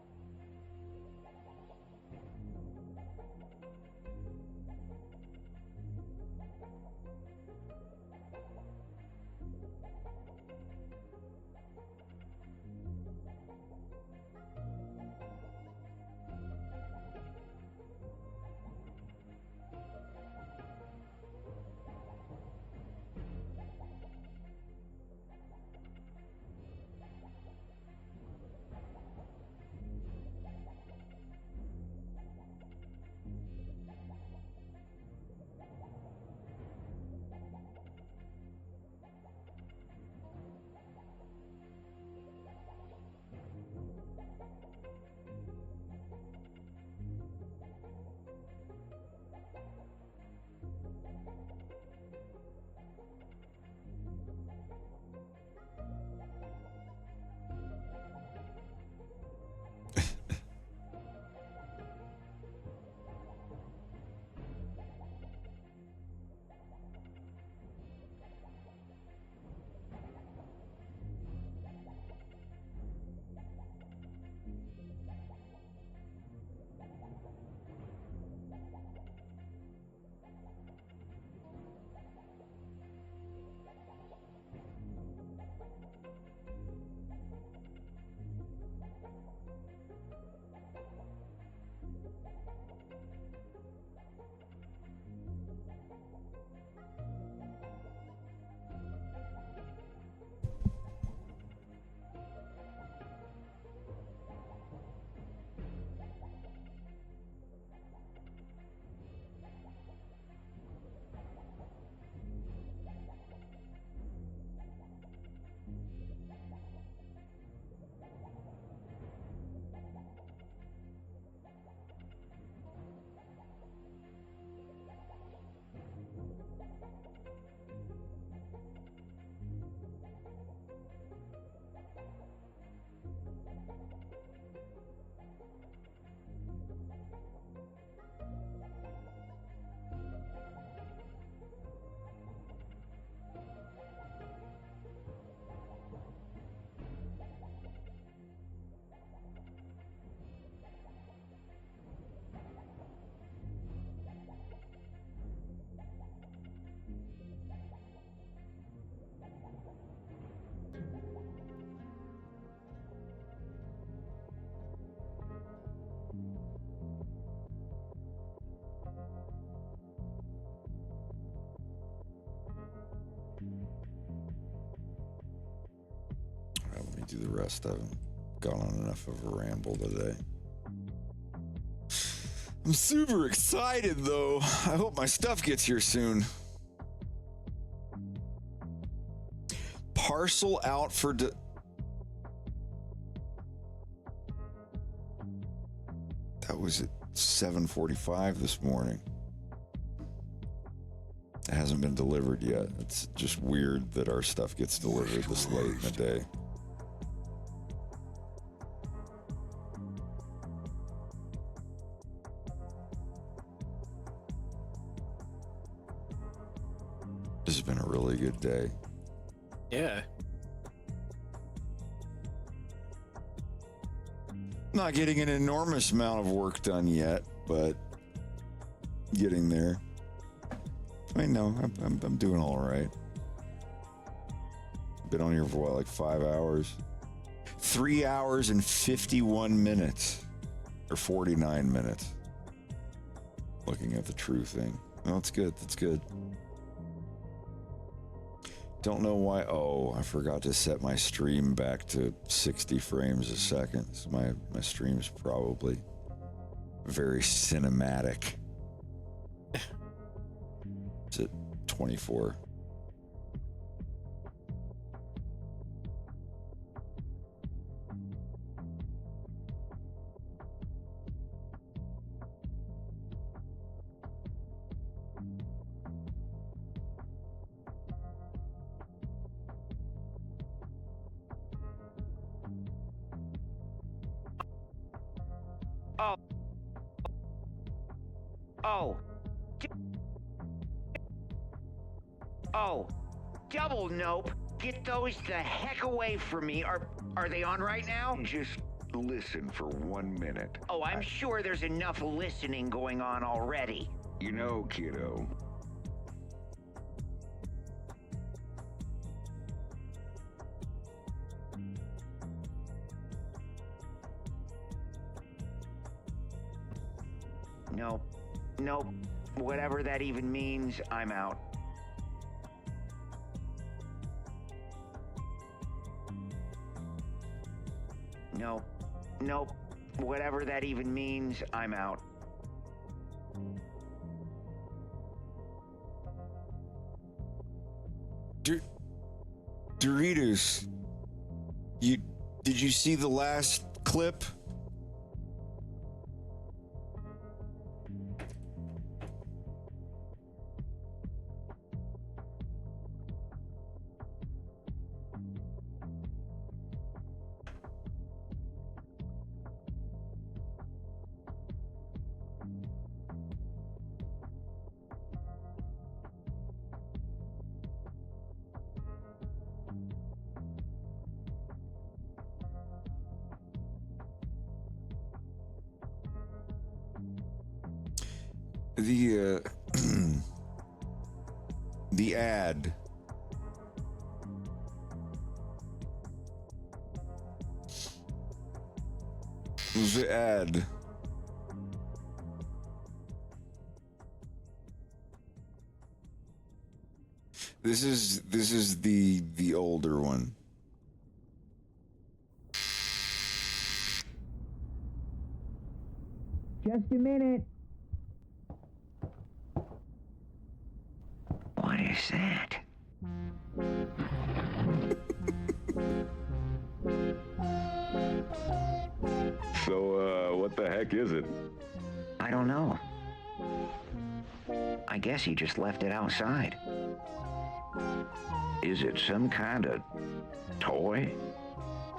me do the rest of them. Gone on enough of a ramble today. I'm super excited though. I hope my stuff gets here soon. Parcel out for that was at 7:45 this morning. It hasn't been delivered yet. It's just weird that our stuff gets delivered this late in the day. This has been a really good day. Yeah. Not getting an enormous amount of work done yet, but getting there. I mean, no, I'm doing all right. Been on here for what, like 5 hours? 3 hours and 51 minutes. Or 49 minutes. Looking at the true thing. Oh, that's good. That's good. Don't know why. Oh, I forgot to set my stream back to 60 frames a second. So my stream's probably very cinematic. It's at 24. Oh, double nope. Get those the heck away from me. Are they on right now? Just listen for 1 minute. Oh, I'm sure there's enough listening going on already. You know, kiddo. Nope. Whatever that even means, I'm out. Nope. Whatever that even means, I'm out. Doritos, did you see the last clip? The ad. The ad. This is the older one. Just a minute. What is that? So, what the heck is it? I don't know. I guess he just left it outside. Is it some kind of toy?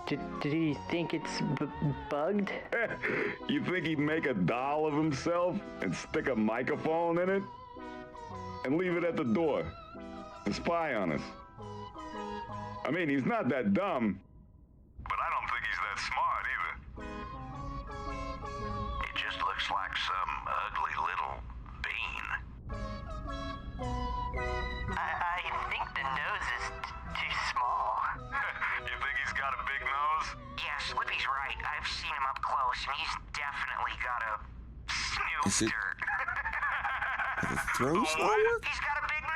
Did he think it's bugged? You think he'd make a doll of himself and stick a microphone in it? And leave it at the door to spy on us? I mean, he's not that dumb. But I don't think he's that smart either. It just looks like some ugly little bean. I think the nose is too small. You think he's got a big nose? Yeah, Slippy's right. I've seen him up close, and he's definitely got a snoozer. The throws not work? He's got a big nose.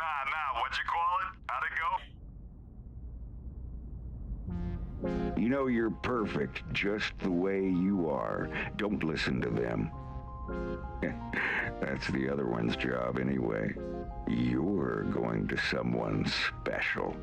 Nah, what you call it? How'd it go? You know you're perfect just the way you are. Don't listen to them. That's the other one's job anyway. You're going to someone special.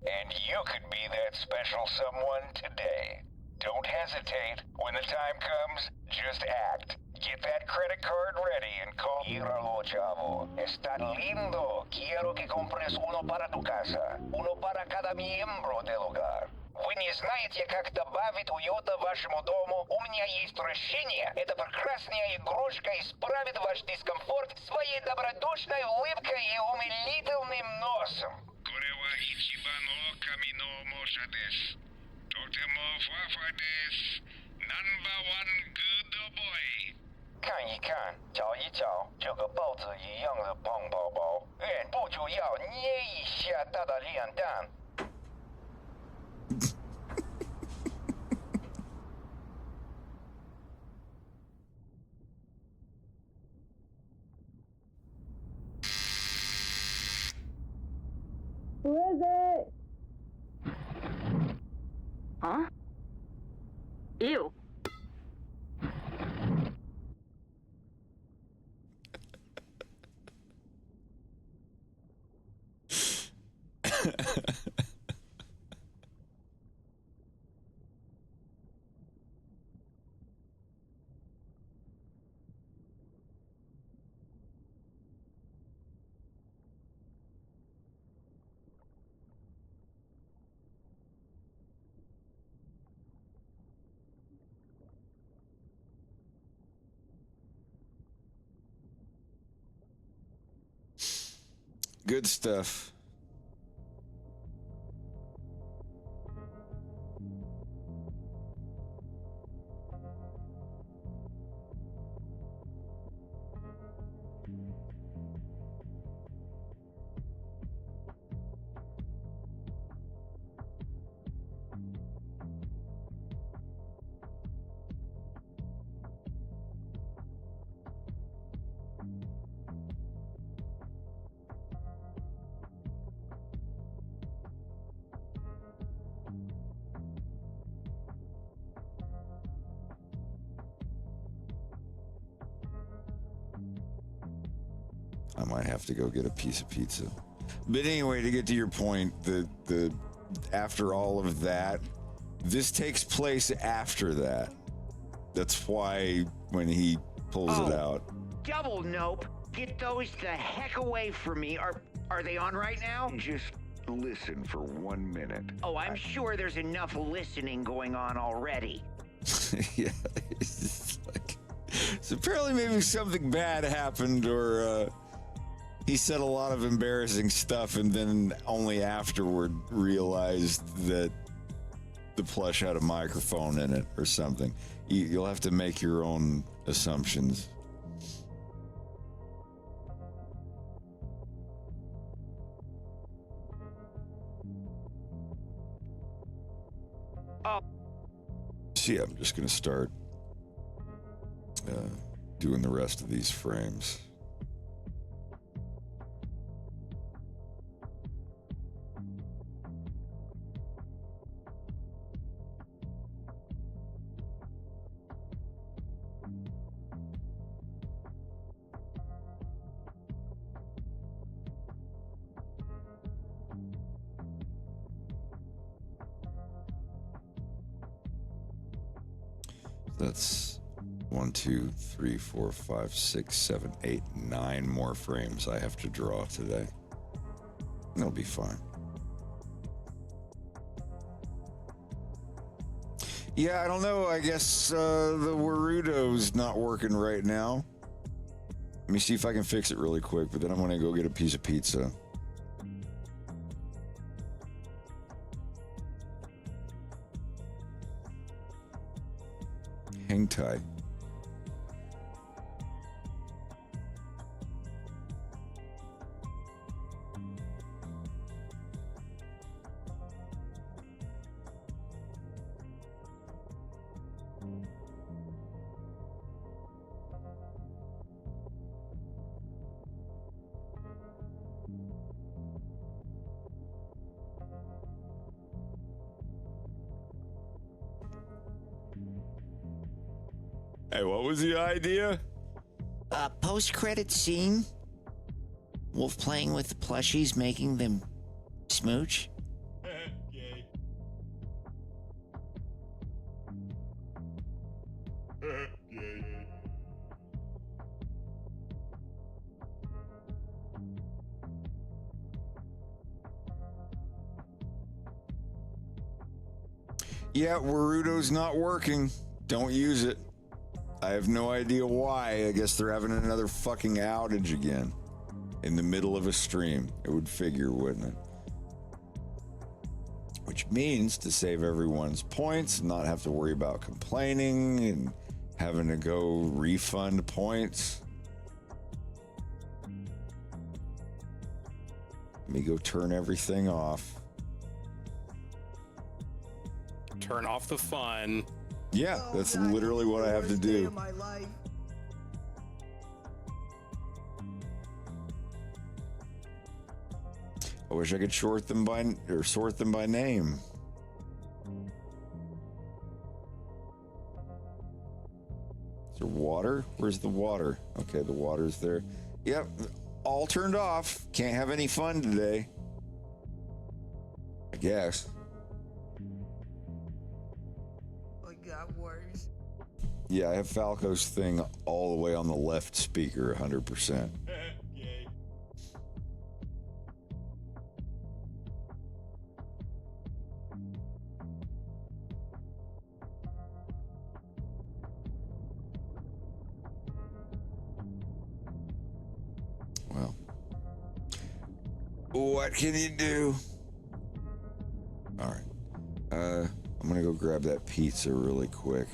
And you could be that special someone today. Don't hesitate. When the time comes, just act. Get that credit card ready and call. Míralo, chavo. Está lindo. Quiero que compres uno para tu casa. Uno para cada miembro del hogar. Вы не знаете, как добавить уюта вашему дому? У меня есть решение. Эта прекрасная игрушка исправит ваш дискомфорт своей добродушной улыбкой и умилительным носом.看一看，瞧一瞧，这个豹子一样的胖宝宝，忍不住要捏一下它的脸蛋。Who is it? Huh? Ew. Good stuff. I might have to go get a piece of pizza. But anyway, to get to your point, the after all of that, this takes place after that. That's why when he pulls it out. Double nope. Get those the heck away from me. Are they on right now? Just listen for 1 minute. Oh, I'm sure there's enough listening going on already. Yeah, it's just like, so apparently maybe something bad happened, or he said a lot of embarrassing stuff and then only afterward realized that the plush had a microphone in it or something. You'll have to make your own assumptions. So yeah, I'm just going to start doing the rest of these frames. That's 1, 2, 3, 4, 5, 6, 7, 8, 9 more frames I have to draw today. It'll be fine. Yeah, I don't know. I guess the Warudo's not working right now. Let me see if I can fix it really quick, but then I'm going to go get a piece of pizza. Hang tight. Hey, what was the idea? Post-credit scene. Wolf playing with the plushies, making them smooch. Yeah, Warudo's not working. Don't use it. I have no idea why. I guess they're having another fucking outage again. In the middle of a stream. It would figure, wouldn't it? Which means to save everyone's points and not have to worry about complaining and having to go refund points. Let me go turn everything off. Turn off the fun. Yeah, that's literally what I have to do. I wish I could sort them by name. Is there water? Where's the water? Okay, the water's there. Yep, all turned off. Can't have any fun today. I guess. It got worse. Yeah, I have Falco's thing all the way on the left speaker, 100%. Well, what can you do? All right. I'm gonna go grab that pizza really quick.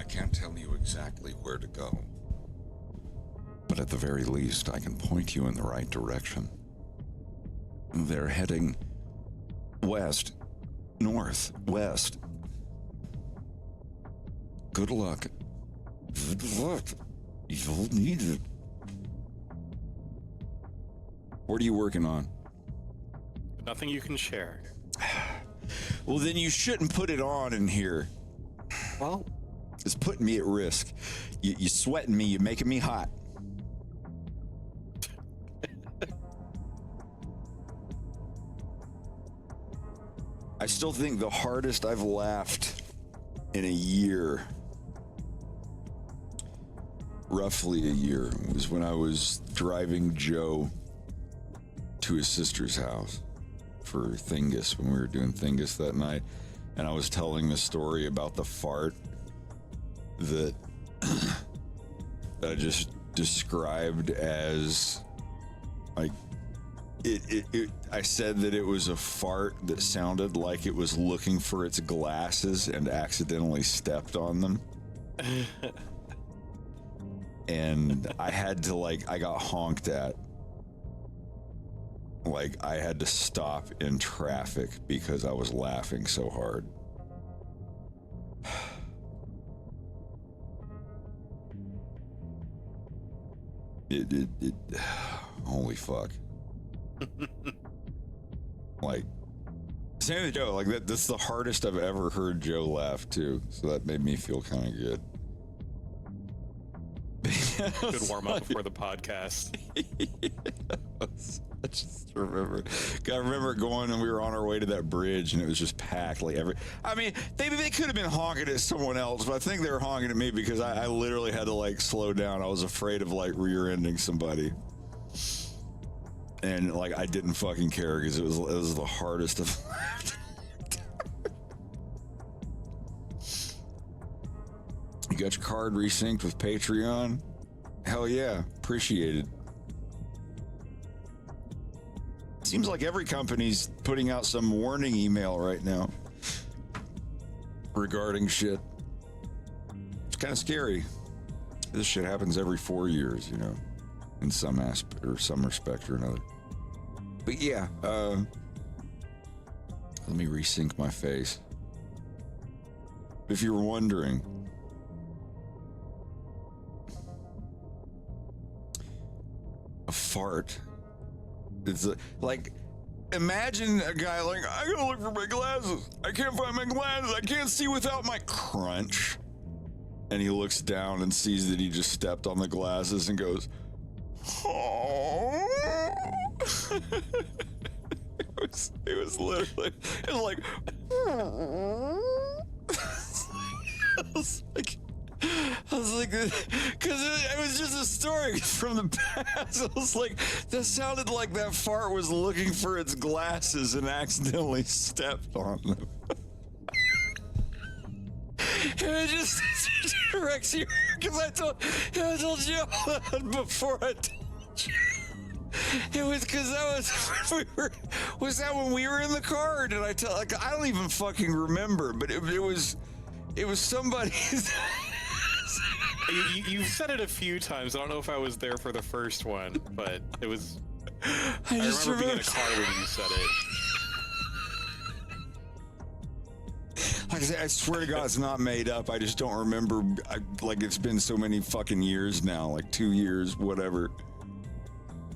can't tell you exactly where to go, but at the very least, I can point you in the right direction. They're heading west, north, west. Good luck. Good luck. You'll need it. What are you working on? Nothing you can share. Well, then you shouldn't put it on in here. Well, it's putting me at risk. You sweating me. You're making me hot. I still think the hardest I've laughed in a year, roughly a year, was when I was driving Joe to his sister's house for Thingus, when we were doing Thingus that night, and I was telling the story about the fart that I just described as like I said that it was a fart that sounded like it was looking for its glasses and accidentally stepped on them. And I had to I got honked at. Like, I had to stop in traffic because I was laughing so hard. Holy fuck. Like, same with Joe, that's the hardest I've ever heard Joe laugh too, so that made me feel kind of good. Good warm up before the podcast. I just remember going and we were on our way to that bridge and it was just packed. They could have been honking at someone else, but I think they were honking at me because I literally had to slow down. I was afraid of rear-ending somebody. And I didn't fucking care because it was the hardest of. You got your card resynced with Patreon? Hell yeah, appreciated. Seems like every company's putting out some warning email right now regarding shit. It's kind of scary. This shit happens every 4 years, in some aspect or some respect or another. But yeah, let me resync my face. If you were wondering, a fart. It's imagine a guy I gotta look for my glasses. I can't find my glasses. I can't see without my crunch. And he looks down and sees that he just stepped on the glasses and goes, oh. It was literally, it was like, I was like, because it was just a story from the past. I was like, that sounded like that fart was looking for its glasses and accidentally stepped on them. And it just directs you, because I told you before I told you. It was because was that when we were in the car? Or did I tell? I don't even fucking remember, but it was somebody's. You've said it a few times. I don't know if I was there for the first one, but it was. I remember being in a car when you said it. Like I said, I swear to God, it's not made up. I just don't remember. It's been so many fucking years now, 2 years, whatever.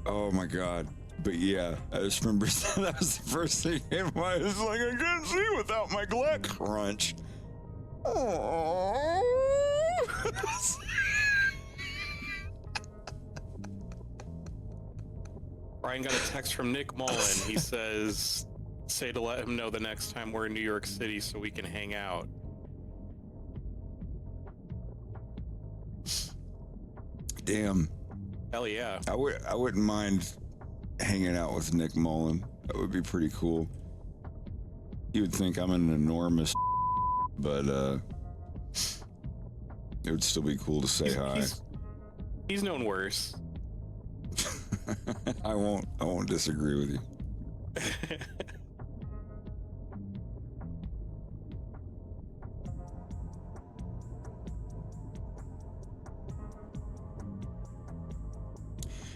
Oh my God. But yeah, I just remember that was the first thing in my mind. It's I can't see without my glass crunch. Oh. Ryan got a text from Nick Mullen. He says, say to let him know the next time we're in New York City so we can hang out. Damn. Hell yeah. I wouldn't mind hanging out with Nick Mullen. That would be pretty cool. You would think I'm an enormous, but it would still be cool to say hi. He's known worse. I won't disagree with you.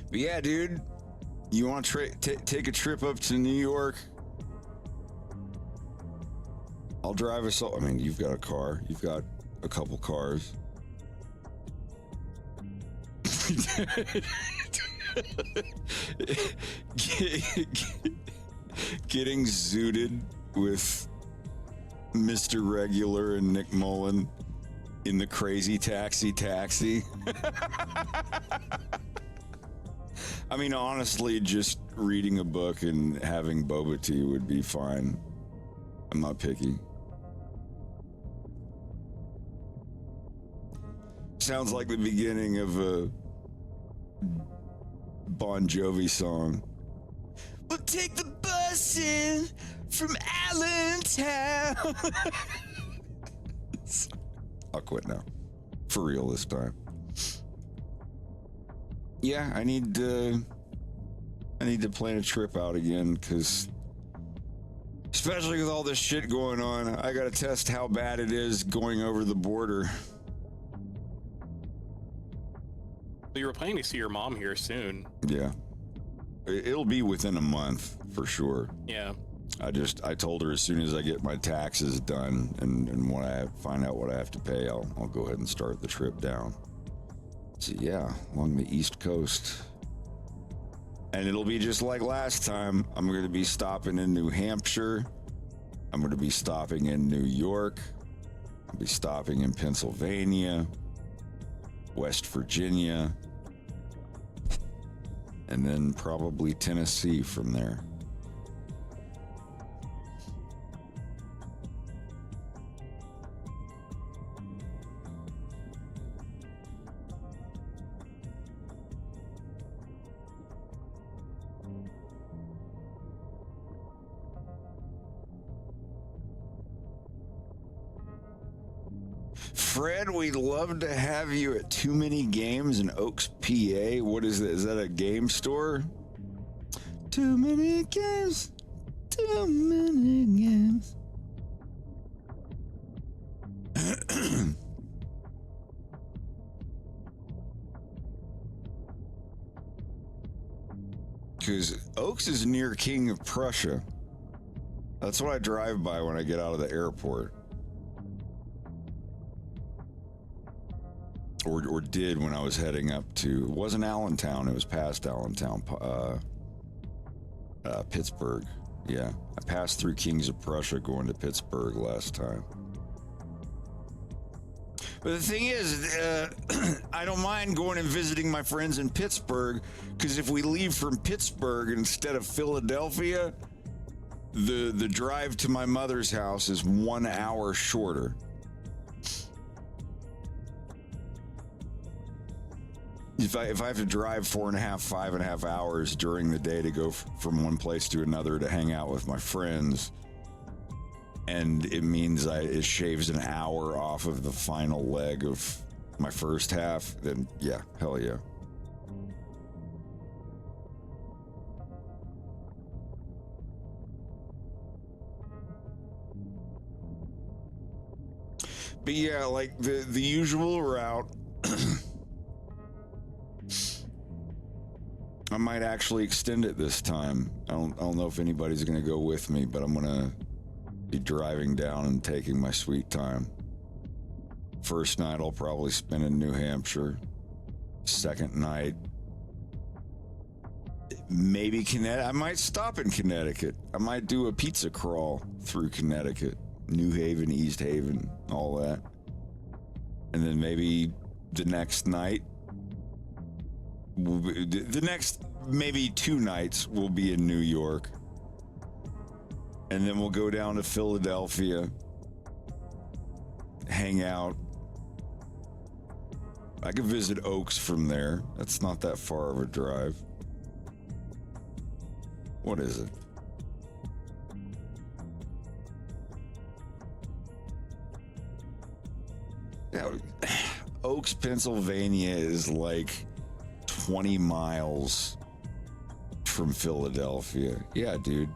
But yeah, dude, you want to take a trip up to New York? I'll drive us all. I mean, you've got a car. You've got a couple cars. Getting zooted with Mr. Regular and Nick Mullen in the crazy taxi. I mean, honestly, just reading a book and having boba tea would be fine. I'm not picky. Sounds like the beginning of a Bon Jovi song. We'll take the bus in from Allentown. I'll quit now. For real this time. Yeah, I need to plan a trip out again, because especially with all this shit going on, I gotta test how bad it is going over the border. So you were planning to see your mom here soon. Yeah. It'll be within a month for sure. Yeah. I told her as soon as I get my taxes done and when I find out what I have to pay, I'll go ahead and start the trip down. So yeah, along the East Coast. And it'll be just like last time. I'm going to be stopping in New Hampshire. I'm going to be stopping in New York. I'll be stopping in Pennsylvania, West Virginia, and then probably Tennessee from there. Fred, we'd love to have you at Too Many Games in Oaks, PA. What is that? Is that a game store? Too many games. Too many games. Because Oaks is near King of Prussia. That's what I drive by when I get out of the airport. Or did when I was heading up to, it wasn't Allentown, it was past Allentown, Pittsburgh. Yeah, I passed through Kings of Prussia going to Pittsburgh last time. But the thing is, I don't mind going and visiting my friends in Pittsburgh, because if we leave from Pittsburgh instead of Philadelphia, the drive to my mother's house is 1 hour shorter. If I have to drive 5.5 hours during the day to go from one place to another to hang out with my friends, and it means it shaves an hour off of the final leg of my first half, then yeah, hell yeah. But yeah, like the usual route. I might actually extend it this time. I don't know if anybody's going to go with me, but I'm going to be driving down and taking my sweet time. First night I'll probably spend in New Hampshire. Second night, maybe Connecticut. I might stop in Connecticut. I might do a pizza crawl through Connecticut, New Haven, East Haven, all that. And then maybe the next night, the next maybe 2 nights will be in New York, and then we'll go down to Philadelphia, hang out. I could visit Oaks from there. That's not that far of a drive. What is it? Yeah, Oaks, Pennsylvania is like 20 miles from Philadelphia. Yeah, dude.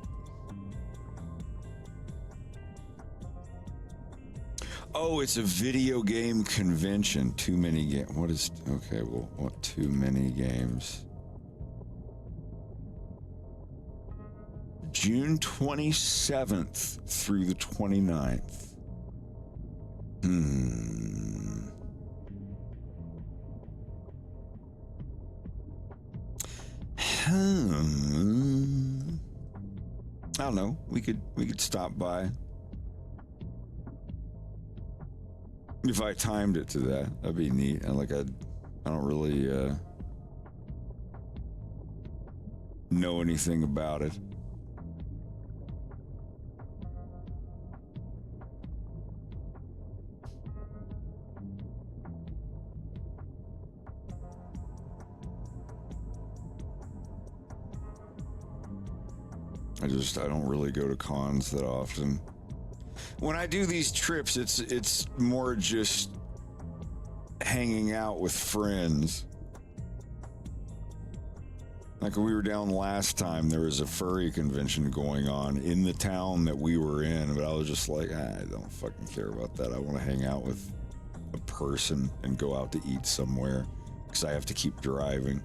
Oh, it's a video game convention. Too many games. What is... Okay, well, what? Too many games. June 27th through the 29th. I don't know. We could stop by. If I timed it to that, that'd be neat. And like I don't really know anything about it. I don't really go to cons that often. When I do these trips, it's more just hanging out with friends. Like when we were down last time, there was a furry convention going on in the town that we were in, but I was just like, I don't fucking care about that. I want to hang out with a person and go out to eat somewhere because I have to keep driving.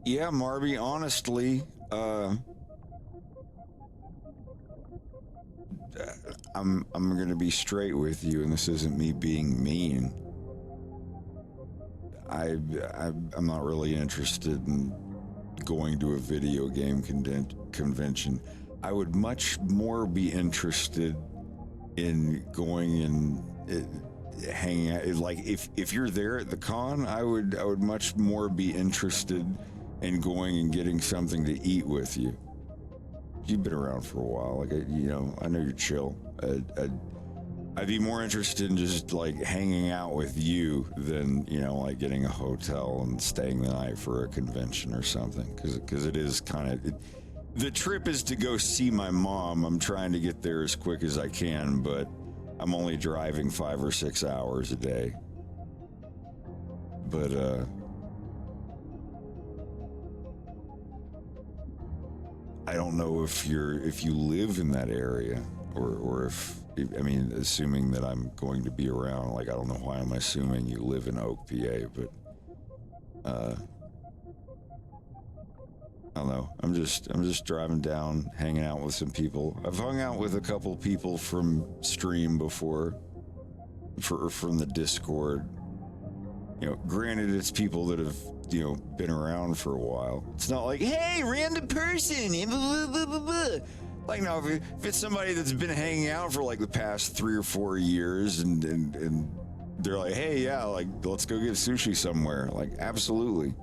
Yeah, Marby, honestly, I'm gonna be straight with you, and this isn't me being mean. I'm not really interested in going to a video game convention. I would much more be interested in going and hanging out. Like if you're there at the con, I would much more be interested in going and getting something to eat with you. You've been around for a while, like I know you're chill. I'd be more interested in just like hanging out with you than like getting a hotel and staying the night for a convention or something. Because it is kind of the trip is to go see my mom. I'm trying to get there as quick as I can, but I'm only driving 5 or 6 hours a day. But I don't know if you live in that area or if I mean, assuming that I'm going to be around, like I don't know why I'm assuming you live in Oak, PA, but I don't know. I'm just driving down, hanging out with some people. I've hung out with a couple people from stream before, from the Discord. Granted, it's people that have been around for a while. It's not like, hey, random person, blah, blah, blah, blah. Like, no, if it's somebody that's been hanging out for like the past 3 or 4 years and they're like, hey, yeah, like let's go get sushi somewhere. Like, absolutely.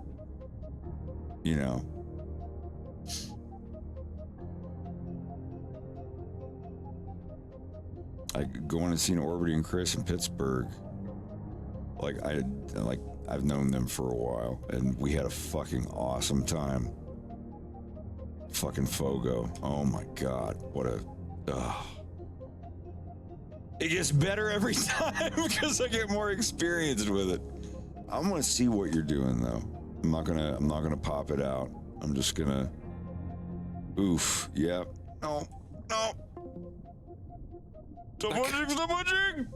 Like going and seeing Orbity and Chris in Pittsburgh. I've known them for a while, and we had a fucking awesome time. Fucking Fogo. Oh my god, what a... It gets better every time because I get more experienced with it. I'm gonna see what you're doing though. I'm not gonna pop it out. I'm just gonna... Oof, yep. No. Stop watching!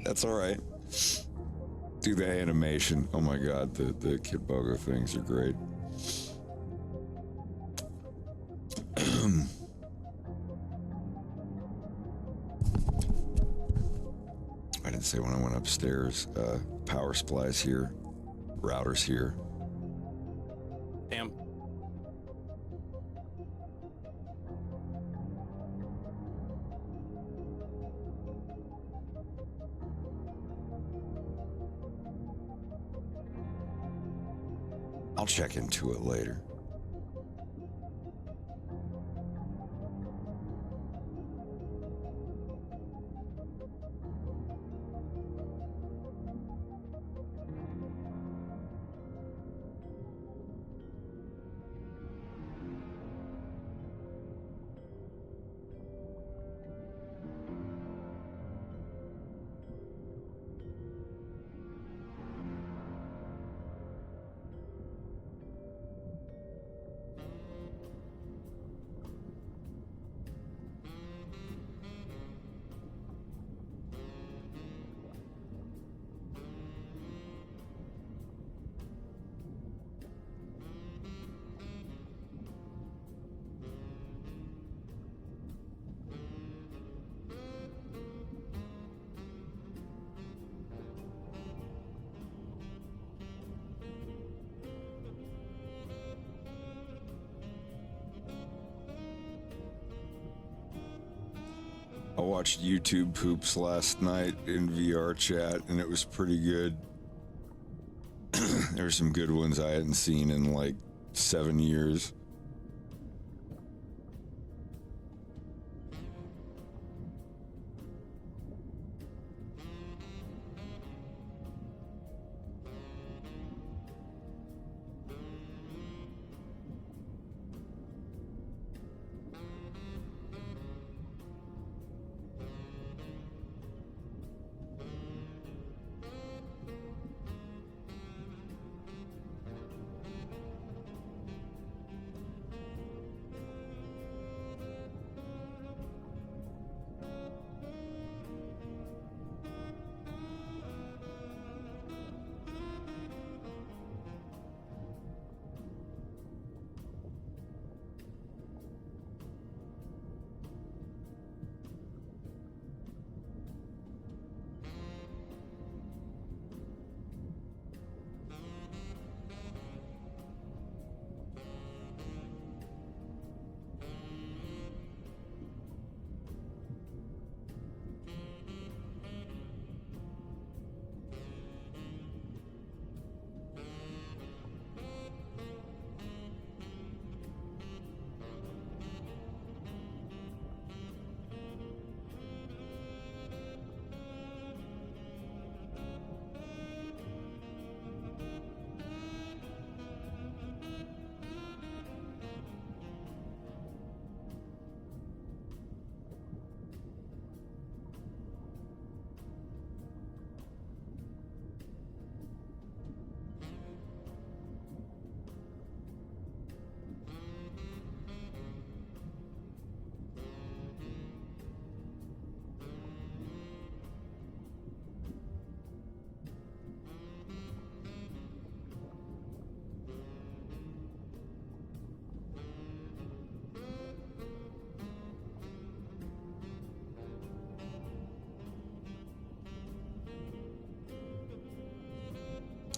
That's all right. Do the animation. Oh my god, the Kid Bogo things are great. I didn't say when I went upstairs. Power supplies here. Routers here. Damn. I'll check into it later. I watched YouTube poops last night in VR chat, and it was pretty good. There were some good ones I hadn't seen in like 7 years.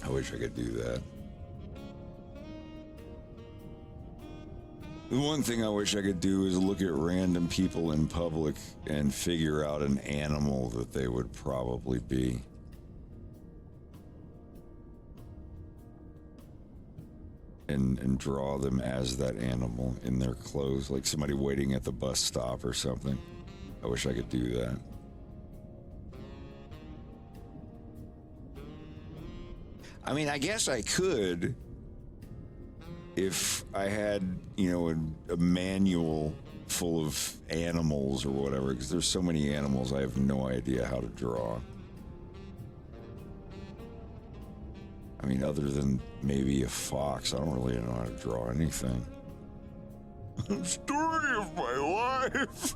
I wish I could do that. The one thing I wish I could do is look at random people in public and figure out an animal that they would probably be. And draw them as that animal in their clothes, like somebody waiting at the bus stop or something. I wish I could do that. I mean, I guess I could if I had, you know, a manual full of animals or whatever, because there's so many animals I have no idea how to draw. I mean, other than maybe a fox, I don't really know how to draw anything. Story of my life.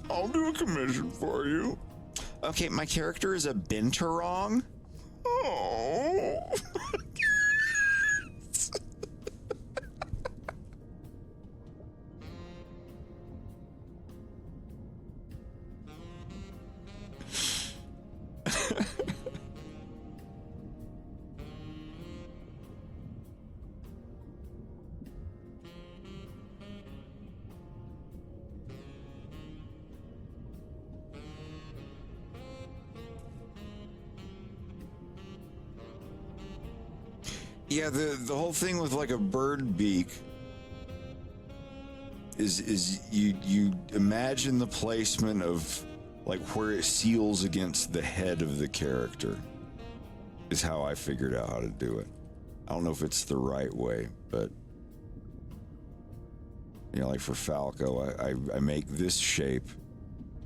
I'll do a commission for you. Okay, my character is a binturong. Oh. Yeah, the whole thing with like a bird beak is you imagine the placement of like where it seals against the head of the character is how I figured out how to do it. I don't know if it's the right way, but you know, like for Falco, I make this shape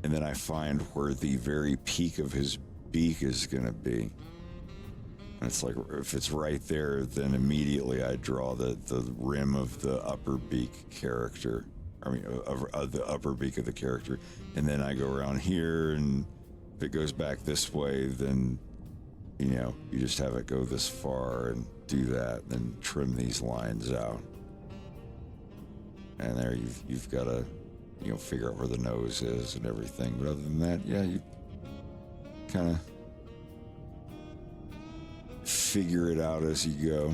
and then I find where the very peak of his beak is going to be. And it's like, if it's right there, then immediately I draw the rim of the upper beak character. I mean, of the upper beak of the character. And then I go around here, and if it goes back this way, then, you know, you just have it go this far and do that, then trim these lines out. And there you've got to, you know, figure out where the nose is and everything. But other than that, yeah, you kind of figure it out as you go.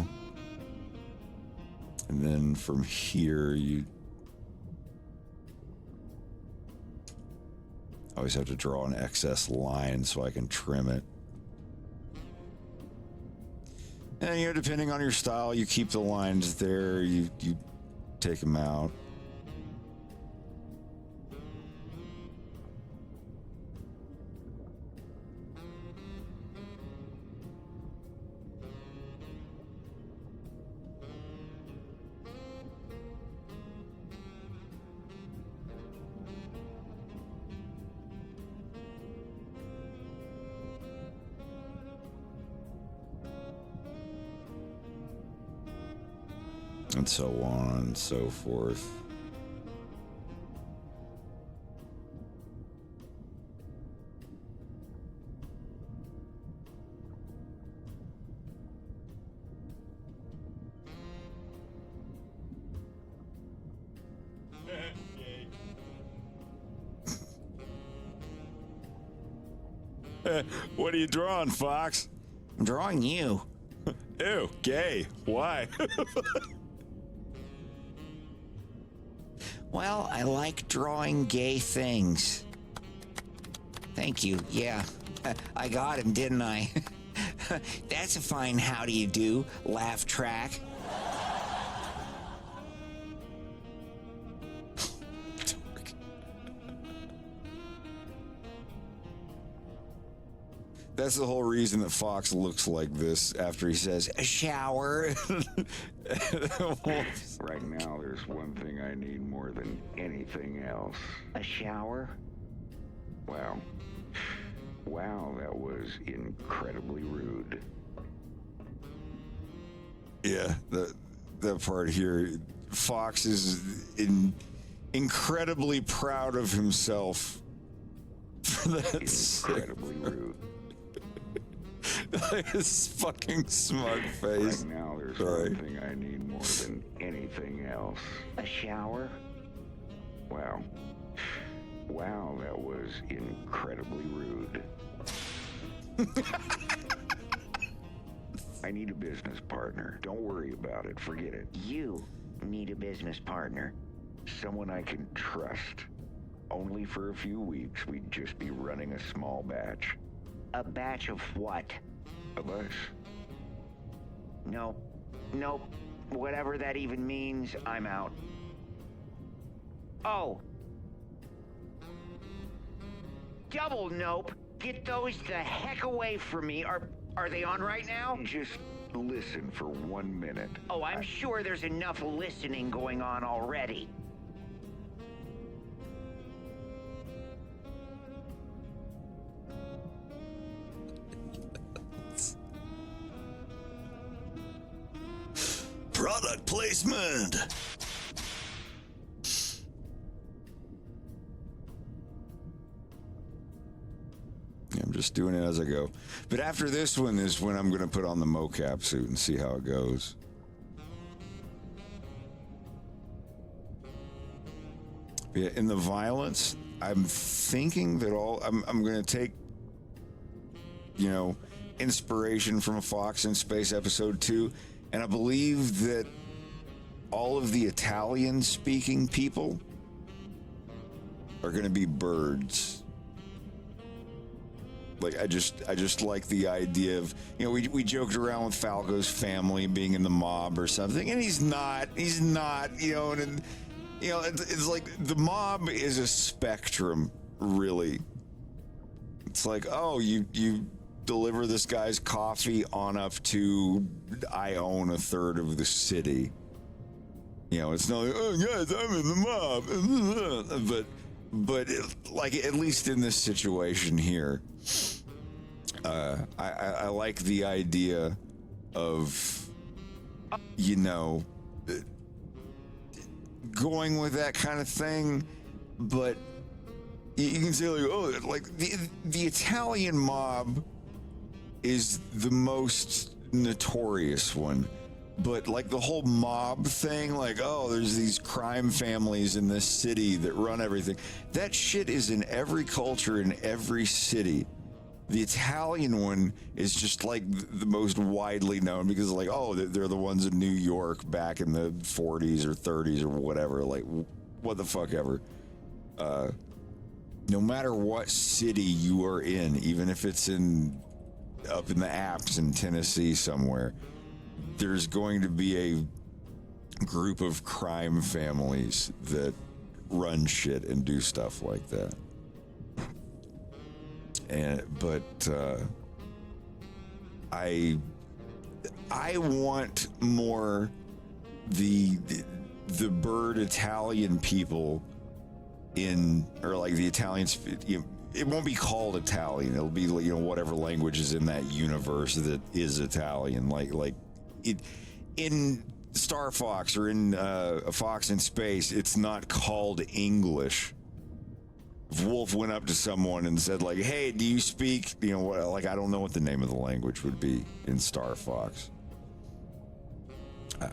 And then from here, you always have to draw an excess line so I can trim it. And, you know, depending on your style, you keep the lines there, you take them out. And so on and so forth. What are you drawing, Fox? I'm drawing you. Ew, gay. Why? Well, I like drawing gay things. Thank you. Yeah, I got him, didn't I? That's a fine how do you do laugh track. That's the whole reason that Fox looks like this after he says, a shower. Right now, there's one thing I need more than anything else. A shower? Wow. Wow, that was incredibly rude. Yeah, that part here. Fox is incredibly proud of himself for that. Incredibly rude. His fucking smug face. Right now, there's one thing I need more than anything else. A shower? Wow. Wow, that was incredibly rude. I need a business partner. Don't worry about it. Forget it. You need a business partner. Someone I can trust. Only for a few weeks, we'd just be running a small batch. A batch of what? Of us. Nope. Whatever that even means, I'm out. Oh. Double nope. Get those the heck away from me. Are they on right now? Just listen for 1 minute. Oh, I'm sure there's enough listening going on already. Product placement. I'm just doing it as I go. But after this one is when I'm going to put on the mocap suit and see how it goes. Yeah, in the violence, I'm thinking that I'm going to take, you know, inspiration from a Fox in Space episode 2. And I believe that all of the Italian-speaking people are going to be birds. Like, I just like the idea of, you know, we joked around with Falco's family being in the mob or something, and he's not, you know, and you know, it's like the mob is a spectrum, really. It's like, oh, you deliver this guy's coffee on up to I own a third of the city. You know, it's not like, oh yes, I'm in the mob. But like, at least in this situation here, I like the idea of, you know, going with that kind of thing. But you can say like, oh, like the Italian mob is the most notorious one, but like the whole mob thing, like, oh, there's these crime families in this city that run everything. That shit is in every culture in every city. The Italian one is just like the most widely known because, like, oh, they're the ones in New York back in the 40s or 30s or whatever, like what the fuck ever. no matter what city you are in, even if it's up in the Alps in Tennessee somewhere, there's going to be a group of crime families that run shit and do stuff like that. But I want more the bird Italian people or like the Italians, it won't be called Italian. It'll be, whatever language is in that universe that is Italian. Like it in Star Fox or in A Fox in Space, it's not called English. If Wolf went up to someone and said, like, hey, do you speak, I don't know what the name of the language would be in Star Fox.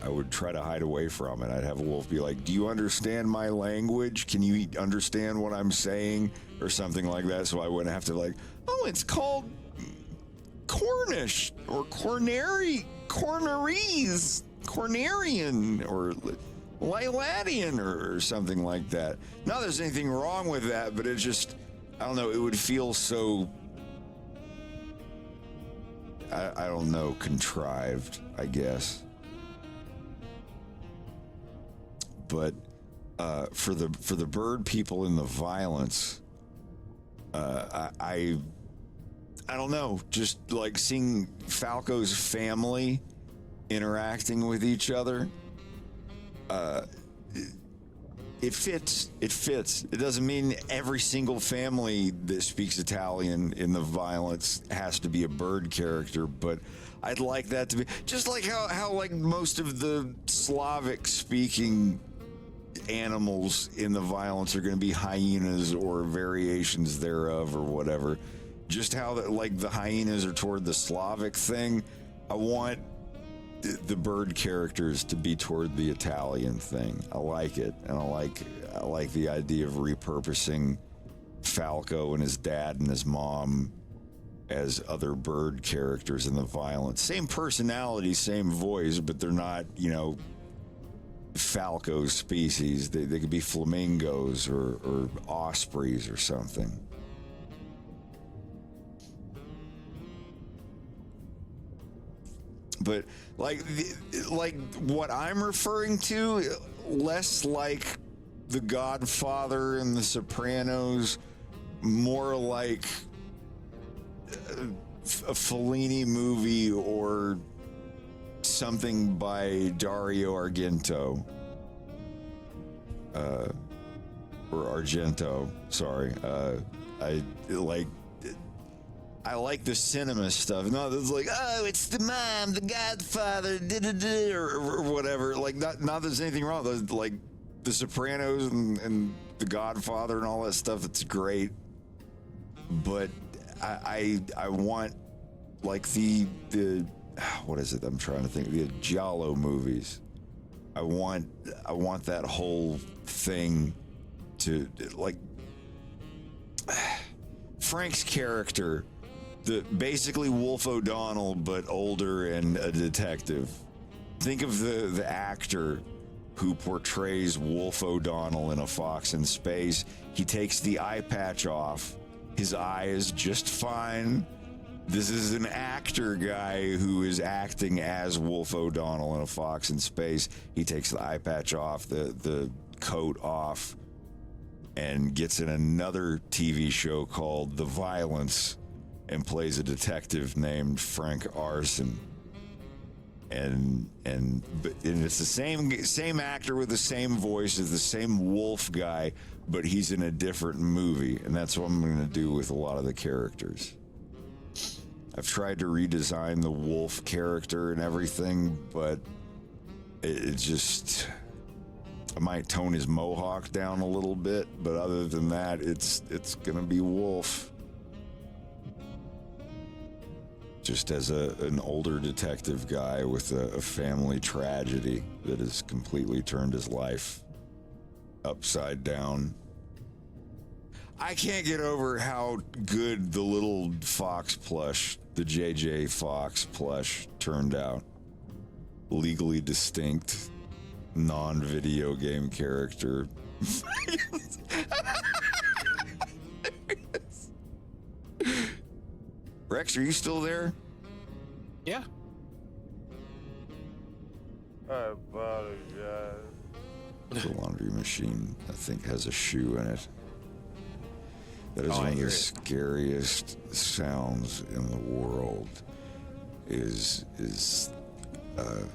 I would try to hide away from it. I'd have Wolf be like, do you understand my language? Can you understand what I'm saying? Or something like that. So I wouldn't have to it's called Cornish or Cornerian or Liladian or something like that. Not that there's anything wrong with that, but it just, I don't know, it would feel so, I don't know, contrived, I guess. But for the bird people and the violence, I don't know, just like seeing Falco's family interacting with each other, it fits. It doesn't mean every single family that speaks Italian in the violence has to be a bird character, but I'd like that to be just like how like most of the Slavic speaking animals in the violence are going to be hyenas or variations thereof or whatever. Just how the hyenas are toward the Slavic thing, I want the bird characters to be toward the Italian thing. I like it, and I like the idea of repurposing Falco and his dad and his mom as other bird characters in the violence. Same personality, same voice, but they're not, Falco species. They could be flamingos or ospreys or something. But like what I'm referring to, less like The Godfather and The Sopranos, more like a Fellini movie or something by Dario Argento. Or Argento, sorry. I like the cinema stuff. No, it's like, oh, it's the mom, the Godfather, or whatever. Like, not that there's anything wrong. Like, The Sopranos and The Godfather and all that stuff, it's great. But I want, like, the what is it I'm trying to think? The Giallo movies. I want that whole thing to, like, Frank's character, basically Wolf O'Donnell, but older and a detective. Think of the actor who portrays Wolf O'Donnell in A Fox in Space. He takes the eye patch off. His eye is just fine. This is an actor guy who is acting as Wolf O'Donnell in A Fox in Space. He takes the eye patch off, the coat off, and gets in another TV show called The Violence and plays a detective named Frank Arson. And it's the same actor with the same voice as the same wolf guy, but he's in a different movie, and that's what I'm going to do with a lot of the characters. I've tried to redesign the wolf character and everything, but it just, I might tone his mohawk down a little bit, but other than that, it's going to be Wolf. Just as an older detective guy with a family tragedy that has completely turned his life upside down. I can't get over how good the little Fox plush, the JJ Fox plush, turned out. Legally distinct, non-video game character. Rex, are you still there? Yeah. I apologize. The laundry machine, I think, has a shoe in it. That is one of the scariest sounds in the world. Is a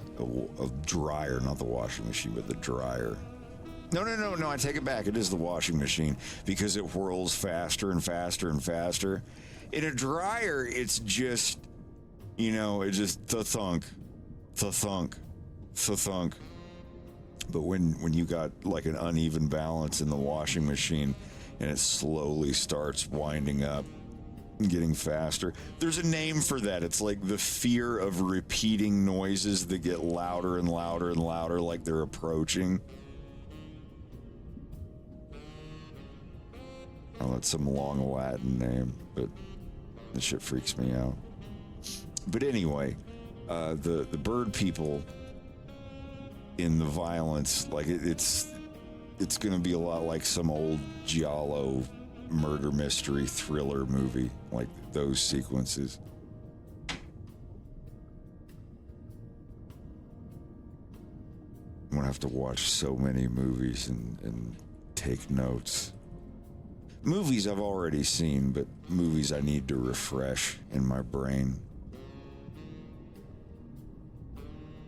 dryer, not the washing machine, but the dryer. No, I take it back. It is the washing machine because it whirls faster and faster and faster. In a dryer, it's just, it's just thunk. But when you got like an uneven balance in the washing machine and it slowly starts winding up and getting faster, there's a name for that. It's like the fear of repeating noises that get louder and louder and louder, like they're approaching. Oh, that's some long Latin name, but this shit freaks me out. But anyway, the bird people in the violence, like it's going to be a lot like some old giallo murder mystery thriller movie, like those sequences. I'm gonna have to watch so many movies and take notes. Movies I've already seen, but movies I need to refresh in my brain.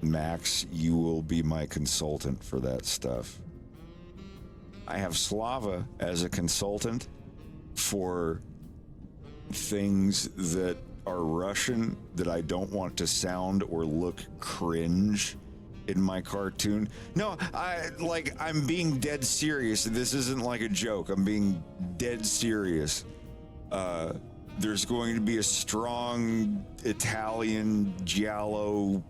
Max, you will be my consultant for that stuff. I have Slava as a consultant for things that are Russian that I don't want to sound or look cringe in my cartoon. No, I'm being dead serious. This isn't like a joke. I'm being dead serious. There's going to be a strong Italian giallo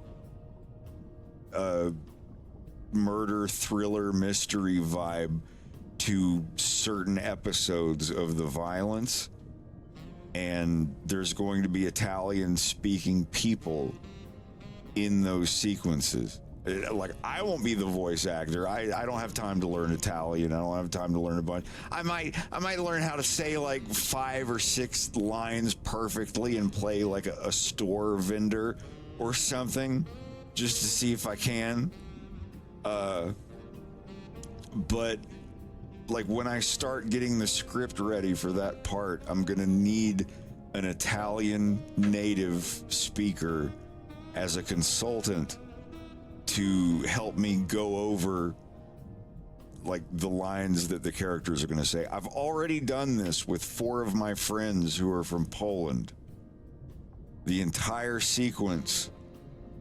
murder thriller mystery vibe to certain episodes of the violence, and there's going to be Italian speaking people in those sequences. Like, I won't be the voice actor. I don't have time to learn Italian. I don't have time to learn a bunch. I might learn how to say like 5 or 6 lines perfectly and play like a store vendor or something, just to see if I can. But like when I start getting the script ready for that part, I'm gonna need an Italian native speaker as a consultant to help me go over like the lines that the characters are going to say. I've already done this with 4 of my friends who are from Poland. The entire sequence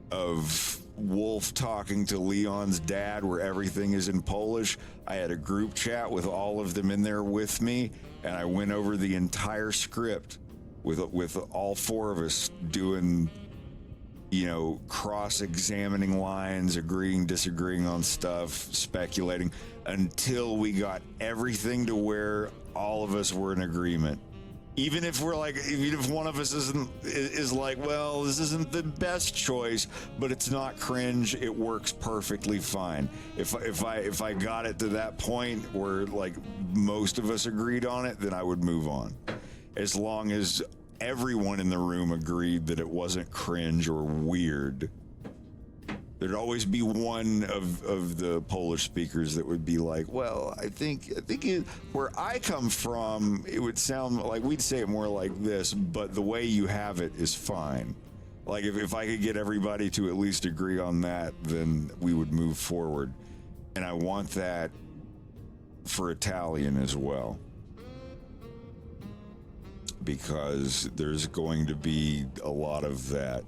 of Wolf talking to Leon's dad where everything is in Polish, I had a group chat with all of them in there with me, and I went over the entire script with all 4 of us doing, cross-examining lines, agreeing, disagreeing on stuff, speculating, until we got everything to where all of us were in agreement. Even if one of us is like, well, this isn't the best choice, but it's not cringe, it works perfectly fine. If I got it to that point where like most of us agreed on it, then I would move on. As long as everyone in the room agreed that it wasn't cringe or weird. There'd always be one of the Polish speakers that would be like, well, I think where I come from, it would sound like we'd say it more like this, but the way you have it is fine. Like if I could get everybody to at least agree on that, then we would move forward. And I want that for Italian as well, because there's going to be a lot of that.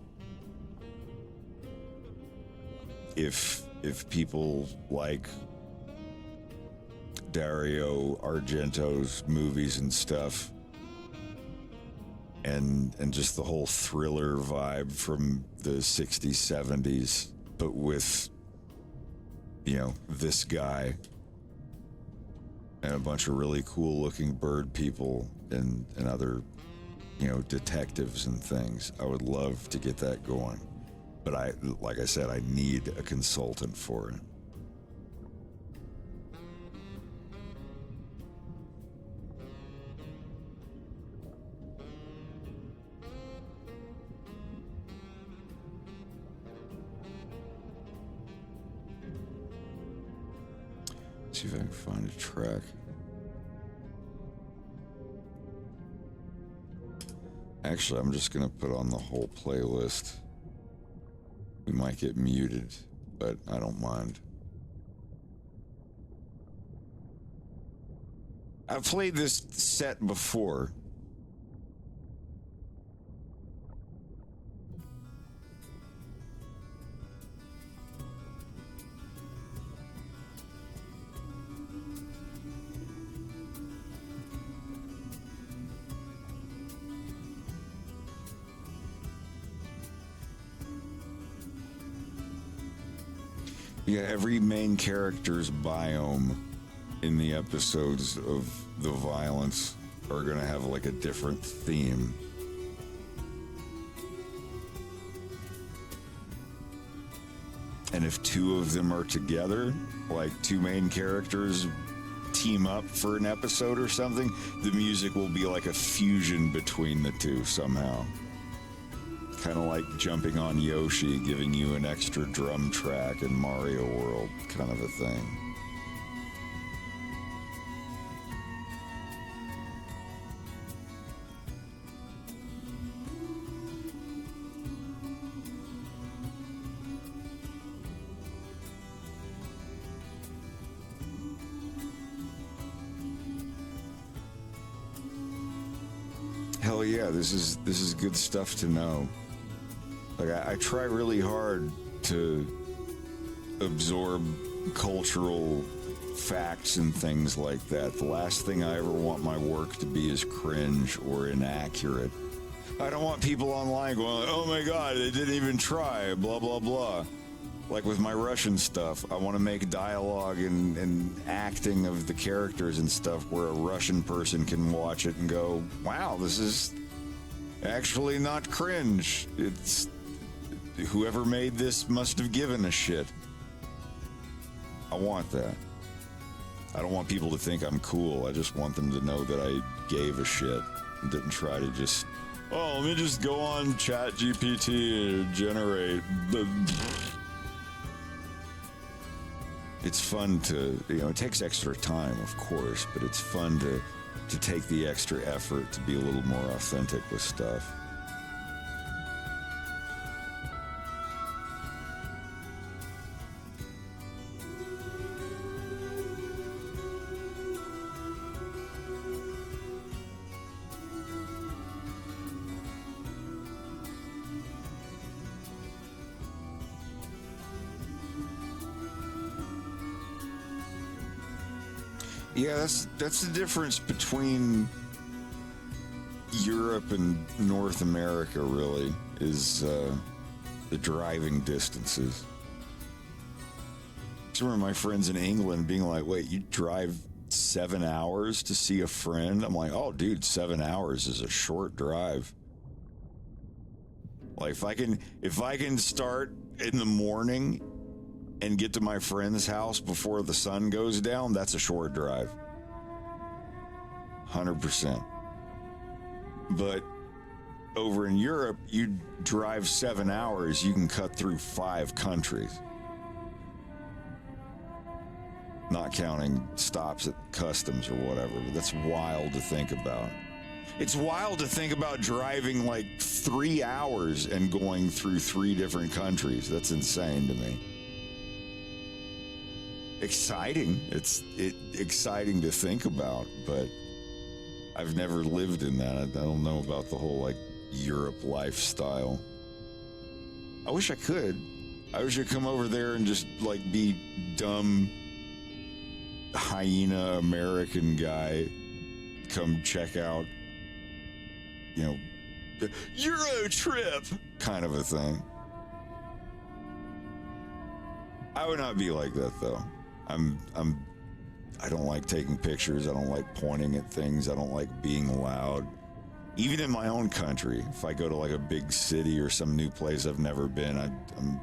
If people like Dario Argento's movies and stuff, and just the whole thriller vibe from the 60s, 70s, but with, this guy and a bunch of really cool looking bird people and other, detectives and things, I would love to get that going. But like I said, I need a consultant for it. See if I can find a track. Actually, I'm just gonna put on the whole playlist. We might get muted, but I don't mind. I've played this set before. Yeah, every main character's biome in the episodes of the violence are gonna have like a different theme. And if two of them are together, like two main characters team up for an episode or something, the music will be like a fusion between the two somehow. Kind of like jumping on Yoshi, giving you an extra drum track in Mario World, kind of a thing. Hell yeah, this is good stuff to know. Like I try really hard to absorb cultural facts and things like that. The last thing I ever want my work to be is cringe or inaccurate. I don't want people online going, oh my god, they didn't even try, blah blah blah. Like with my Russian stuff, I want to make dialogue and acting of the characters and stuff where a Russian person can watch it and go, wow, this is actually not cringe. It's whoever made this must have given a shit. I want that. I don't want people to think I'm cool. I just want them to know that I gave a shit and didn't try to just, oh, let me just go on ChatGPT and generate. It's fun to, it takes extra time, of course, but it's fun to take the extra effort to be a little more authentic with stuff. Yeah, that's the difference between Europe and North America, really, is the driving distances. I just remember my friends in England being like, wait, you drive 7 hours to see a friend? I'm like, oh, dude, 7 hours is a short drive. Like, if I can start in the morning and get to my friend's house before the sun goes down, that's a short drive. 100%. But over in Europe, you drive 7 hours, you can cut through 5 countries. Not counting stops at customs or whatever, but that's wild to think about. It's wild to think about driving like 3 hours and going through 3 different countries. That's insane to me. Exciting. It's exciting to think about, but I've never lived in that. I don't know about the whole like Europe lifestyle. I wish I could. I wish I could come over there and just like be dumb hyena American guy, come check out, the Euro trip kind of a thing. I would not be like that though. I don't like taking pictures. I don't like pointing at things. I don't like being loud. Even in my own country, if I go to like a big city or some new place I've never been, I'm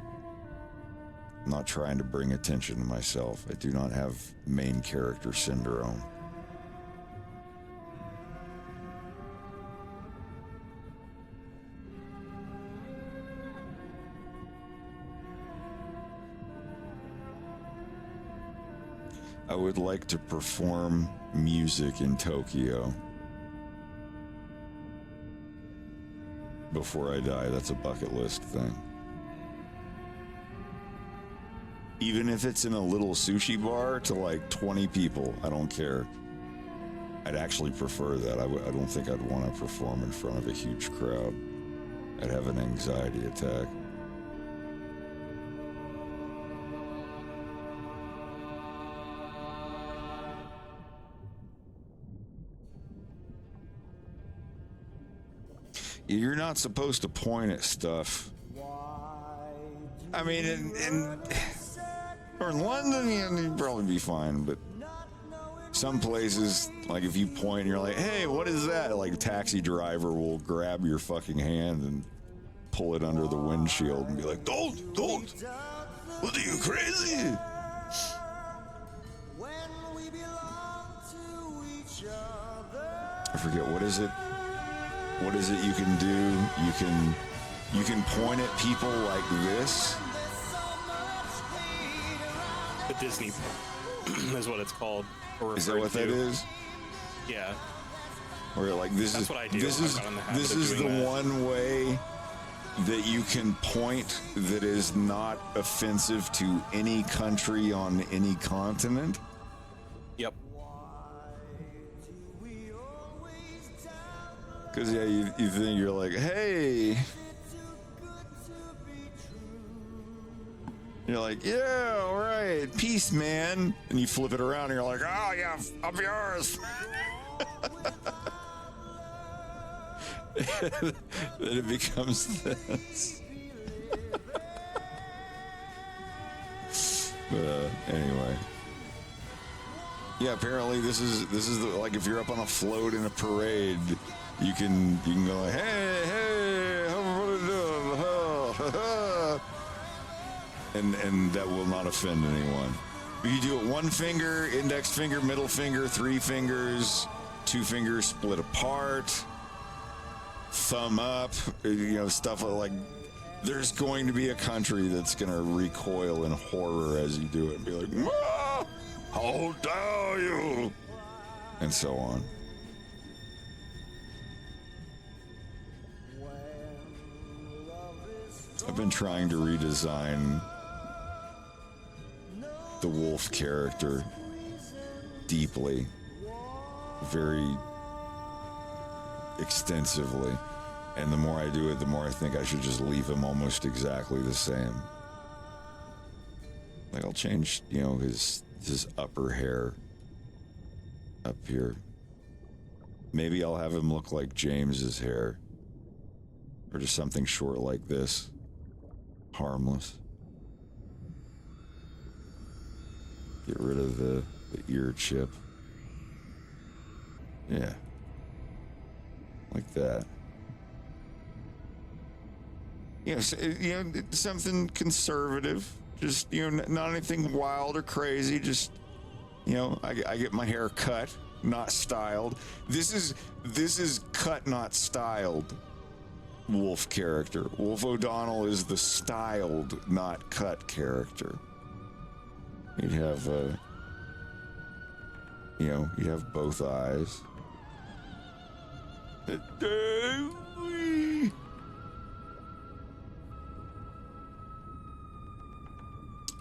not trying to bring attention to myself. I do not have main character syndrome. I would like to perform music in Tokyo. Before I die, that's a bucket list thing. Even if it's in a little sushi bar to like 20 people, I don't care. I'd actually prefer that. I don't think I'd want to perform in front of a huge crowd. I'd have an anxiety attack. You're not supposed to point at stuff. I mean, or in London, you'd probably be fine, but some places, like if you point and you're like, hey, what is that? Like a taxi driver will grab your fucking hand and pull it under the windshield and be like, don't, what are you, crazy? I forget, what is it? What is it you can do? You can point at people like this. The Disney is what it's called. Is that what that is? Yeah. Or like this That's is what I do. this is the one way that you can point that is not offensive to any country on any continent. Yep. Because yeah, you think you're like, hey. You're like, yeah, all right, peace, man. And you flip it around and you're like, oh, yeah, up yours. Then it becomes this. Anyway. Yeah, apparently this is the, like if you're up on a float in a parade, you can go like, hey, and that will not offend anyone. You do it one finger, index finger, middle finger, 3 fingers, 2 fingers split apart, thumb up, stuff like. There's going to be a country that's going to recoil in horror as you do it and be like, ah, how dare you, and so on. I've been trying to redesign the wolf character deeply, very extensively, and the more I do it, the more I think I should just leave him almost exactly the same. Like I'll change, his upper hair up here. Maybe I'll have him look like James's hair, or just something short like this, harmless. Get rid of the ear chip. Yeah. Like that. Something conservative. Just, not anything wild or crazy. Just, I get my hair cut, not styled. This is cut, not styled wolf character. Wolf O'Donnell is the styled, not cut character. You'd have, you'd have both eyes. It's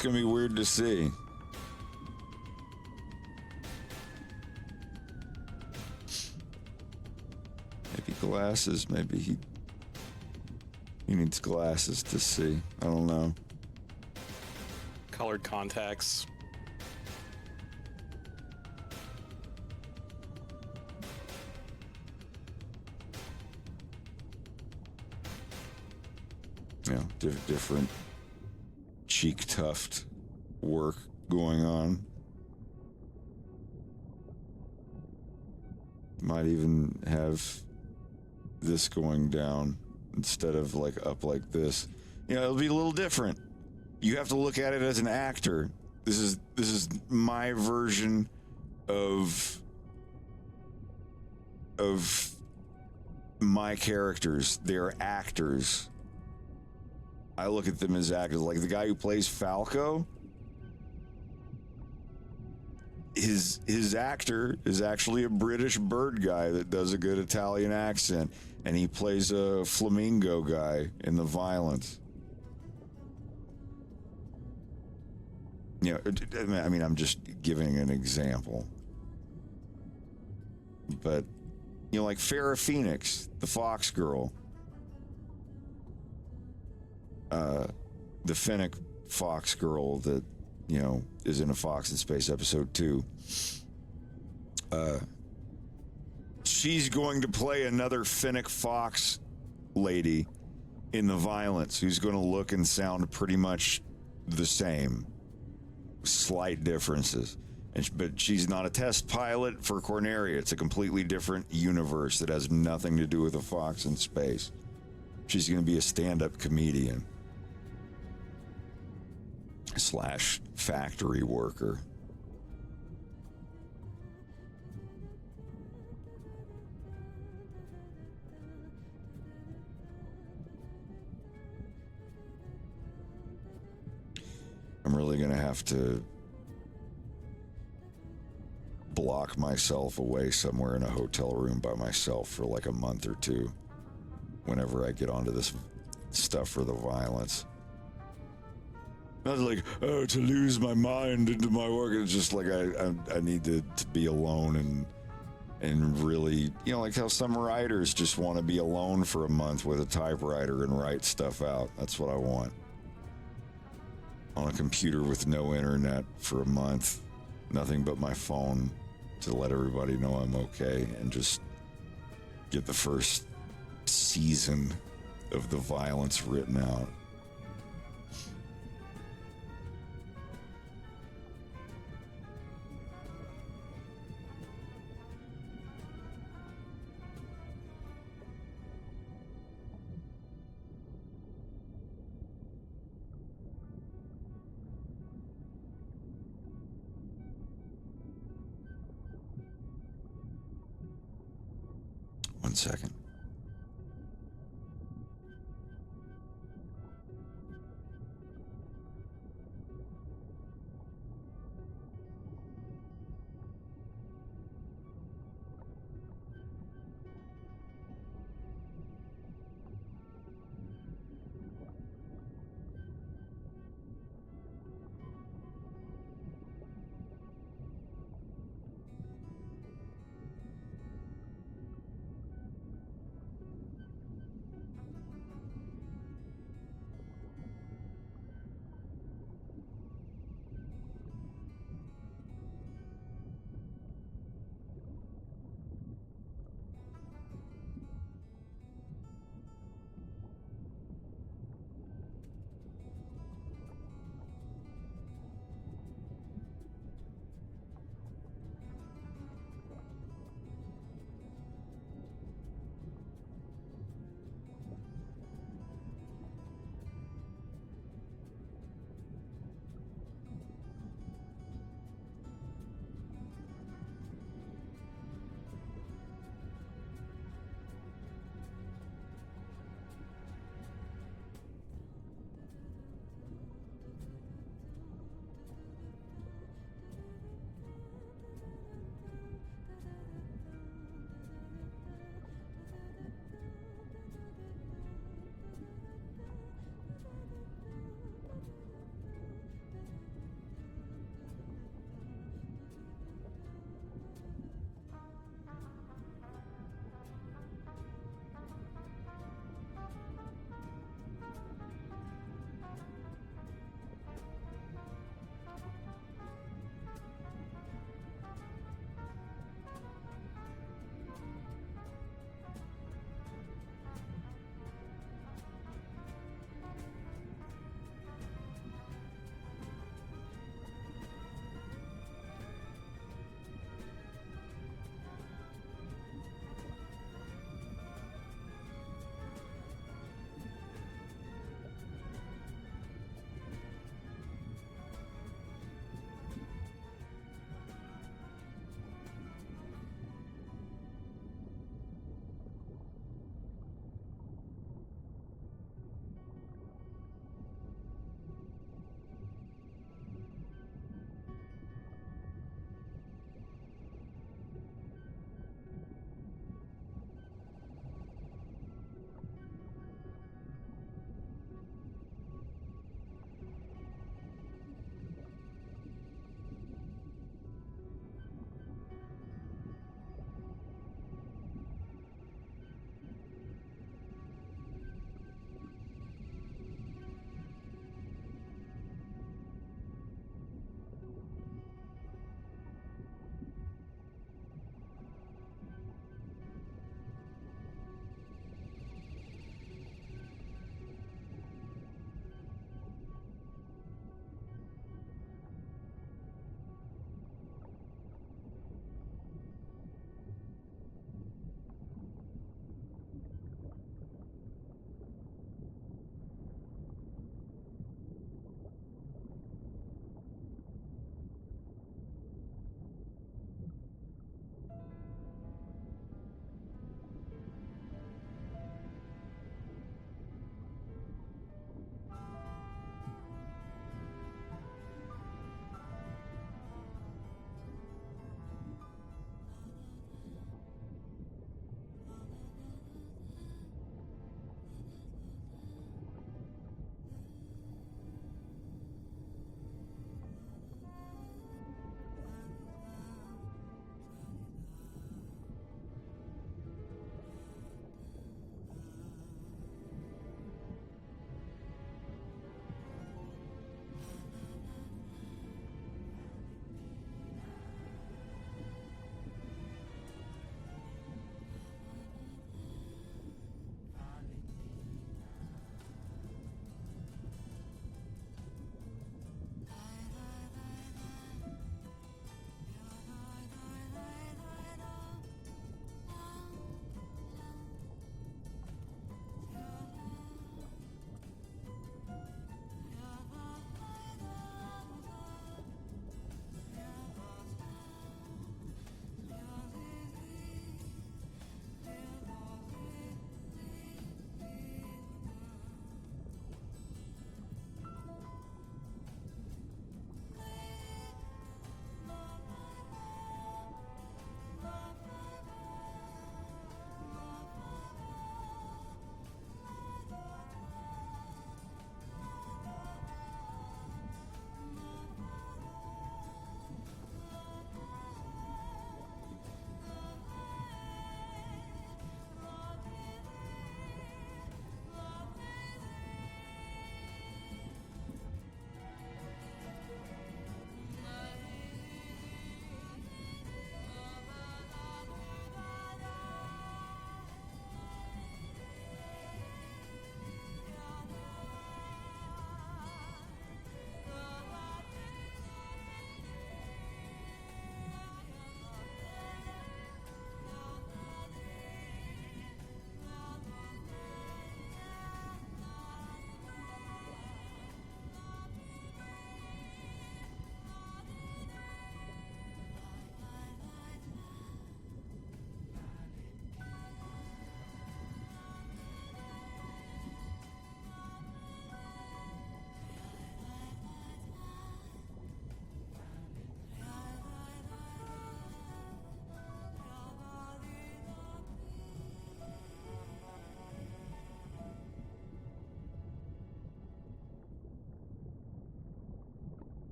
gonna be weird to see. Maybe glasses, maybe he needs glasses to see. I don't know. Colored contacts. Different cheek tuft work going on. Might even have this going down instead of like up like this. It'll be a little different. You have to look at it as an actor. This is my version of my characters. They're actors. I look at them as actors. Like the guy who plays Falco, his actor is actually a British bird guy that does a good Italian accent, and he plays a flamingo guy in The Violence. You know, I mean, I'm just giving an example. But, you know, like Farrah Phoenix, the Fox girl, the Finnick Fox girl that, you know, is in a Fox in Space episode 2. She's going to play another Finnick Fox lady in The Violence who's going to look and sound pretty much the same. Slight differences. But she's not a test pilot for Corneria. It's a completely different universe that has nothing to do with a Fox in Space. She's going to be a stand-up comedian / factory worker. I'm really going to have to block myself away somewhere in a hotel room by myself for like a month or two whenever I get onto this stuff for The Violence. Not like, oh, to lose my mind into my work. It's just like I need to be alone and really, you know, like how some writers just want to be alone for a month with a typewriter and write stuff out. That's what I want. On a computer with no internet for a month, nothing but my phone to let everybody know I'm okay, and just get the first season of The Violence written out. One second.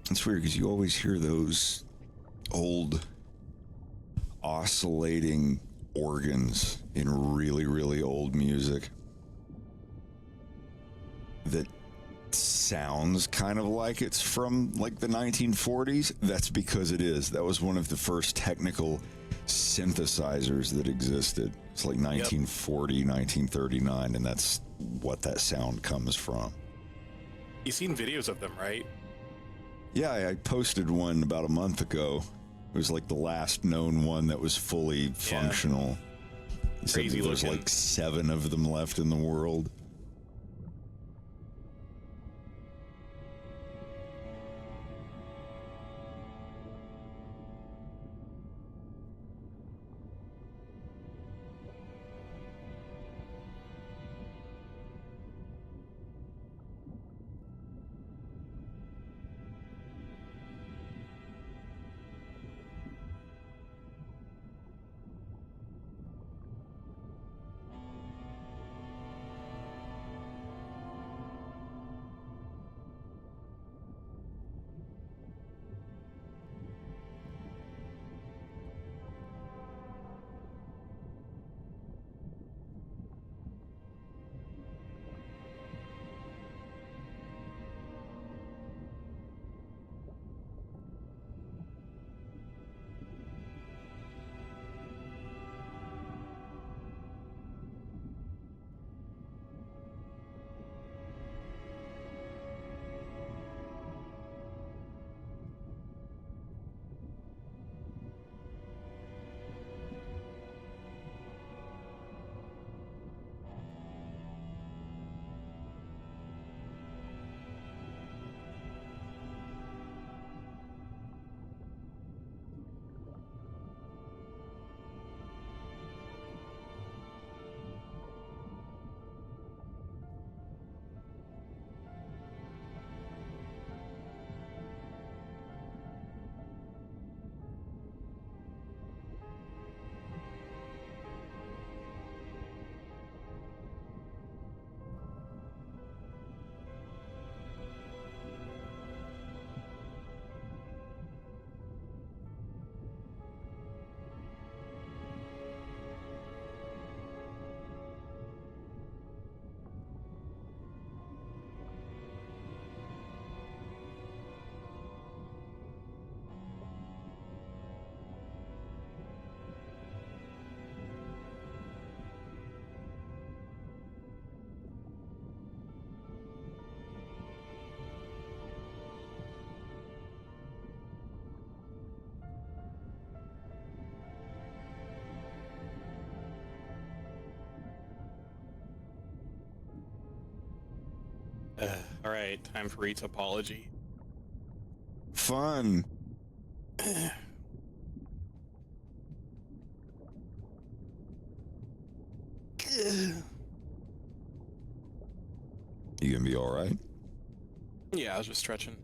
It's weird because you always hear those old oscillating organs in really, really old music that sounds kind of like it's from like the 1940s. That's because it is. That was one of the first technical synthesizers that existed. It's like 1940, 1939, and that's what that sound comes from. You've seen videos of them, right? Yeah, I posted one about a month ago. It was like the last known one that was fully functional. He said Crazy there's looking. like 7 of them left in the world. All right, time for Reed's apology. Fun. You gonna be all right? Yeah, I was just stretching.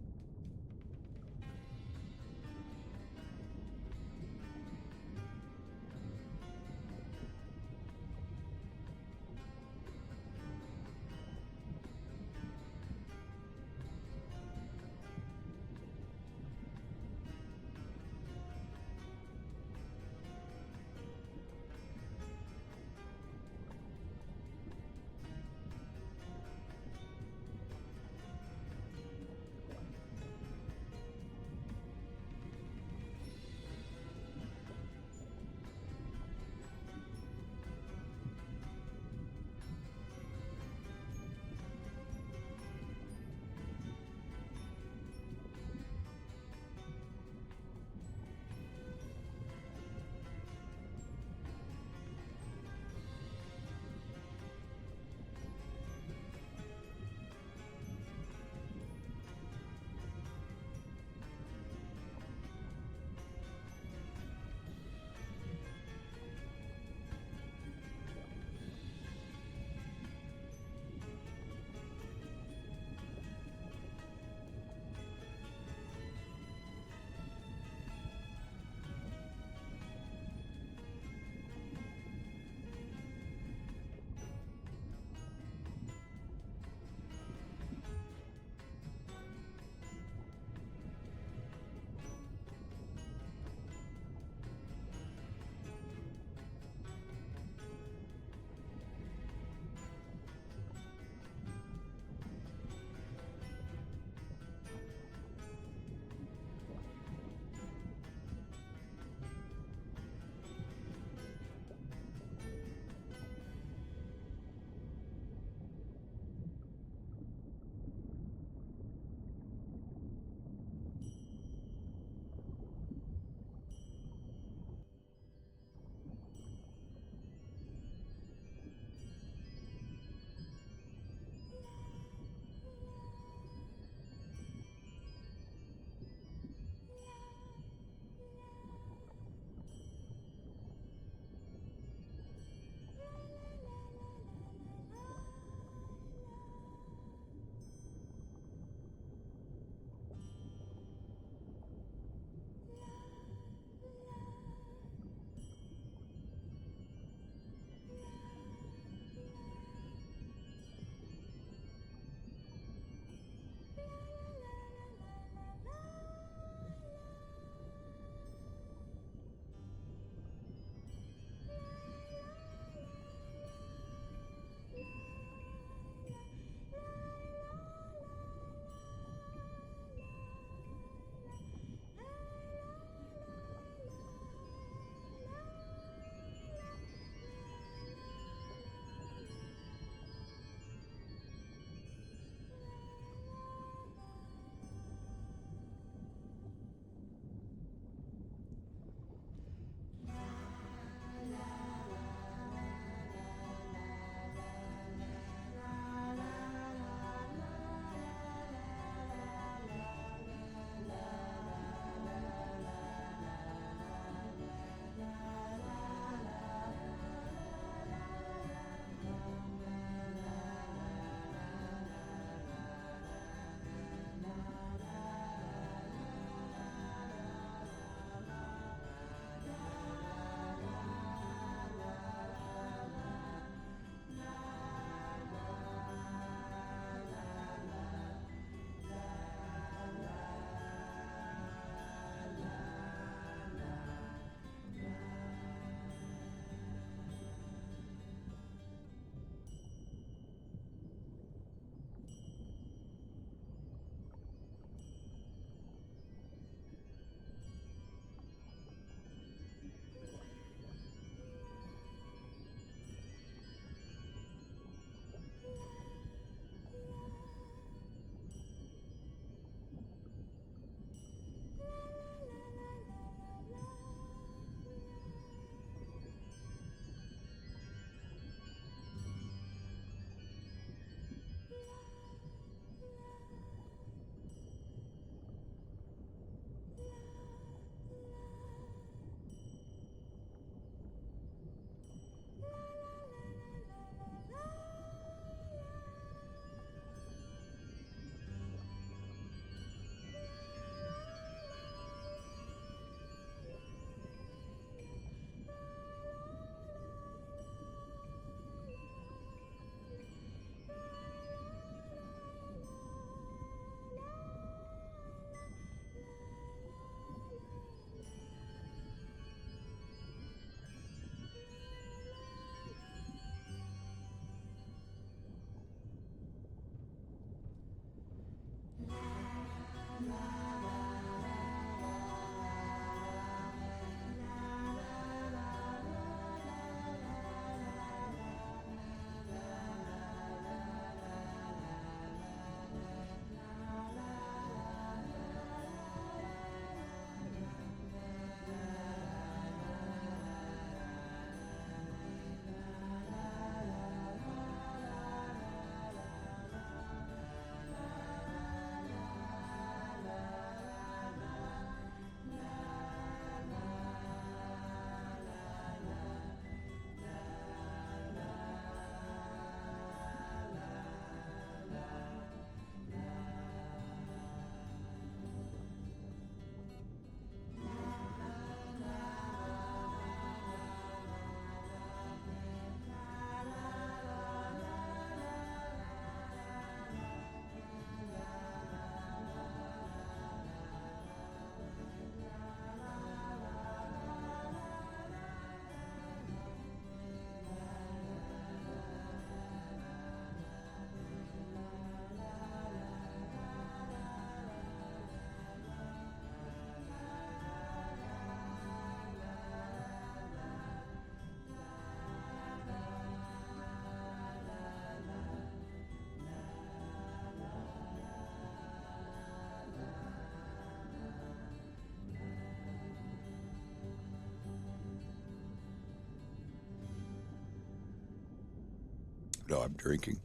No, I'm drinking.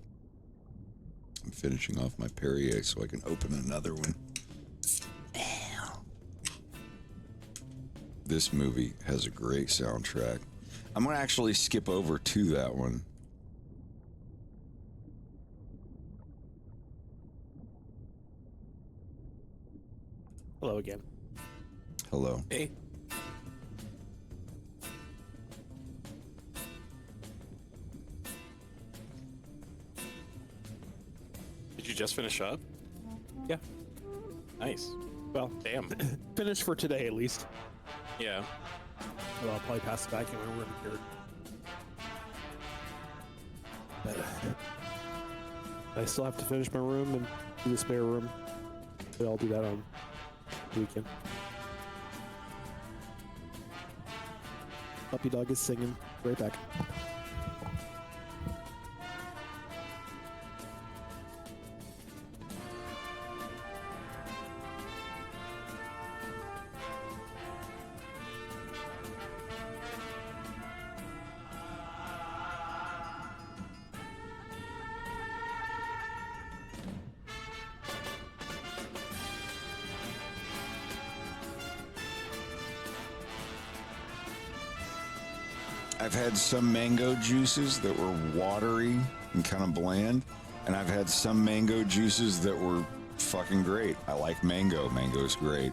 I'm finishing off my Perrier so I can open another one. This movie has a great soundtrack. I'm going to actually skip over to that one. Hello again. Hello. Hey. Did you just finish up? Yeah. Nice. Well, Damn. finished for today at least. Yeah. Well, I'll probably pass it back in my room here. But I still have to finish my room and do the spare room. But I'll do that on the weekend. Puppy dog is singing. Right back. I've had some mango juices that were watery and kind of bland, and I've had some mango juices that were fucking great. I like mango. Mango's great.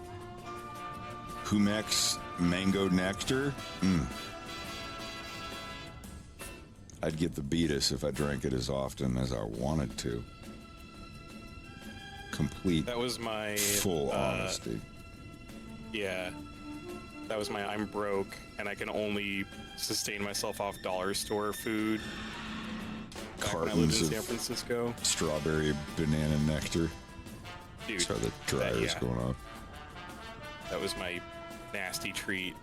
Humex mango nectar. I'd get the Beatus if I drank it as often as I wanted to. Complete. That was my full honesty. Yeah. That was my I'm broke and I can only sustain myself off dollar store food. Back when I lived Cartons in of San Francisco. Strawberry banana nectar. Dude, Sorry, the dryer's yeah. going off. That was my nasty treat.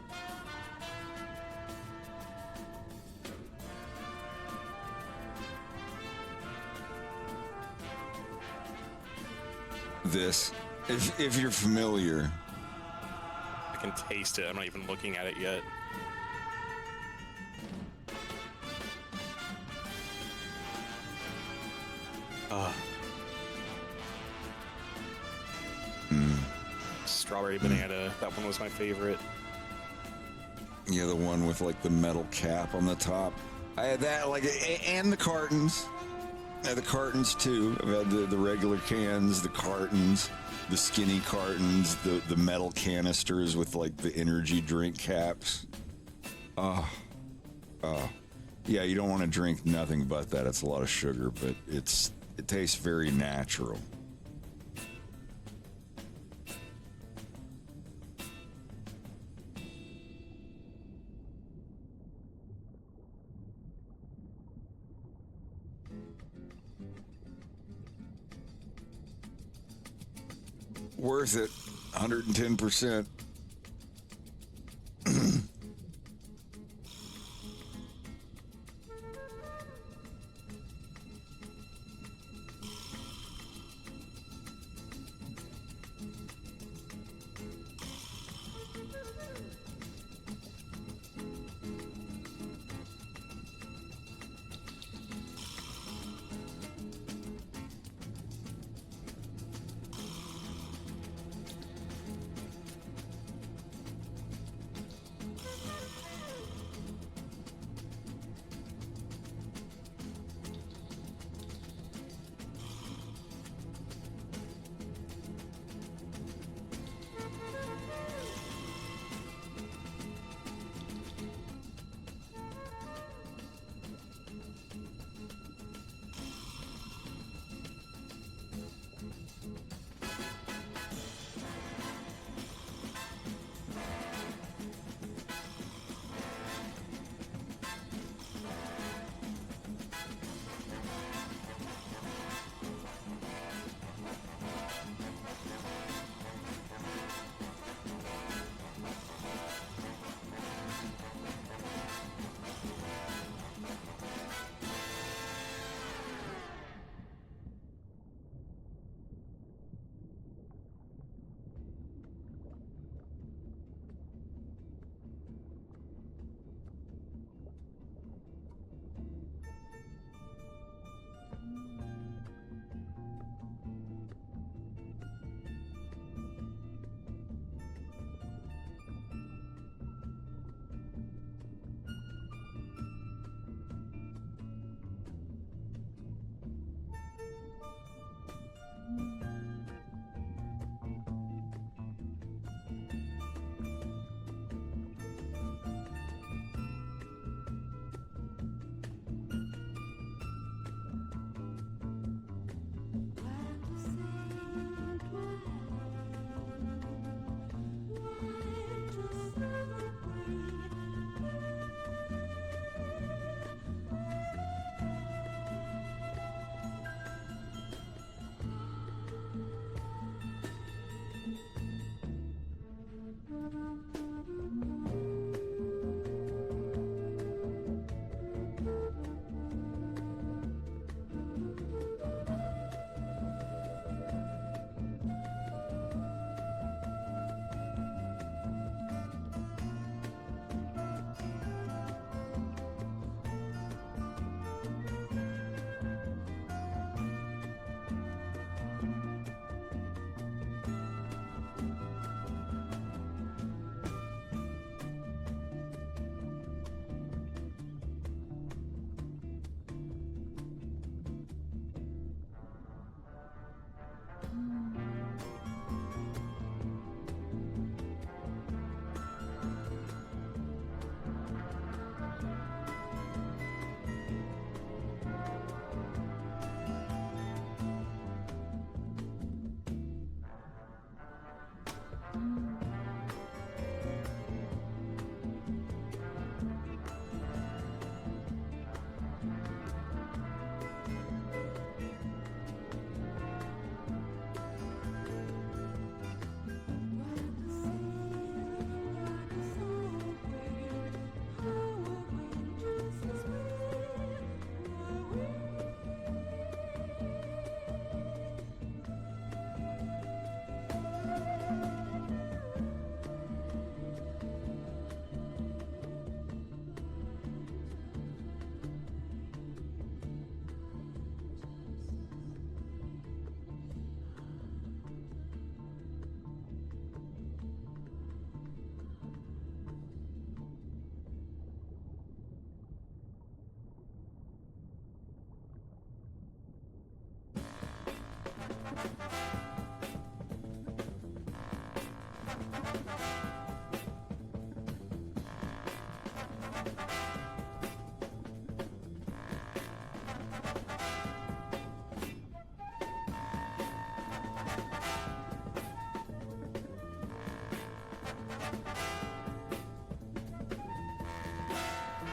This, if you're familiar, I can taste it. I'm not even looking at it yet. Strawberry banana. That one was my favorite. yeah, the one with like the metal cap on the top. I had that, like, and the cartons. I had the cartons too. I've had the regular cans, the cartons, the skinny cartons, the metal canisters with like the energy drink caps. Yeah, you don't want to drink nothing but that. It's a lot of sugar, but it tastes very natural. Worth it, 110%.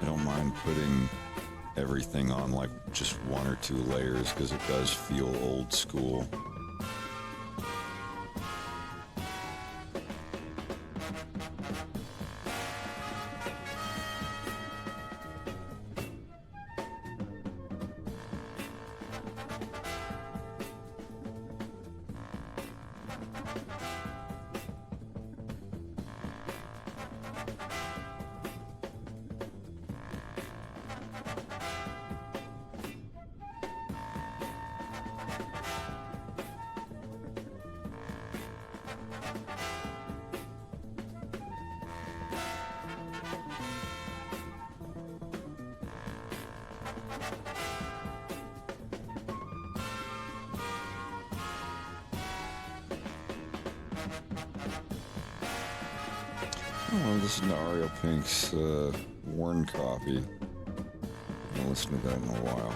I don't mind putting everything on like just 1 or 2 layers because it does feel old school. Oh, this is Ario Pink's worn copy. I haven't listened to that in a while.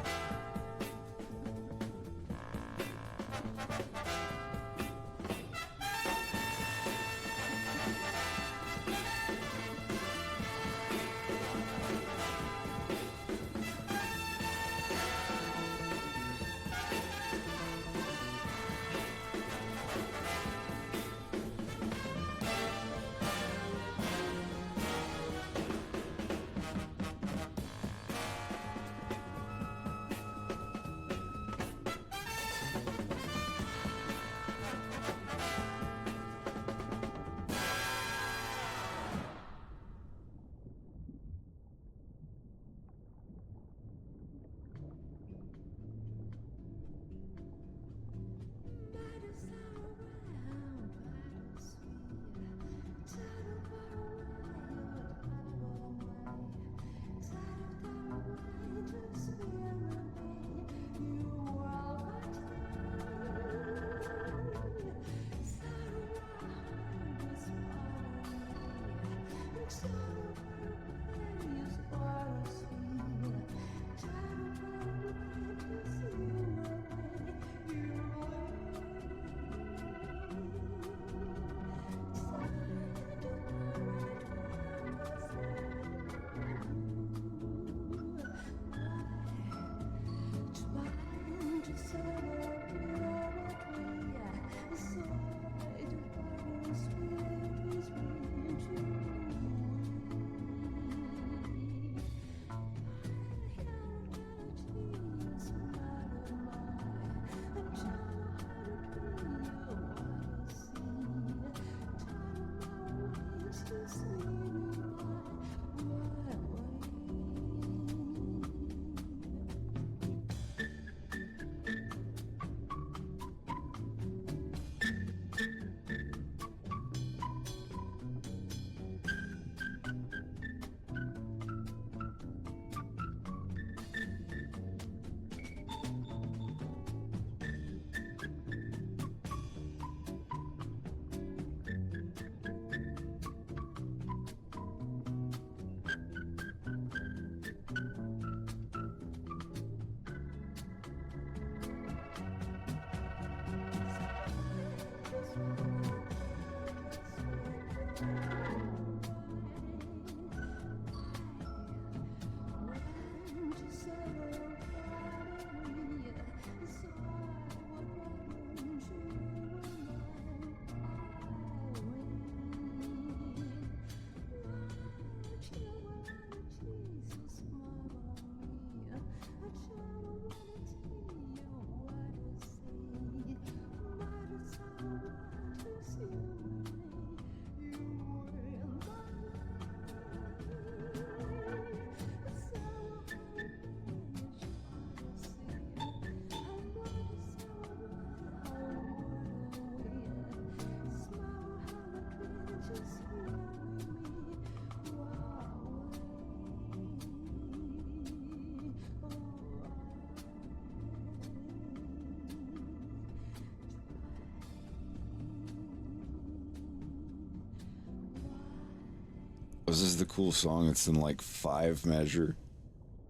This is the cool song. It's in like 5 measure.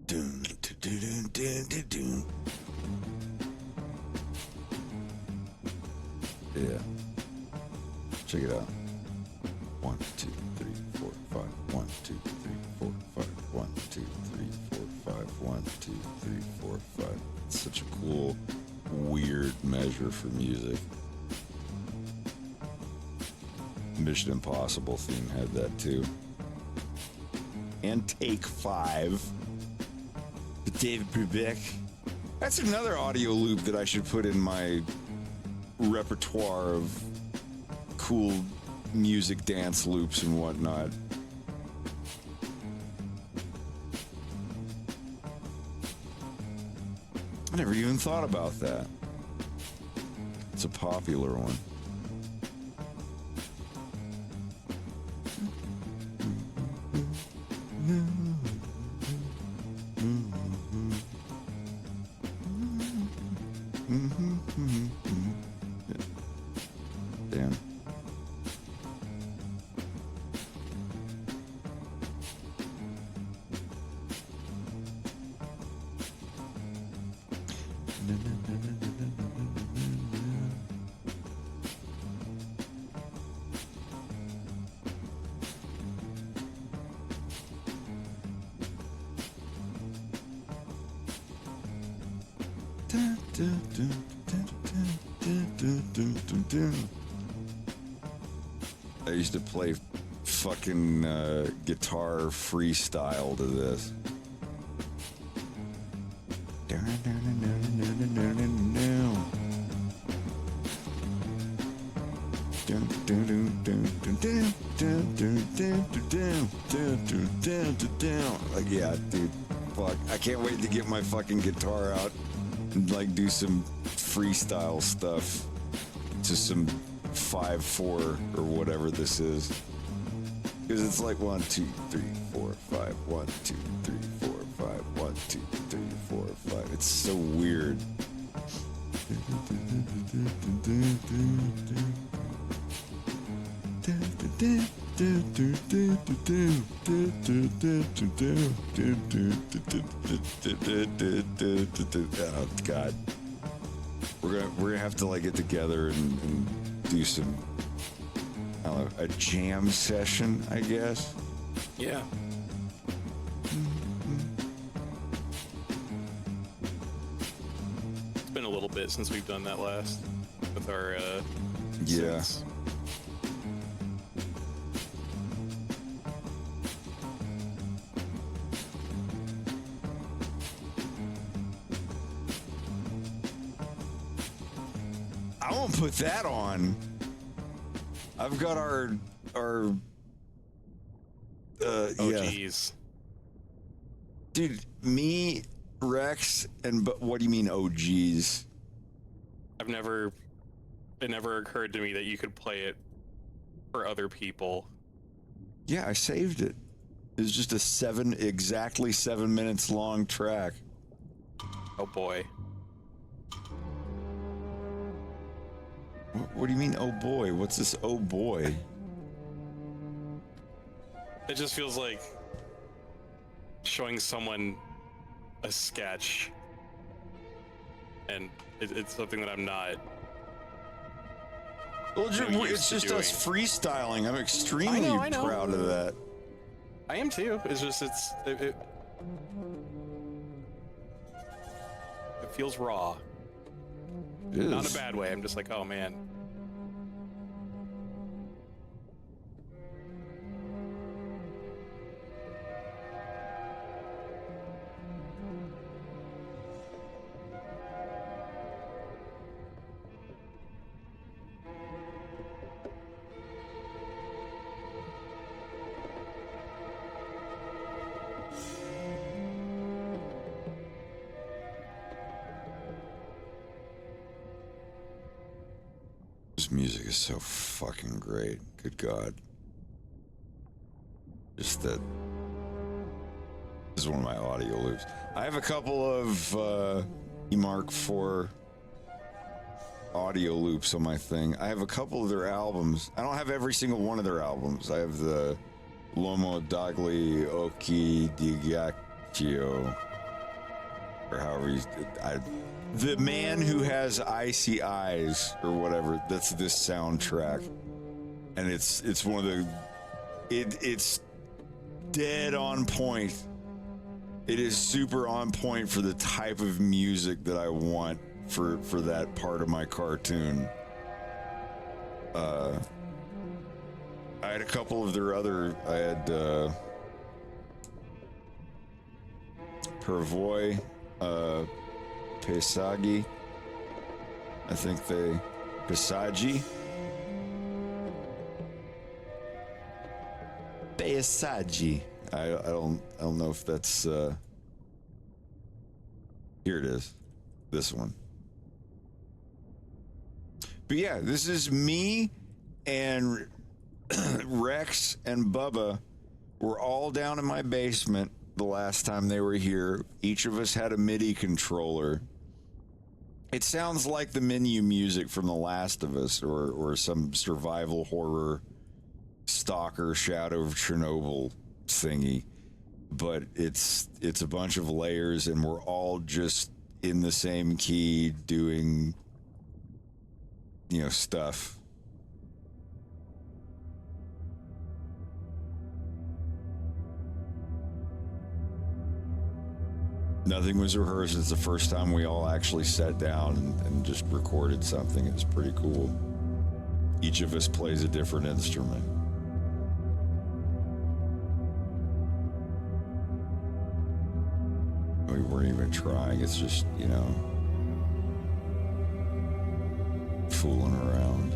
Doom, doom, doom, doom, doom, doom. Yeah. Check it out. 1, 2, 3, 4, 5. 1, 2, 3, 4, 5. 1, 2, 2, 3, 4, 5. It's such a cool, weird measure for music. Mission Impossible theme had that too. And Take 5. David Brubeck. That's another audio loop that I should put in my repertoire of cool music dance loops and whatnot. I never even thought about that. It's a popular one. Damn. I used to play fucking guitar freestyle to this. Like, yeah, dude, fuck. I can't wait to get my fucking guitar out and like do some freestyle stuff to some 5/4 or whatever this is, because it's like 1 2 3 4 5 1 2 3 4 5 1 2 3 4 5. It's so weird. Oh God. We're gonna have to like get together and do some, I don't know, a jam session, I guess. Yeah. It's been a little bit since we've done that last with our yeah. sets. I won't put that on. I've got our OGs. Dude, me, Rex, and but what do you mean OGs? It never occurred to me that you could play it for other people. Yeah, I saved it. It was just a exactly 7 minutes long track. Oh boy. What do you mean, oh boy? What's this, oh boy? It just feels like showing someone a sketch, and it's something that I'm not. Well, it's just us freestyling. I'm extremely proud of that. I am too. It's just it feels raw. It is. Not in a bad way. I'm just like, oh man. This music is so fucking great. Good God. Just that. This is one of my audio loops. I have a couple of Mark IV audio loops on my thing. I have a couple of their albums. I don't have every single one of their albums. I have the L'Uomo dagli occhi di ghiaccio, or however you. The Man Who Has Icy Eyes, or whatever. That's this soundtrack, and it's one of the. It's dead on point It is super on point for the type of music that I want for that part of my cartoon. I had a couple of their other. I had Pervoy, Pesagi. I think they Pesagi. Pesagi. I don't know if that's here it is. This one. But yeah, this is me and Rex and Bubba were all down in my basement the last time they were here. Each of us had a MIDI controller. It sounds like the menu music from The Last of Us or some survival horror stalker Shadow of Chernobyl thingy. But it's a bunch of layers and we're all just in the same key doing, you know, stuff. Nothing was rehearsed. It's the first time we all actually sat down and just recorded something. It's pretty cool. Each of us plays a different instrument. We weren't even trying. It's just, you know, fooling around.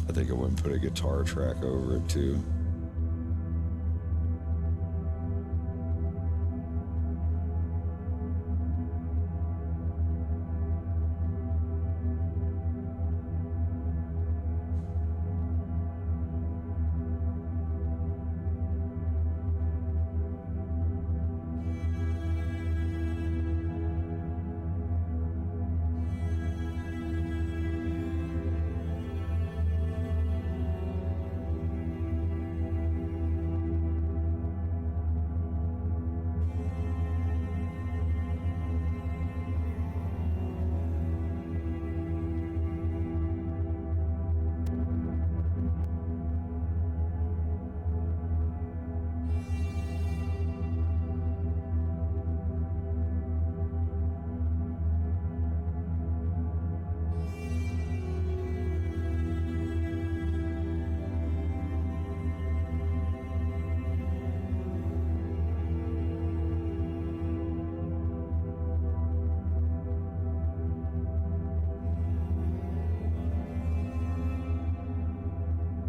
I think I wouldn't put a guitar track over it too.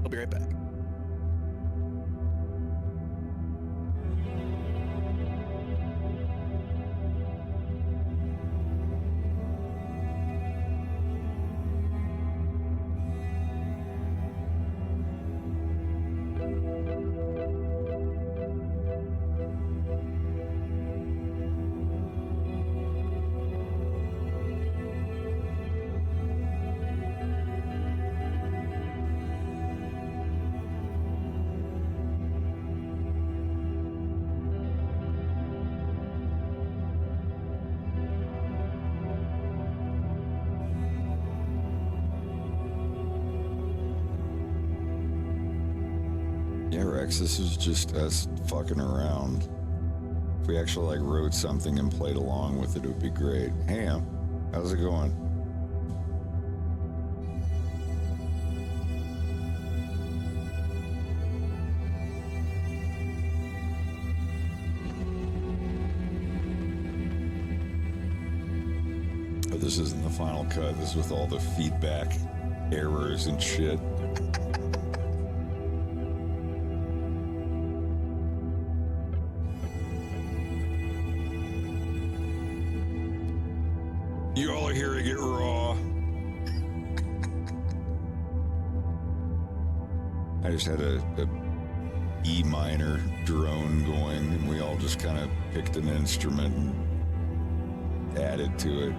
I'll be right back. Yeah, Rex, this was just us fucking around. If we actually like wrote something and played along with it, it would be great. Hey, Em, how's it going? Oh, this isn't the final cut. This is with all the feedback errors and shit. You all are hearing it raw. I just had a E minor drone going, and we all just kind of picked an instrument and added to it.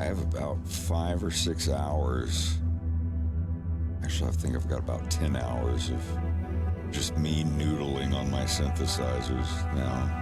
I have about 5 or 6 hours. Actually, I think I've got about 10 hours of just me noodling on my synthesizers now.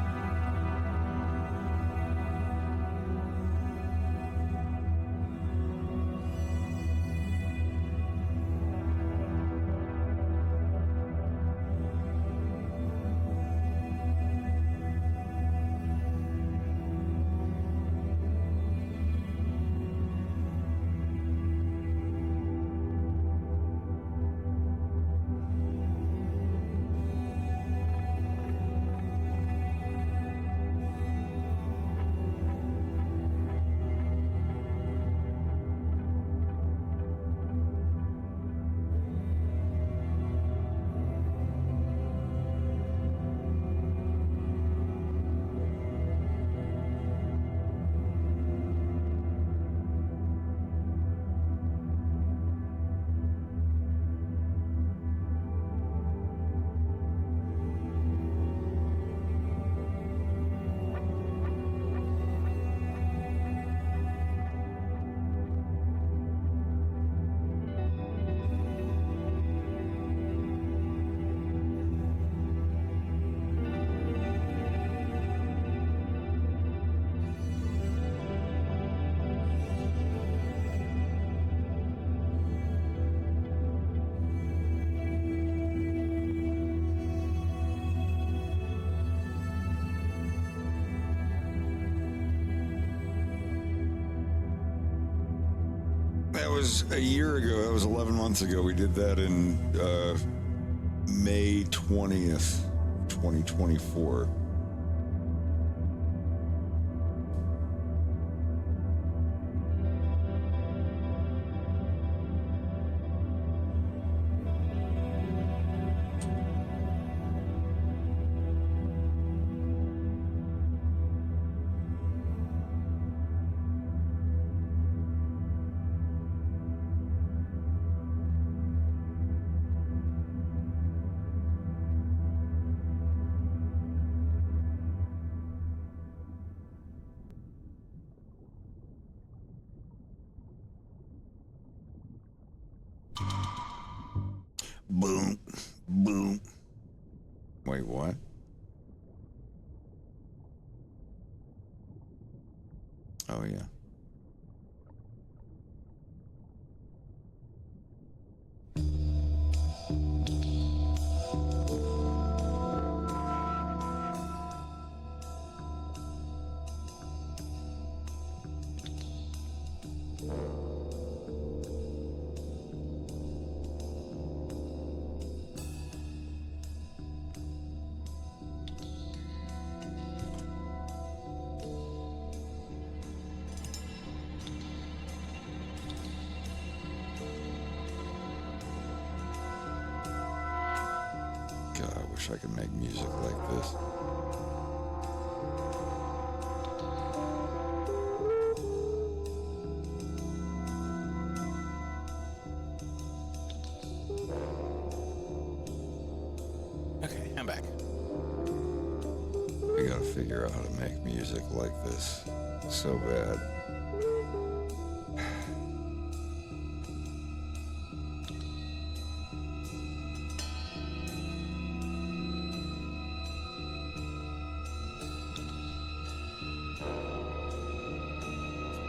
That was a year ago. That was 11 months ago. We did that in May 20th, 2024. Boom, boom. Wait, what? Oh, yeah. God, I wish I could make music like this. Okay, I'm back. I gotta figure out how to make music like this so bad.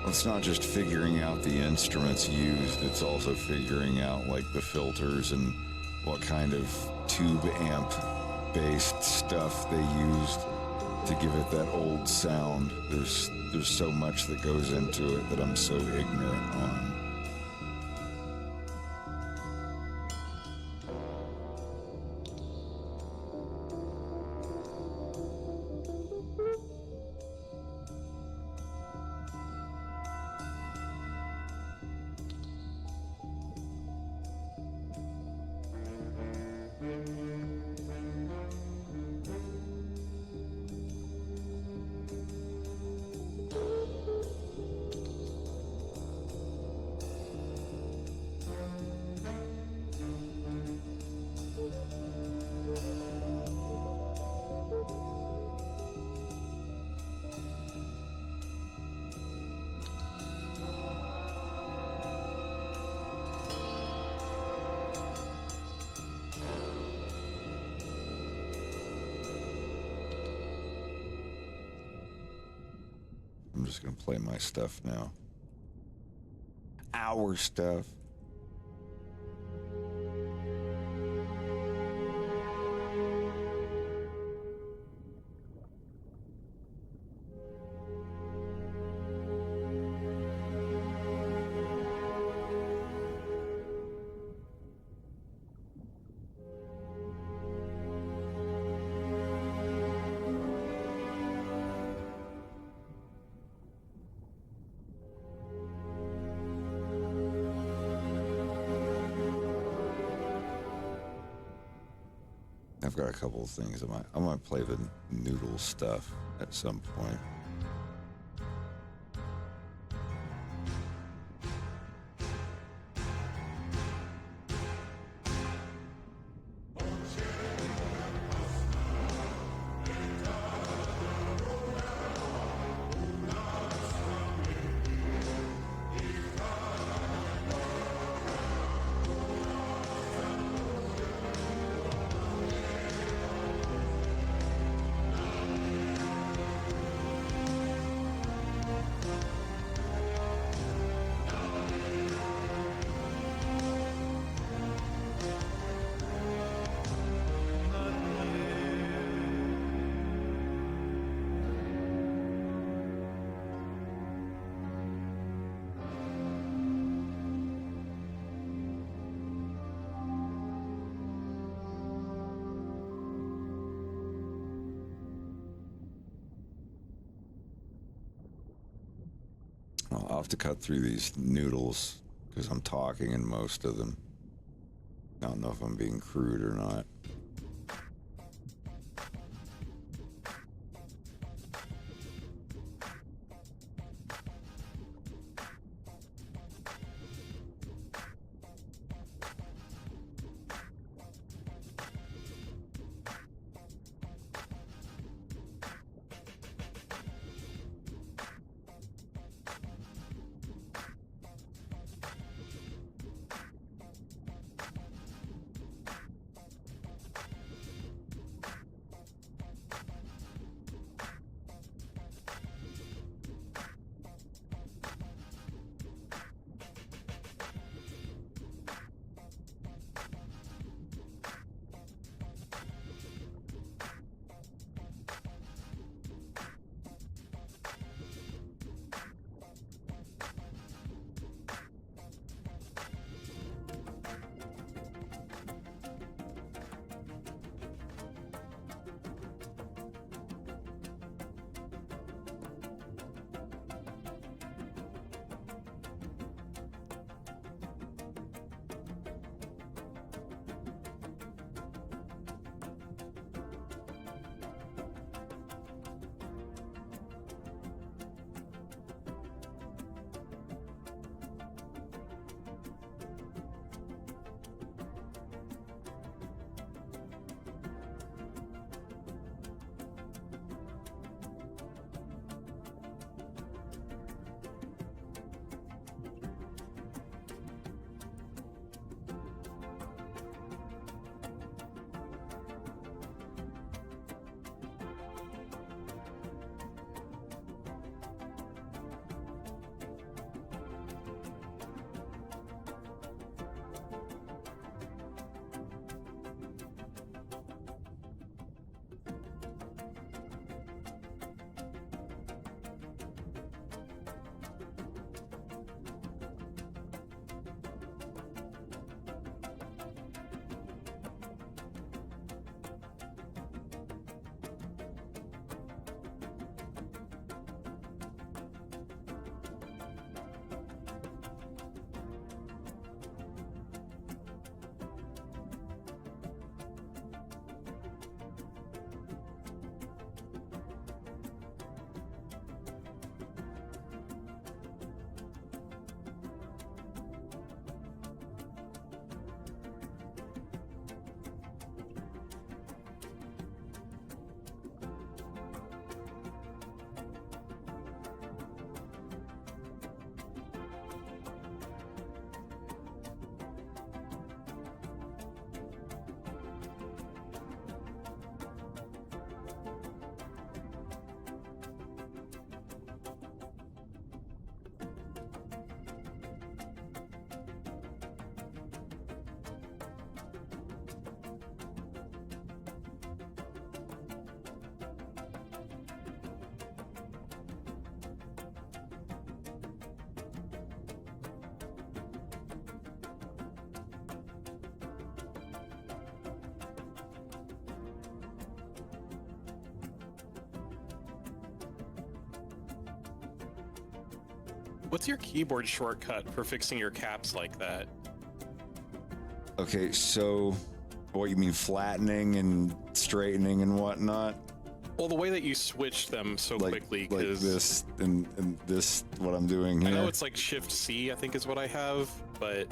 It's not just figuring out the instruments used, it's also figuring out like the filters and what kind of tube amp based stuff they used to give it that old sound. There's so much that goes into it that I'm so ignorant on. just gonna play my stuff now. Our stuff. I've got a couple of things. I might play the noodle stuff at some point. I'll have to cut through these noodles because I'm talking in most of them. I don't know if I'm being crude or not. What's your keyboard shortcut for fixing your caps like that? Okay, so what you mean, flattening and straightening and whatnot? Well, the way that you switch them so quickly, like because this and this, what I'm doing here. I know it's like Shift C, I think is what I have, but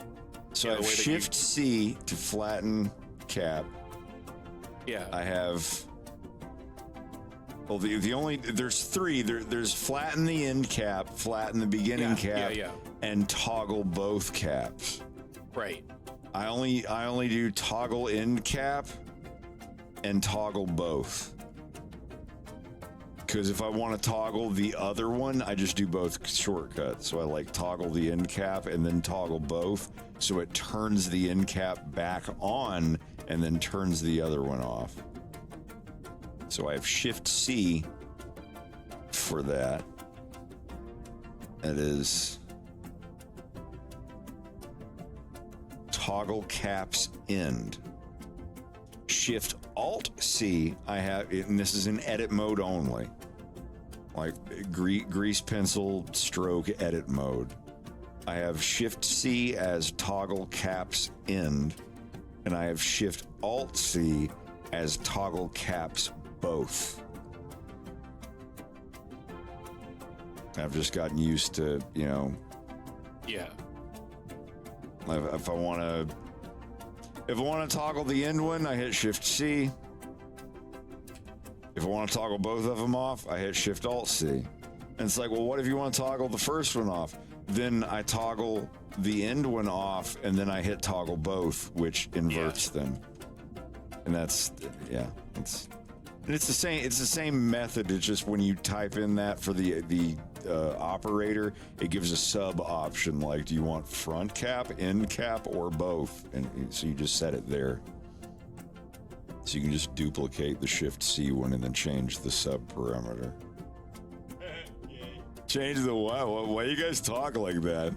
so I have Shift C to flatten cap. Yeah. I have. Well, the only there's three. There's flatten the end cap, flatten the beginning cap, and toggle both caps. Right. I only do toggle end cap and toggle both. Because if I want to toggle the other one, I just do both shortcuts. So I like toggle the end cap and then toggle both. So it turns the end cap back on and then turns the other one off. So I have Shift C for that. That is toggle caps end. Shift Alt C, I have, and this is in edit mode only. Like grease pencil stroke edit mode. I have Shift C as toggle caps end, and I have Shift Alt C as toggle caps both. I've just gotten used to, you know. Yeah. If I want to toggle the end one, I hit Shift C. If I want to toggle both of them off, I hit Shift Alt C. And it's like, well, what if you want to toggle the first one off? Then I toggle the end one off, and then I hit toggle both, which inverts them. And that's, yeah, it's the same method. It's just when you type in that for the operator, it gives a sub option, like, do you want front cap, end cap, or both? And so you just set it there. So you can just duplicate the Shift C one and then change the sub parameter. Change the what? Why you guys talk like that?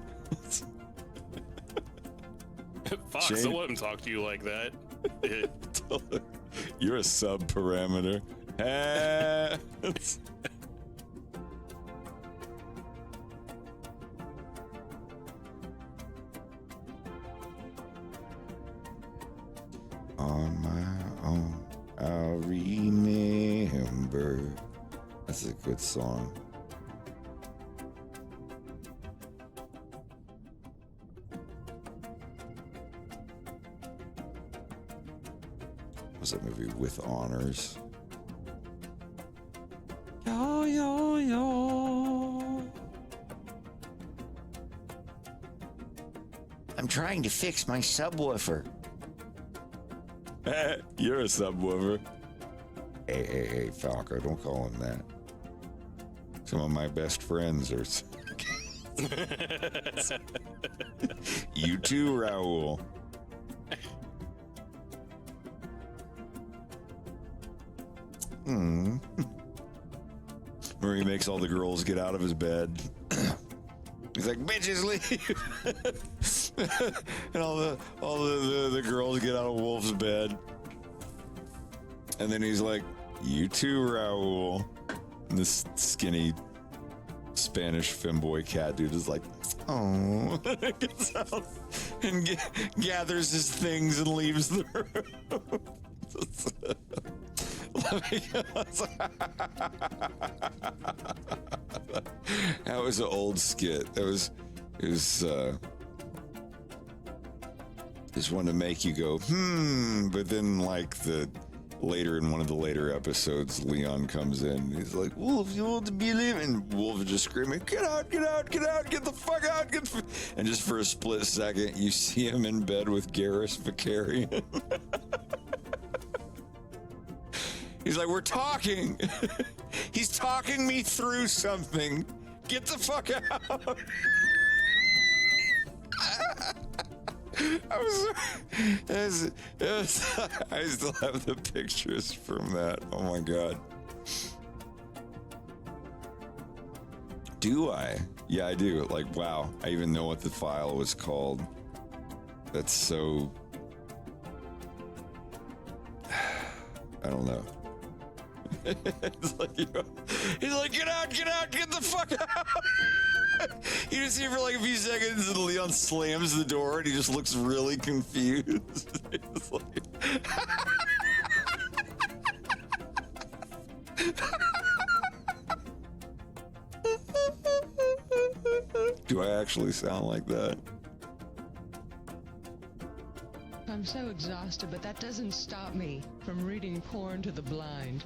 Fox, don't let him talk to you like that. You're a sub parameter. On my own, I'll remember. That's a good song. Was that movie With Honors? Yo, yo, yo. I'm trying to fix my subwoofer. You're a subwoofer. Hey, Falco, don't call him that. Some of my best friends are. You too, Raul. Where he makes all the girls get out of his bed. He's like, bitches leave. And all the girls get out of Wolf's bed. And then he's like, you too, Raul. And this skinny Spanish femboy cat dude is like, oh. Gets out and gathers his things and leaves the room. That was an old skit. It was just one to make you go, but then like in one of the later episodes, Leon comes in. He's like, Wolf, you want to be living? Wolf is just screaming, get out, get out, get out, get the fuck out. And just for a split second, you see him in bed with Garrus Vakarian. He's like, we're talking. He's talking me through something. Get the fuck out. I still have the pictures from that. Oh my God. Do I? Yeah, I do. Like, wow. I even know what the file was called. That's so... I don't know. He's like, get out, get the fuck out. You just see him for like a few seconds, and Leon slams the door, and he just looks really confused. It's like... Do I actually sound like that? I'm so exhausted, but that doesn't stop me from reading porn to the blind.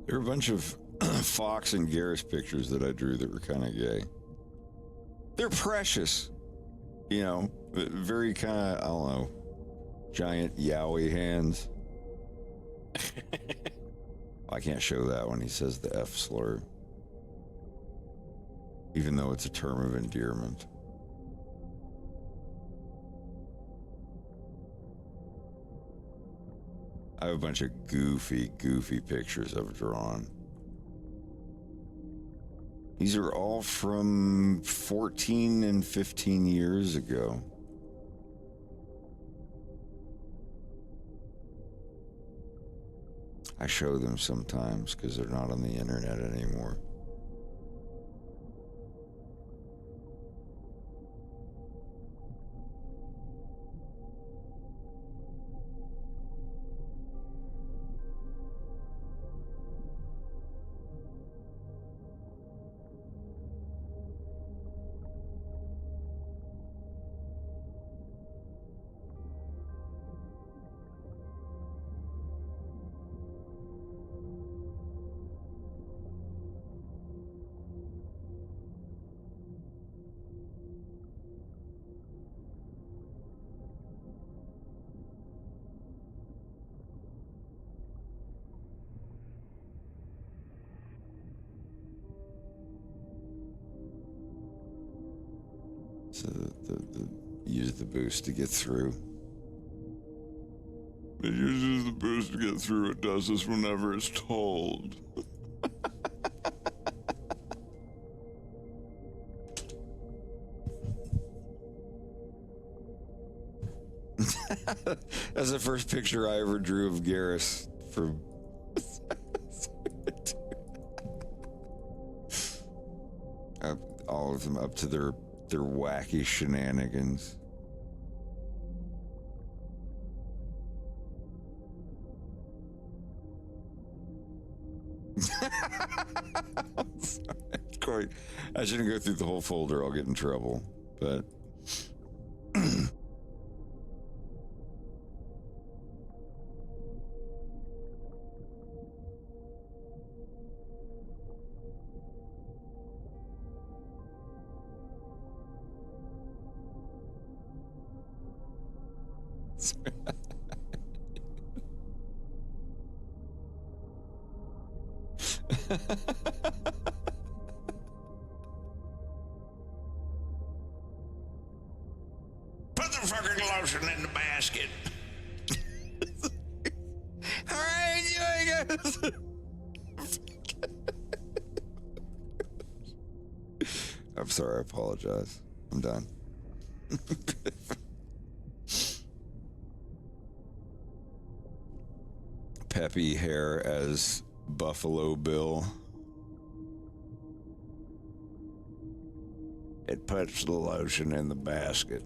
There are a bunch of Fox and Garrus pictures that I drew that were kind of gay. They're precious. You know, very kind of, I don't know, giant yowie hands. I can't show that when he says the F slur. Even though it's a term of endearment. I have a bunch of goofy pictures I've drawn. These are all from 14 and 15 years ago. I show them sometimes because they're not on the internet anymore. use the boost to get through. It uses the boost to get through. It does this whenever it's told. That's the first picture I ever drew of Garrus from all of them up to their wacky shenanigans. Sorry, I shouldn't go through the whole folder. I'll get in trouble. But Put the fucking lotion in the basket. how are you doing, guys? I'm sorry. I apologize. I'm done. Peppy hair as Buffalo Bill. It puts the lotion in the basket.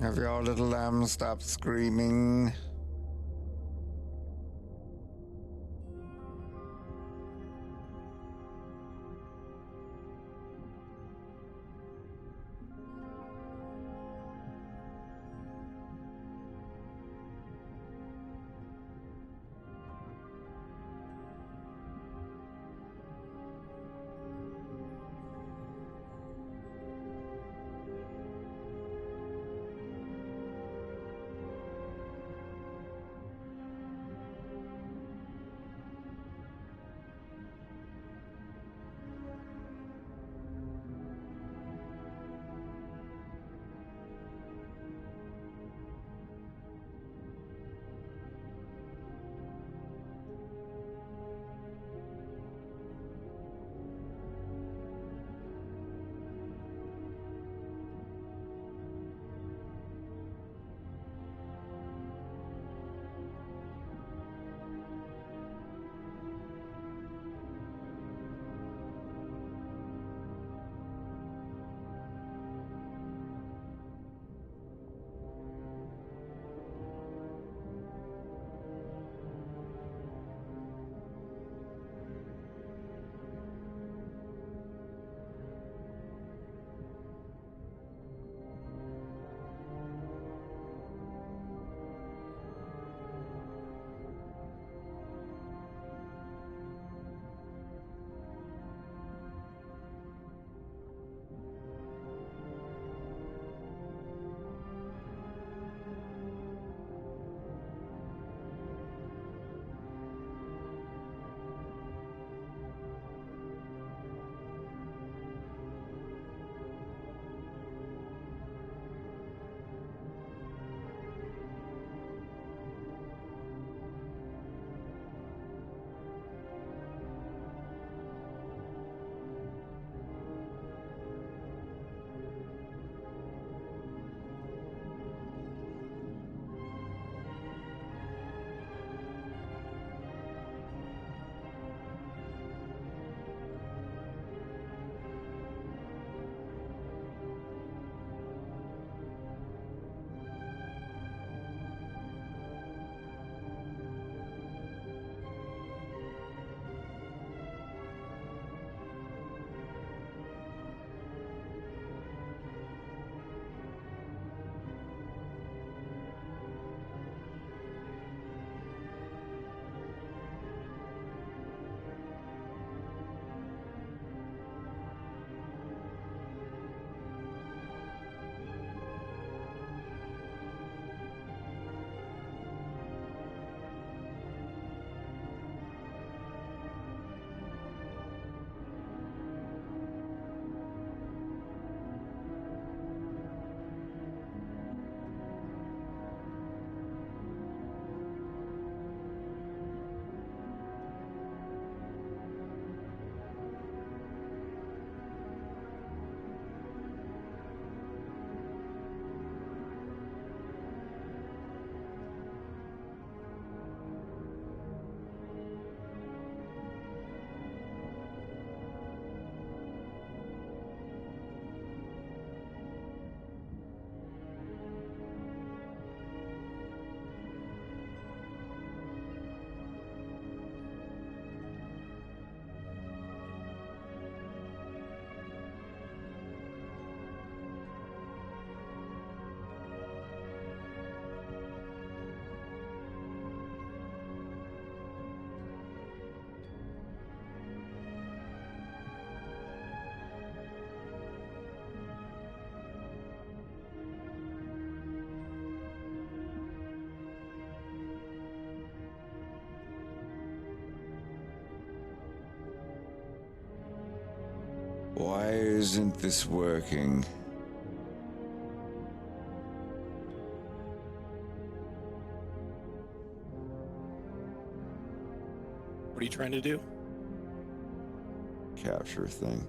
Have your little lamb stopped screaming? Why isn't this working? What are you trying to do? Capture thing.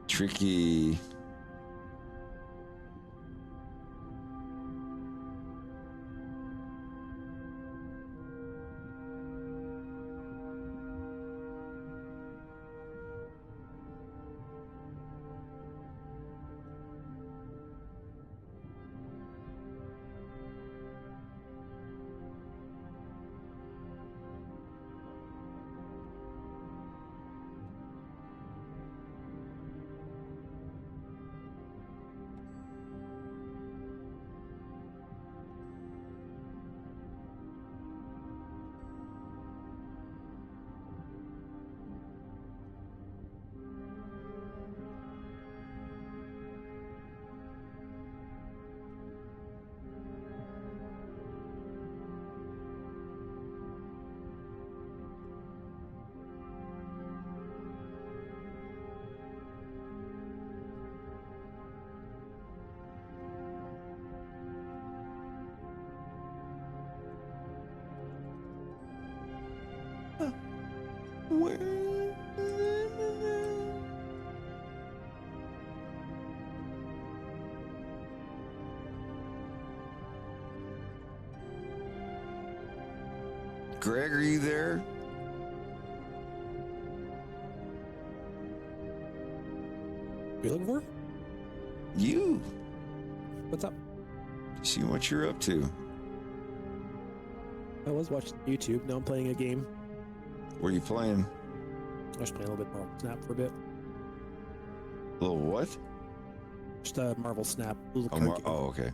Tricky. Greg, are you there? You looking for? You. What's up? See what you're up to. I was watching YouTube. Now I'm playing a game. What are you playing? I was playing a little bit more Snap for a bit. A little what? Just a Marvel Snap. Oh, okay.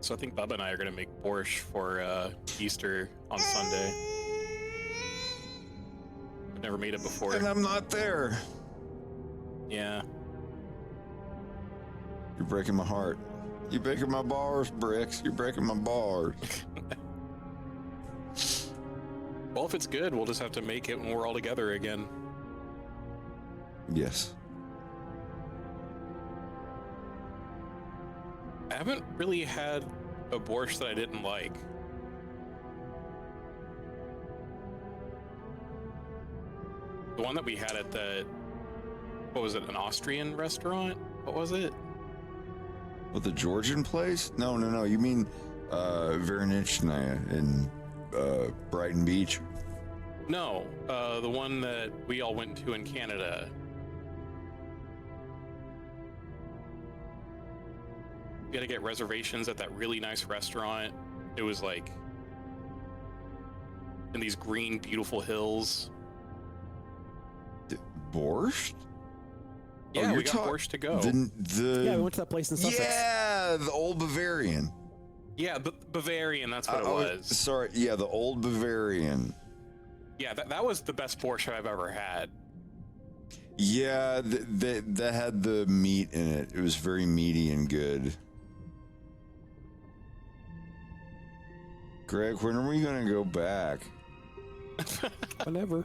So I think Bubba and I are gonna make borscht for Easter on Sunday. I've never made it before. And I'm not there. Yeah. You're breaking my heart. You're breaking my bars, Bricks. You're breaking my bars. Well, if it's good, we'll just have to make it when we're all together again. Yes. I haven't really had a borscht that I didn't like. The one that we had at the, what was it, an Austrian restaurant? What was it? What, the Georgian place? No. You mean Vernichna in Brighton Beach? No, the one that we all went to in Canada. You had to get reservations at that really nice restaurant. It was like in these green, beautiful hills. Borscht? Yeah, we got borscht to go. Yeah, we went to that place in Sussex. Yeah, the Old Bavarian. Yeah, Bavarian, that's what it was. Sorry, yeah, the Old Bavarian. Yeah, that was the best borscht I've ever had. Yeah, that had the meat in it. It was very meaty and good. Greg, when are we going to go back? Whenever.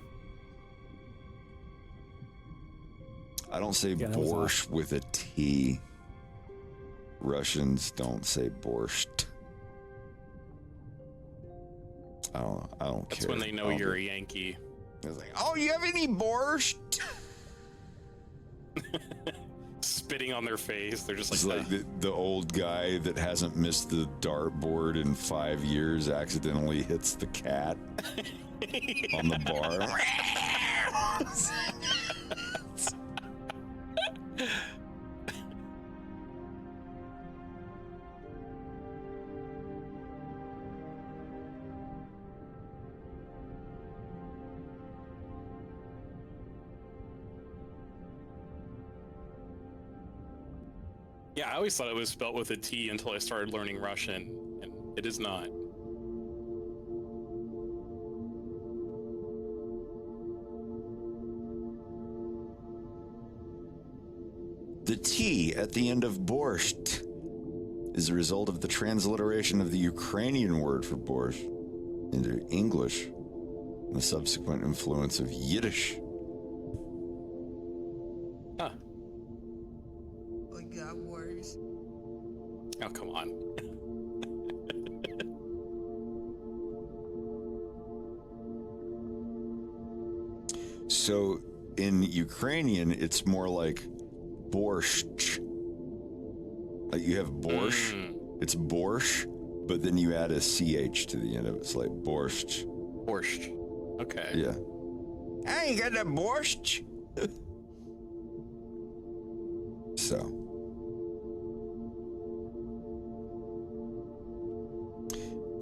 I don't say borscht with a T. Russians don't say borscht. I don't care. That's when they know you're a Yankee. It's like, oh, you have any borscht? Spitting on their face. They're just It's like the old guy that hasn't missed the dartboard in 5 years accidentally hits the cat on the bar. Yeah, I always thought it was spelled with a T until I started learning Russian, and it is not. The T at the end of borscht is a result of the transliteration of the Ukrainian word for borscht into English and the subsequent influence of Yiddish. Huh. It got worse. Oh, come on. So in Ukrainian, it's more like borscht. Like you have borscht, it's borscht, but then you add a CH to the end of it. It's like borscht. Borscht. Okay. Yeah. I ain't got that borscht. So.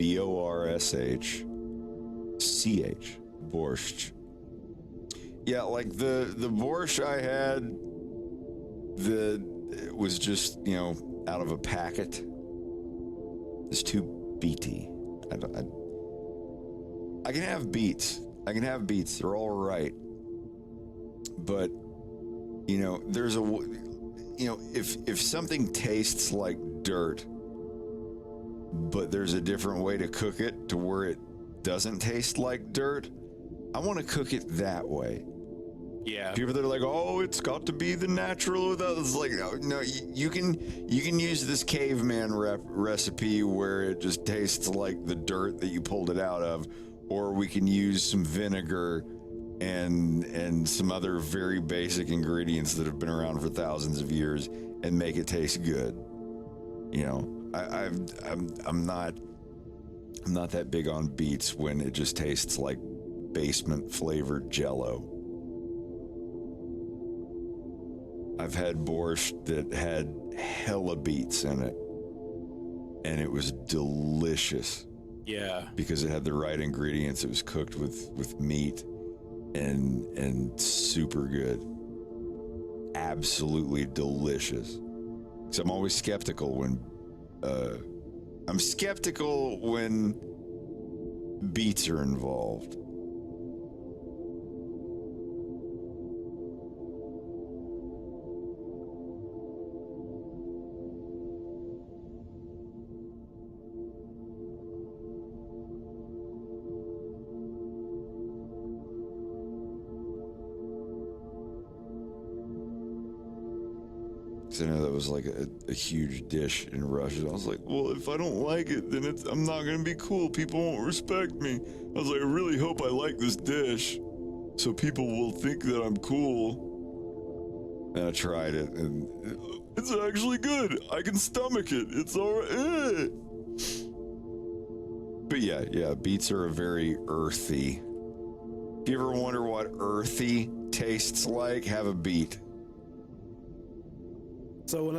BORSHCH. Borscht. Yeah, like the borscht I had, it was just, out of a packet. It's too beety. I can have beets. They're all right. But, there's if something tastes like dirt, but there's a different way to cook it to where it doesn't taste like dirt, I want to cook it that way. Yeah. People that are like, oh, it's got to be the natural without. It's like, no, you can use this caveman recipe where it just tastes like the dirt that you pulled it out of, or we can use some vinegar and some other very basic ingredients that have been around for thousands of years and make it taste good. I'm not that big on beets when it just tastes like basement flavored Jello. I've had borscht that had hella beets in it, and it was delicious. Yeah. Because it had the right ingredients. It was cooked with meat and super good. Absolutely delicious. So I'm always skeptical when I'm skeptical when beets are involved. I know that was like a huge dish in Russia. I was like, well, if I don't like it, then I'm not gonna be cool. People won't respect me. I was like, I really hope I like this dish, so people will think that I'm cool. And I tried it, and it's actually good. I can stomach it. It's alright. But yeah, beets are a very earthy. If you ever wonder what earthy tastes like, have a beet. So when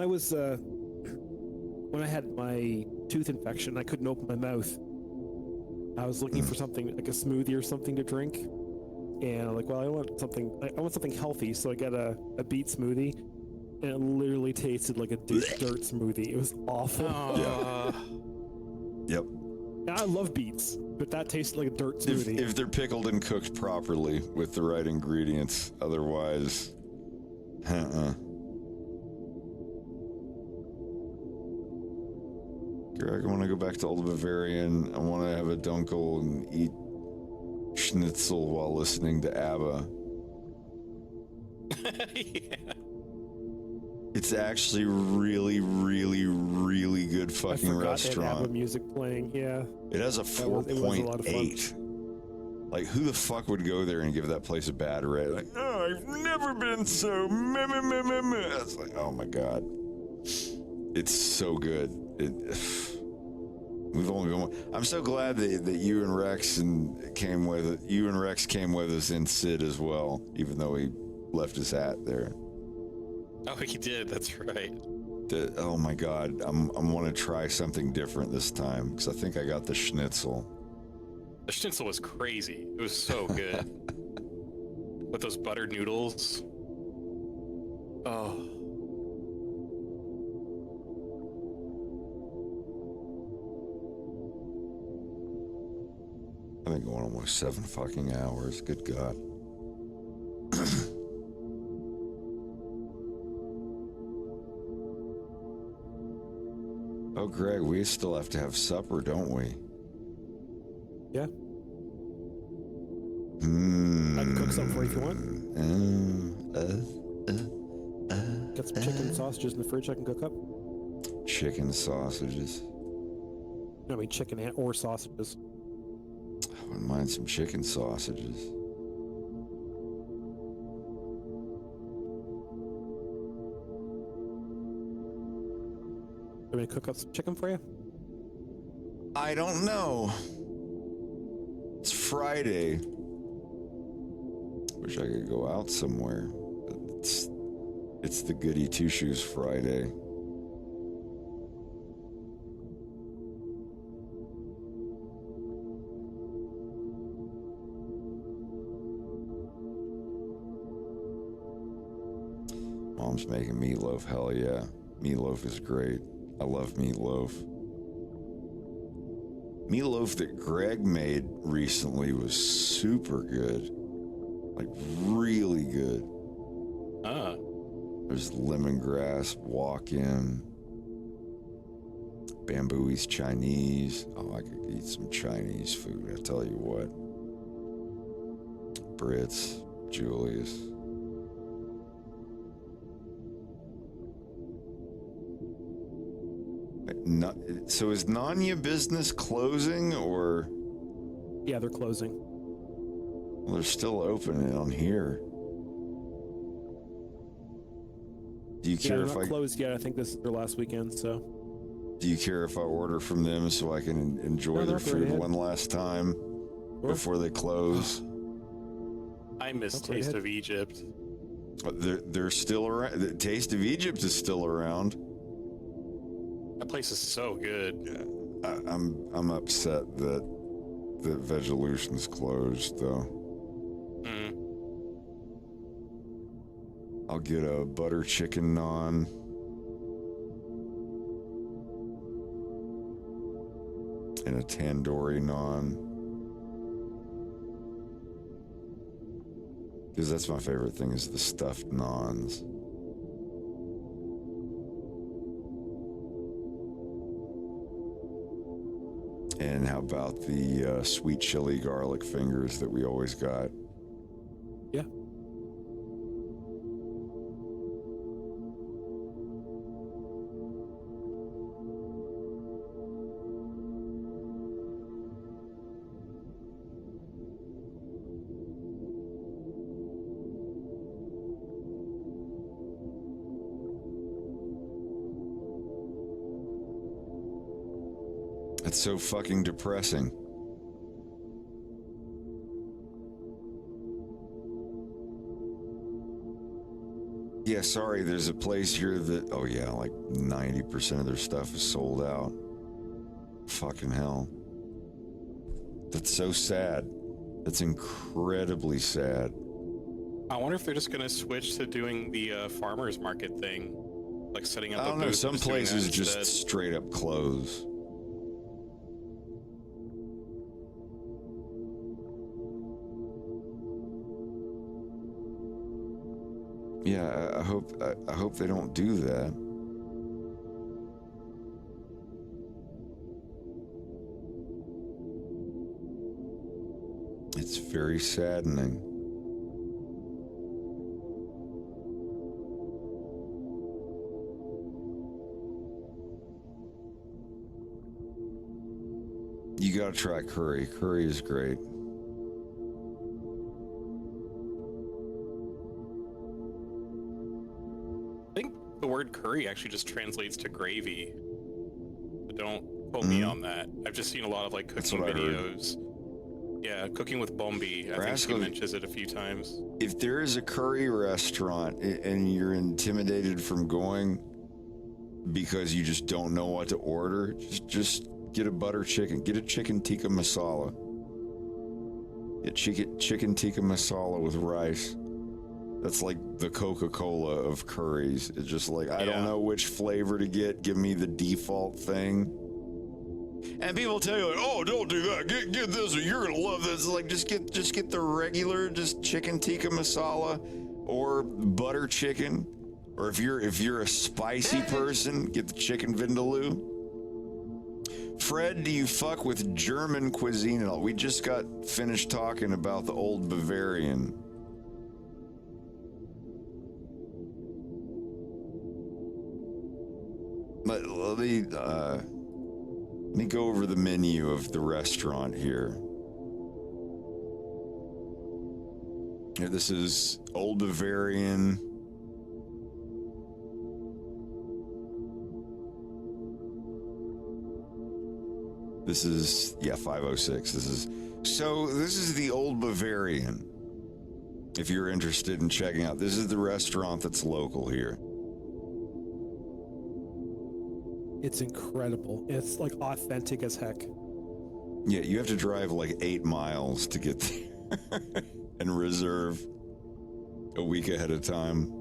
I had my tooth infection, I couldn't open my mouth. I was looking for something like a smoothie or something to drink, and I'm like, well, I want something healthy, so I got a beet smoothie, and it literally tasted like a dirt smoothie. It was awful. Yep. And I love beets, but that tasted like a dirt smoothie. If they're pickled and cooked properly with the right ingredients, otherwise, Greg, I want to go back to Old Bavarian. I want to have a dunkel and eat schnitzel while listening to ABBA. Yeah. It's actually really, really, really good fucking restaurant. They had ABBA music playing. Yeah. It has a 4.8. Like, who the fuck would go there and give that place a bad rate? Like, oh, I've never been so meh. It's like, oh my god, it's so good. We've only been. I'm so glad that you and Rex came with us in Sid as well, even though he left his hat there. Oh, he did. That's right. Oh my god, I want to try something different this time because I think I got the schnitzel. The schnitzel was crazy. It was so good. With those buttered noodles. Oh. I've been going almost 7 fucking hours. Good God. Oh, Greg, we still have to have supper, don't we? Yeah. I can cook something for you if you want. Got some chicken and sausages in the fridge I can cook up. Chicken sausages. I mean, chicken or sausages. I wouldn't mind some chicken sausages. Want me to cook up some chicken for you? I don't know. It's Friday. Wish I could go out somewhere. But it's the Goody Two Shoes Friday. Mom's making meatloaf. Hell yeah. Meatloaf is great. I love meatloaf. Meatloaf that Greg made recently was super good. Like, really good. There's lemongrass, walk-in, Bambooey's Chinese. Oh, I could eat some Chinese food, I tell you what. Brits, Julius. So is Nanya business closing or? Yeah, they're closing. Well, they're still open on here. Do you care if they're not closed yet? I think this is their last weekend, so. Do you care if I order from them so I can enjoy their food one last time before they close? I miss Taste of Egypt. They're still around. The Taste of Egypt is still around. That place is so good. Yeah, I'm upset that Vegelution's closed though. I'll get a butter chicken naan. And a tandoori naan. Because that's my favorite thing is the stuffed naans. And how about the sweet chili garlic fingers that we always got? Yeah. It's so fucking depressing. Yeah, sorry, there's a place here that, oh yeah, like 90% of their stuff is sold out. Fucking hell. That's so sad. That's incredibly sad. I wonder if they're just going to switch to doing the farmer's market thing. Like setting up I don't know, some places just straight up close. Yeah, I hope they don't do that. It's very saddening. You gotta try curry. Curry is great. I think the word curry actually just translates to gravy. But don't quote me on that. I've just seen a lot of like cooking videos. Yeah, cooking with Bombi. I think she mentions it a few times. If there is a curry restaurant and you're intimidated from going because you just don't know what to order, just get a butter chicken. Get a chicken tikka masala. Get chicken tikka masala with rice. That's like the Coca-Cola of curries. It's just like, I don't know which flavor to get. Give me the default thing. And people tell you, like, oh, don't do that. Get this, or you're gonna love this. Like, just get the regular, just chicken tikka masala, or butter chicken, or if you're a spicy person, get the chicken vindaloo. Fred, do you fuck with German cuisine at all? We just got finished talking about the Old Bavarian. Let me go over the menu of the restaurant here. This is Old Bavarian. This is, 506. This is the Old Bavarian. If you're interested in checking out, this is the restaurant that's local here. It's incredible. It's like authentic as heck. Yeah, you have to drive like 8 miles to get there and reserve a week ahead of time.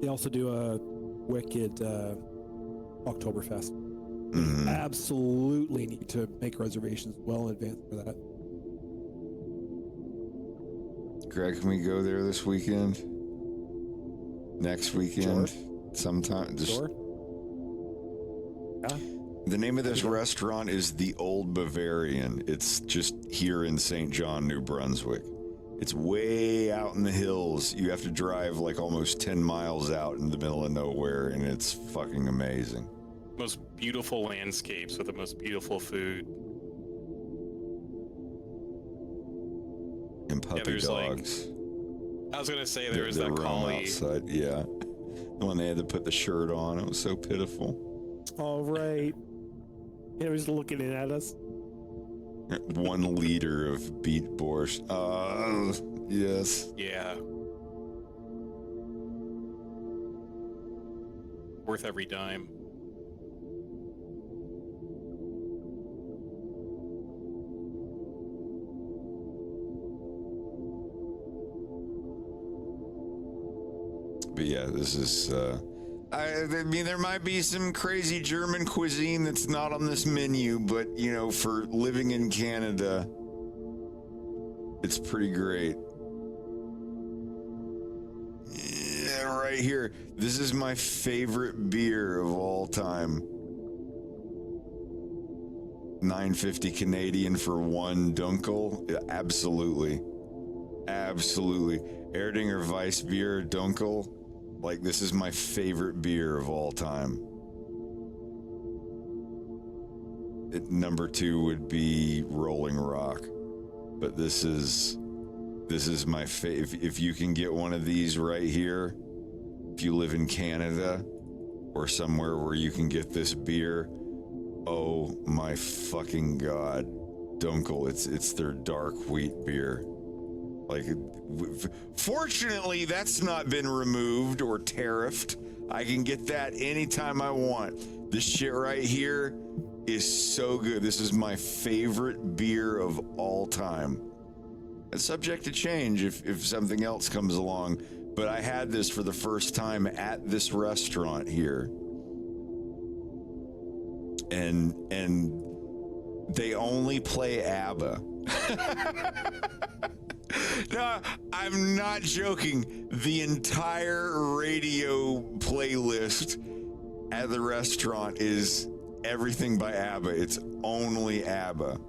They also do a wicked Oktoberfest. Mm-hmm. Absolutely need to make reservations well in advance for that. Greg, can we go there this weekend? Next weekend? Sure. Sometime. Sure. Yeah. The name of this restaurant is the Old Bavarian. It's just here in St. John, New Brunswick. It's way out in the hills. You have to drive like almost 10 miles out in the middle of nowhere, and it's fucking amazing. Most beautiful landscapes with the most beautiful food. And puppy dogs. I was gonna say there was that collie outside. Yeah. The one they had to put the shirt on. It was so pitiful. All right. It was looking at us. 1 liter of beet borscht. Yes. Yeah. Worth every dime. But yeah, this is I mean, there might be some crazy German cuisine that's not on this menu, but, you know, for living in Canada, it's pretty great. Yeah, right here. This is my favorite beer of all time. $9.50 Canadian for one Dunkel. Yeah, absolutely. Absolutely. Erdinger Weiss beer, Dunkel. Like, this is my favorite beer of all time. Number 2 would be Rolling Rock. But this is my favorite. If you can get one of these right here, if you live in Canada or somewhere where you can get this beer, oh my fucking god, Dunkel, it's their dark wheat beer. Like, fortunately, that's not been removed or tariffed. I can get that anytime I want. This shit right here is so good. This is my favorite beer of all time. It's subject to change if something else comes along, but I had this for the first time at this restaurant here. And they only play ABBA. No, I'm not joking. The entire radio playlist at the restaurant is everything by ABBA. It's only ABBA.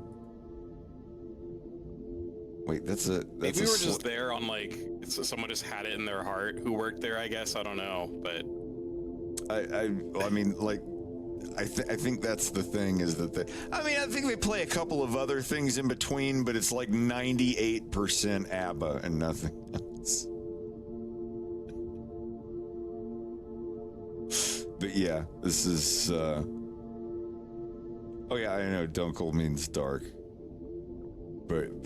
Wait, maybe we were just there on, like, someone just had it in their heart who worked there, I guess. I don't know, but I mean, like, I think that's the thing, is that I think they play a couple of other things in between, but it's like 98% ABBA and nothing else. But yeah, this is oh yeah, I know Dunkel means dark, but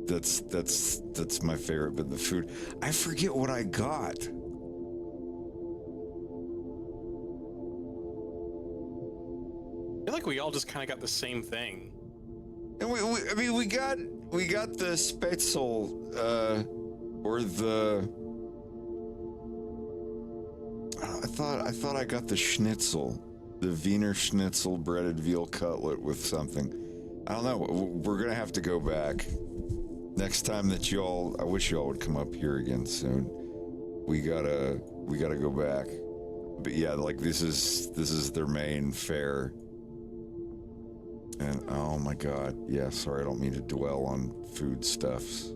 that's my favorite. But the food, I forget what I got. I feel like we all just kind of got the same thing. And we got the Spätzle, or the. I thought I got the Schnitzel, the Wiener Schnitzel breaded veal cutlet with something. I don't know. We're gonna have to go back next time that y'all. I wish y'all would come up here again soon. We gotta go back. But yeah, like this is their main fare. And oh my god, yeah, sorry, I don't mean to dwell on food stuffs.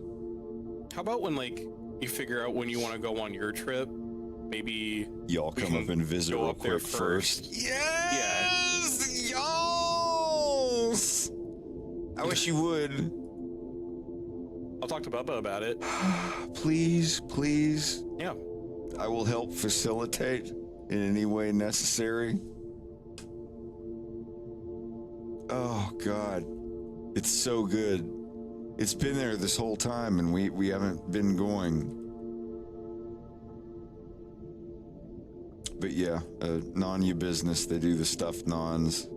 How about when, like, you figure out when you want to go on your trip, maybe y'all come up and visit real quick first. Yes! Yeah. Yes! I wish you would. I'll talk to Bubba about it. Please. Yeah. I will help facilitate in any way necessary. Oh god, it's so good. It's been there this whole time and we haven't been going. But yeah, non-you business, they do the stuffed nons.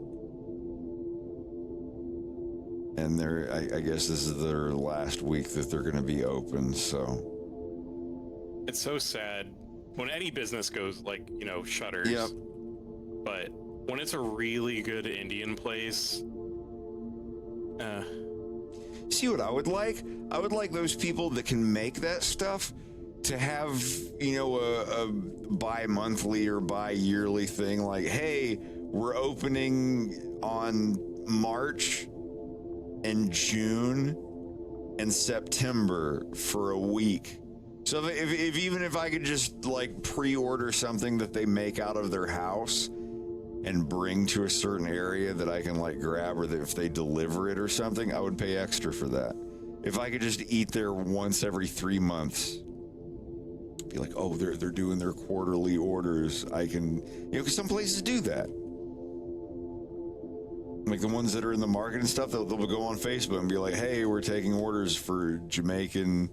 And I guess this is their last week that they're gonna be open, so. It's so sad when any business goes, like, you know, shutters. Yep. But when it's a really good Indian place, see what I would like? I would like those people that can make that stuff to have, you know, a bi-monthly or bi-yearly thing. Like, hey, we're opening on March and June and September for a week. So if even if I could just like pre-order something that they make out of their house and bring to a certain area that I can like grab, or that if they deliver it or something, I would pay extra for that. If I could just eat there once every 3 months, be like, oh, they're doing their quarterly orders. I can, you know, because some places do that. Like the ones that are in the market and stuff, they'll go on Facebook and be like, hey, we're taking orders for Jamaican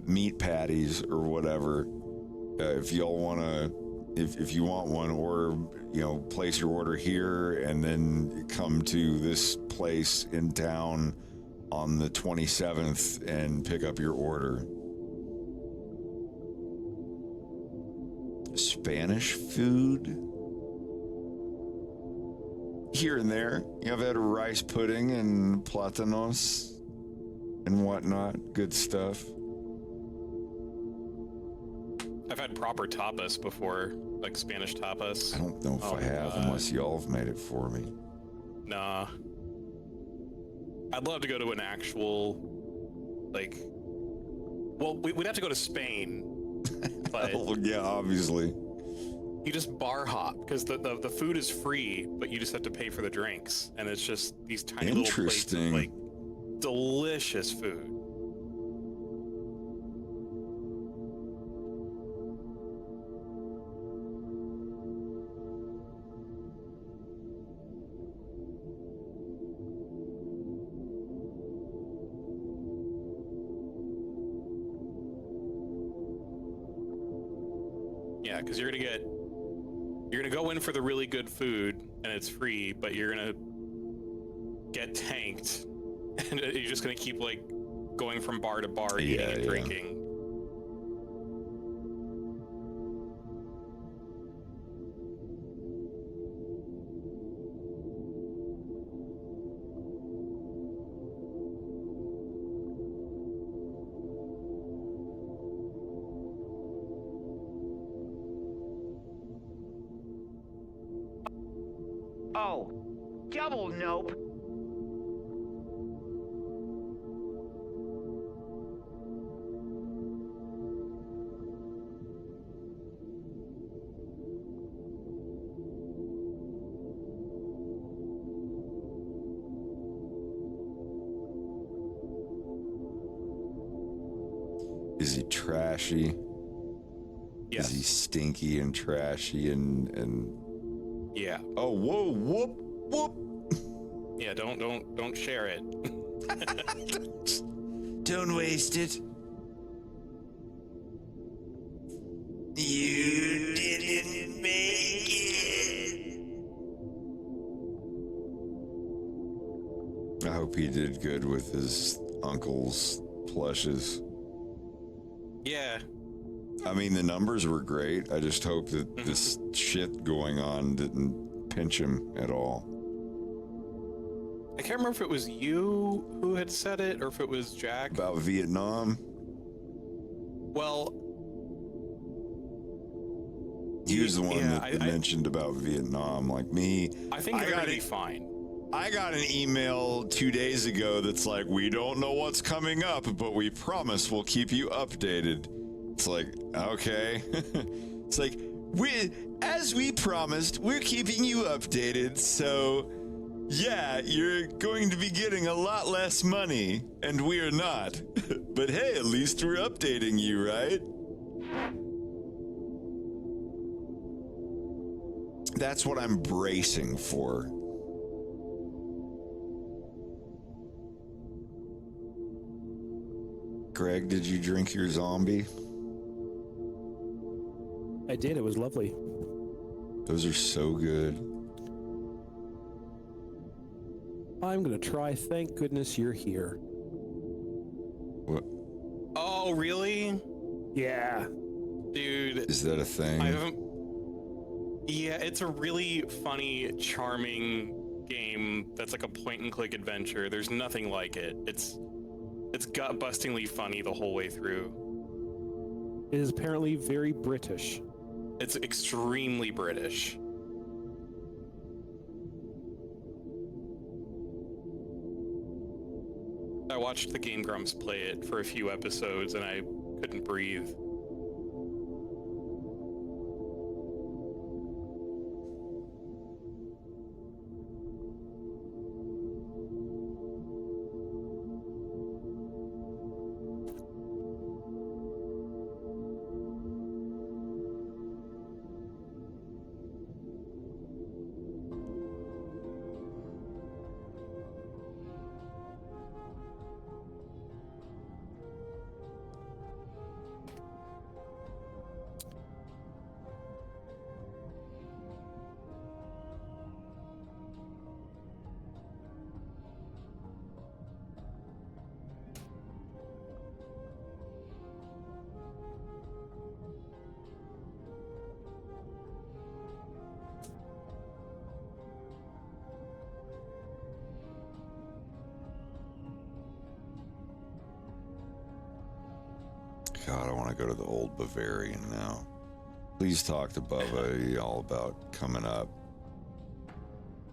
meat patties or whatever. If y'all want to, if you want one, or, you know, place your order here and then come to this place in town on the 27th and pick up your order. Spanish food here and there. I've had rice pudding and plátanos and whatnot. Good stuff. I've had proper tapas before, like Spanish tapas. I don't know if I have, unless y'all have made it for me. Nah. I'd love to go to an actual, like, well, we'd have to go to Spain, but Oh, yeah, obviously. you just bar hop, because the food is free, but you just have to pay for the drinks, and it's just these tiny little plates of, like, delicious food. Yeah, because you're gonna go in for the really good food and it's free, but you're gonna get tanked, and you're just gonna keep like going from bar to bar, eating and drinking. Oh, double nope. Is he trashy? Yes. Is he stinky and trashy and Yeah. Oh, whoa, whoop, whoop. Yeah, don't share it. Don't waste it. You didn't make it. I hope he did good with his uncle's plushes. Yeah. I mean, the numbers were great. I just hope that this shit going on didn't pinch him at all. I can't remember if it was you who had said it or if it was Jack. About Vietnam? Well, he was the one that mentioned about Vietnam. Like me, I think they're gonna be fine. I got an email 2 days ago that's like, we don't know what's coming up, but we promise we'll keep you updated. It's like, okay. It's like, as we promised, we're keeping you updated, so yeah, you're going to be getting a lot less money, and we're not. But hey, at least we're updating you, right? That's what I'm bracing for. Greg, did you drink your zombie? I did. It was lovely. Those are so good. I'm gonna try. Thank goodness you're here. What? Oh, really? Yeah. Dude. Is that a thing? I haven't. Yeah, it's a really funny, charming game that's like a point-and-click adventure. There's nothing like it. It's gut-bustingly funny the whole way through. It is apparently very British. It's extremely British. I watched the Game Grumps play it for a few episodes and I couldn't breathe. want to go to the old Bavarian now. Please talk to Bubba all about coming up.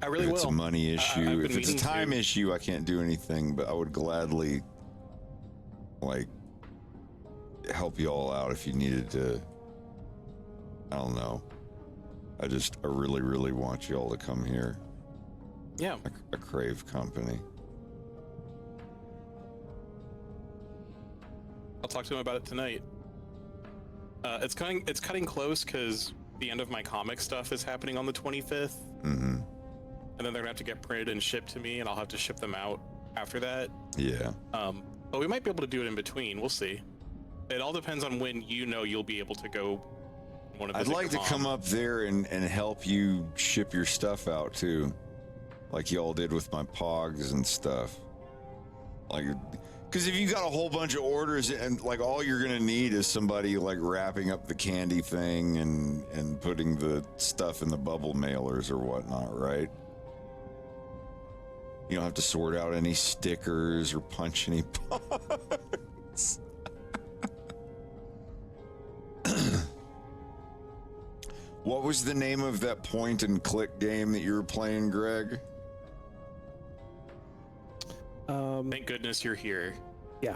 I really if will. It's a money issue. If it's a time to. issue, I can't do anything, but I would gladly, like, help you all out if you needed to. I don't know. I really, really want you all to come here. Yeah. A Crave company. I'll talk to him about it tonight. It's cutting close because the end of my comic stuff is happening on the 25th. Mm-hmm. And then they're gonna have to get printed and shipped to me, and I'll have to ship them out after that. Yeah. But we might be able to do it in between. We'll see. It all depends on when you'll be able to go. I'd like to come up there and help you ship your stuff out too, like y'all did with my pogs and stuff. Like, because if you got a whole bunch of orders and like all you're gonna need is somebody like wrapping up the candy thing and putting the stuff in the bubble mailers or whatnot, right? You don't have to sort out any stickers or punch any pogs. What was the name of that point and click game that you were playing, Greg? Thank goodness you're here. Yeah.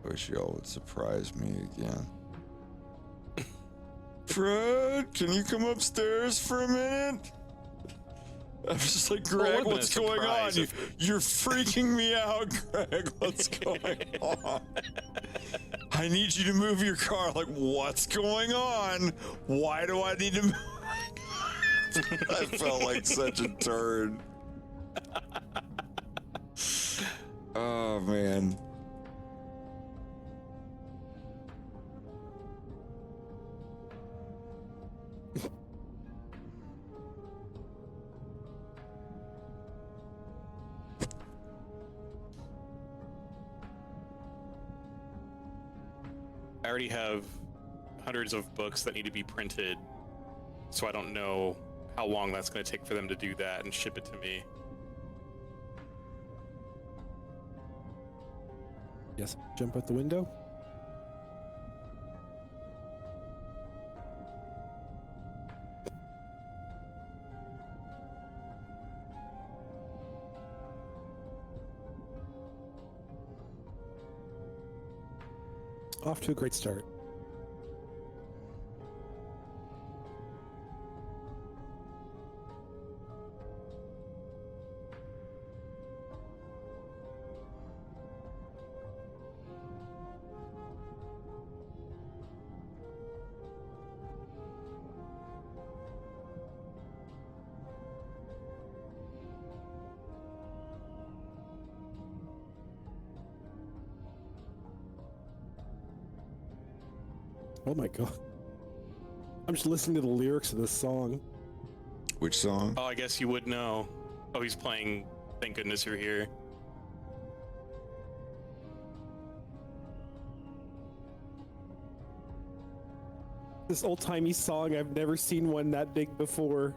Wish y'all would surprise me again. Fred, can you come upstairs for a minute? I'm just like, Greg, what's going on? You're freaking me out, Greg. What's going on? I need you to move your car. Like, what's going on? Why do I need to move? I felt like such a turd. Oh, man. I already have hundreds of books that need to be printed, so I don't know how long that's going to take for them to do that and ship it to me. Yes, jump out the window. Off to a great start. Oh my god. I'm just listening to the lyrics of this song. Which song? Oh, I guess you would know. Oh, he's playing Thank Goodness You're Here. This old-timey song, I've never seen one that big before.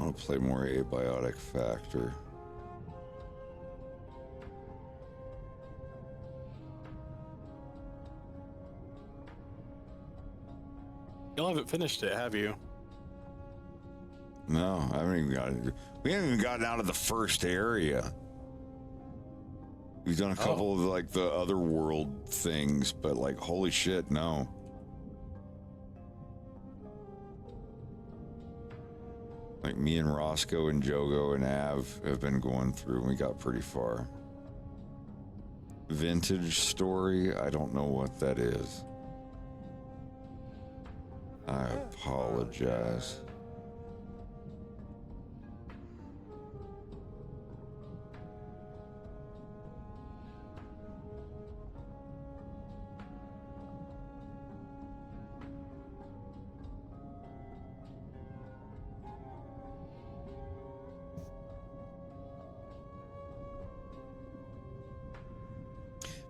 want to play more Abiotic Factor. You'll haven't finished it, have you? No, I haven't even gotten. We haven't even gotten out of the first area. We've done a couple of like the other world things, but like, holy shit, no. Like me and Roscoe and Jogo and Av have been going through, and we got pretty far. Vintage Story, I don't know what that is. I apologize.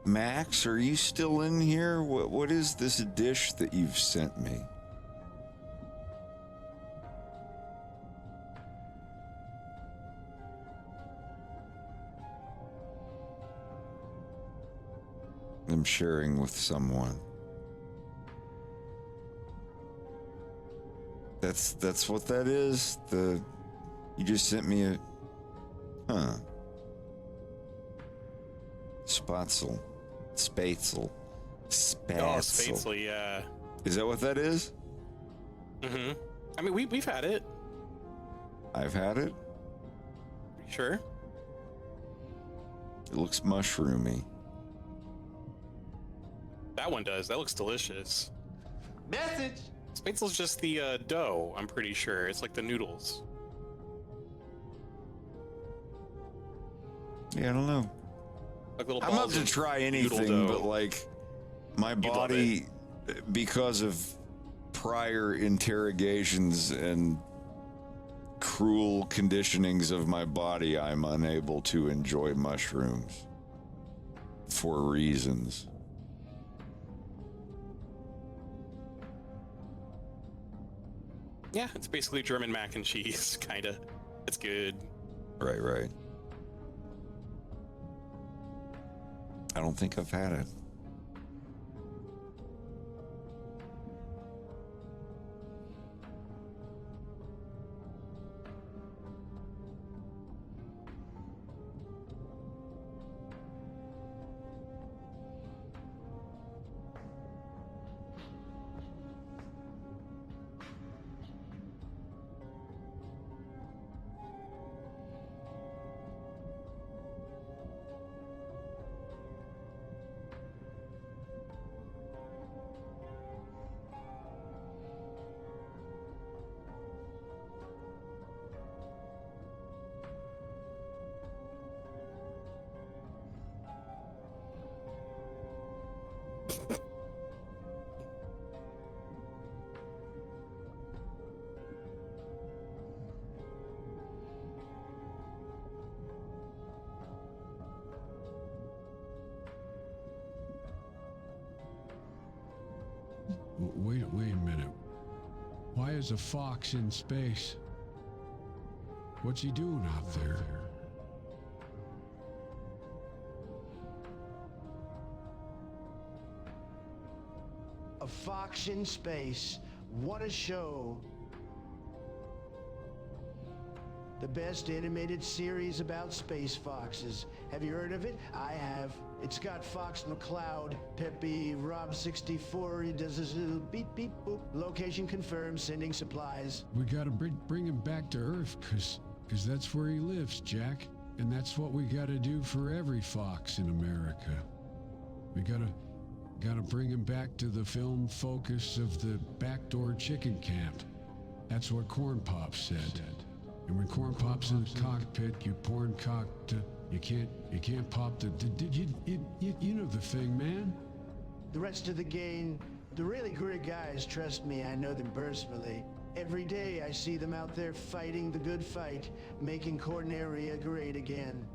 Max, are you still in here? What is this dish that you've sent me? I'm sharing with someone. That's what that is? You just sent me a... Huh. Spatzel. Spatzel. Oh, Spatzel, yeah. Is that what that is? Mm-hmm. I mean, we've had it. I've had it? Sure. It looks mushroomy. That one does. That looks delicious. Message! Spatzel's just the dough, I'm pretty sure. It's like the noodles. Yeah, I don't know. Like little I'm up balls to of try noodle anything, dough. but like my body, because of prior interrogations and cruel conditionings of my body, I'm unable to enjoy mushrooms for reasons. Yeah, it's basically German mac and cheese, kind of. It's good. Right. I don't think I've had it. Wait a minute. Why is a fox in space? What's he doing out there? A fox in space. What a show. The best animated series about space foxes. Have you heard of it? I have. It's got Fox McCloud, Peppy, Rob64, he does this little beep beep boop. Location confirmed, sending supplies. We gotta bring him back to Earth, cause that's where he lives, Jack. And that's what we gotta do for every fox in America. We gotta bring him back to the film focus of the backdoor chicken camp. That's what Corn Pop said. And when Corn Pop's in the cockpit, you porn cock to... You can't pop the... You know the thing, man. The rest of the gang, the really great guys, trust me, I know them personally. Every day I see them out there fighting the good fight, making Corneria great again.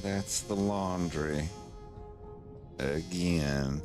That's the laundry. Again.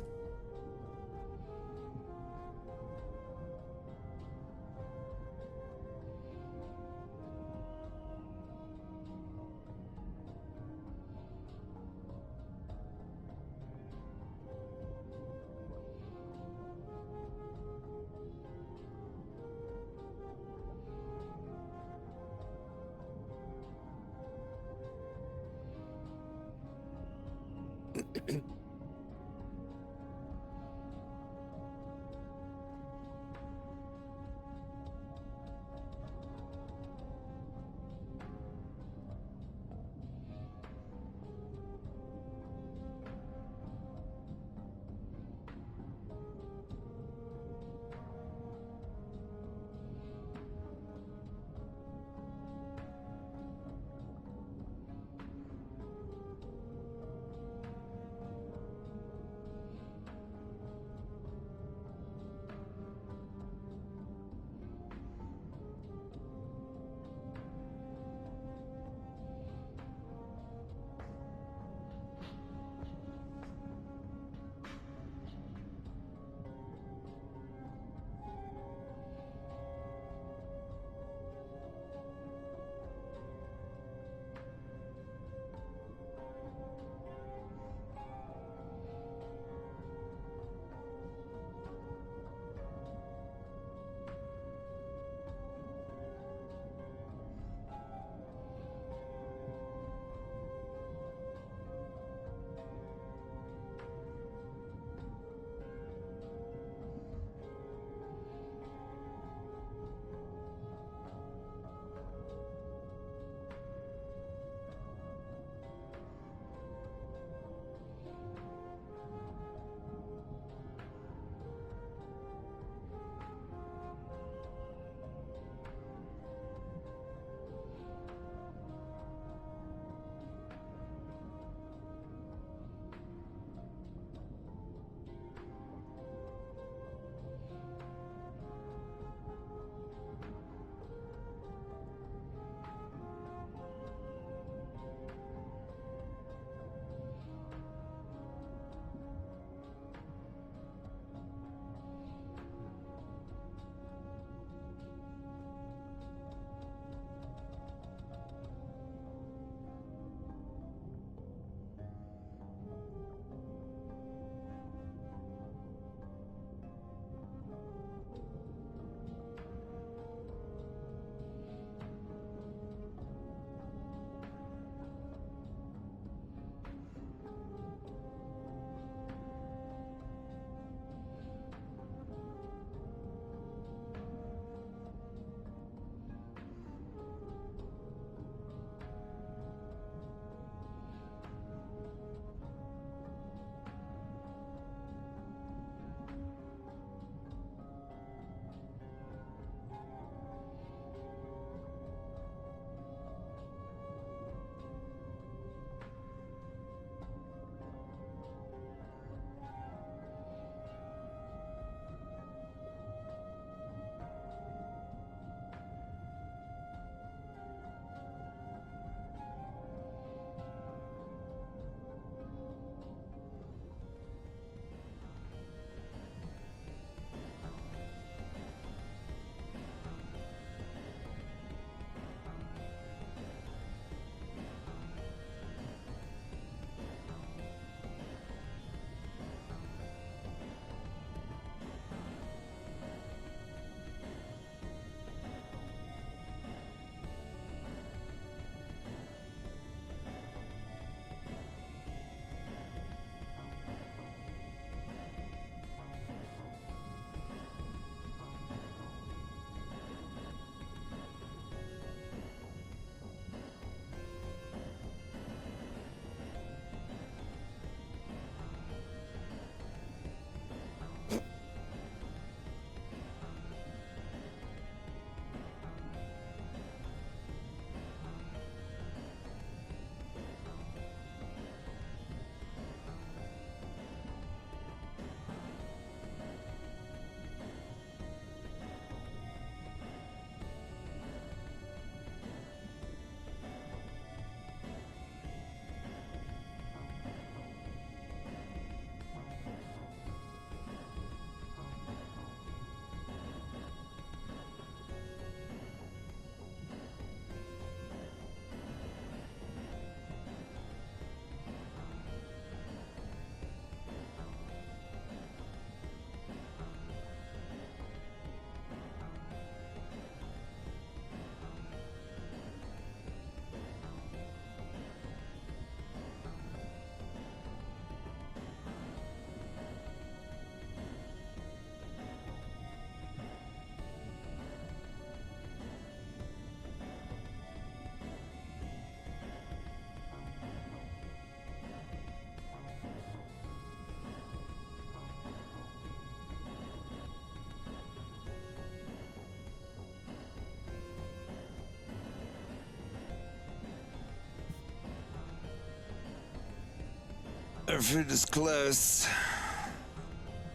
Our food is close.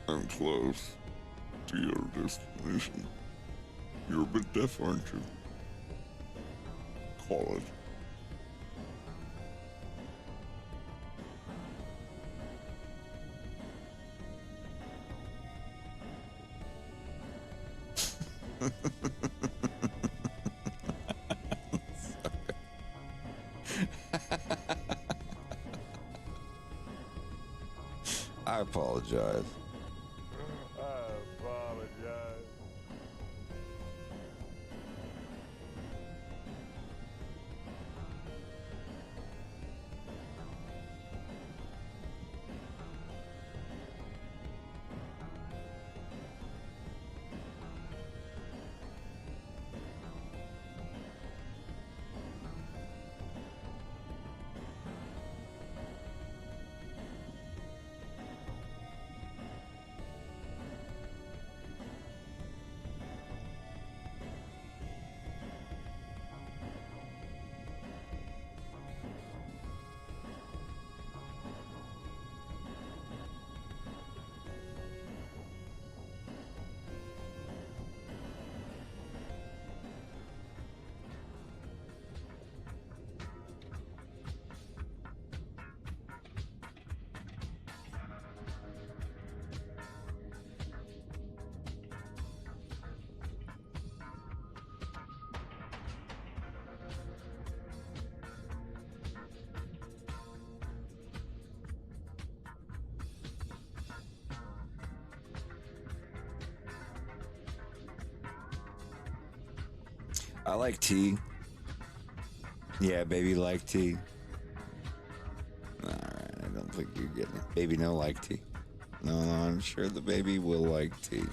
I'm close to your destination. You're a bit deaf, aren't you? Call it. I apologize. I like tea. Yeah, baby like tea. Alright, I don't think you're getting it. Baby no like tea. No, I'm sure the baby will like tea.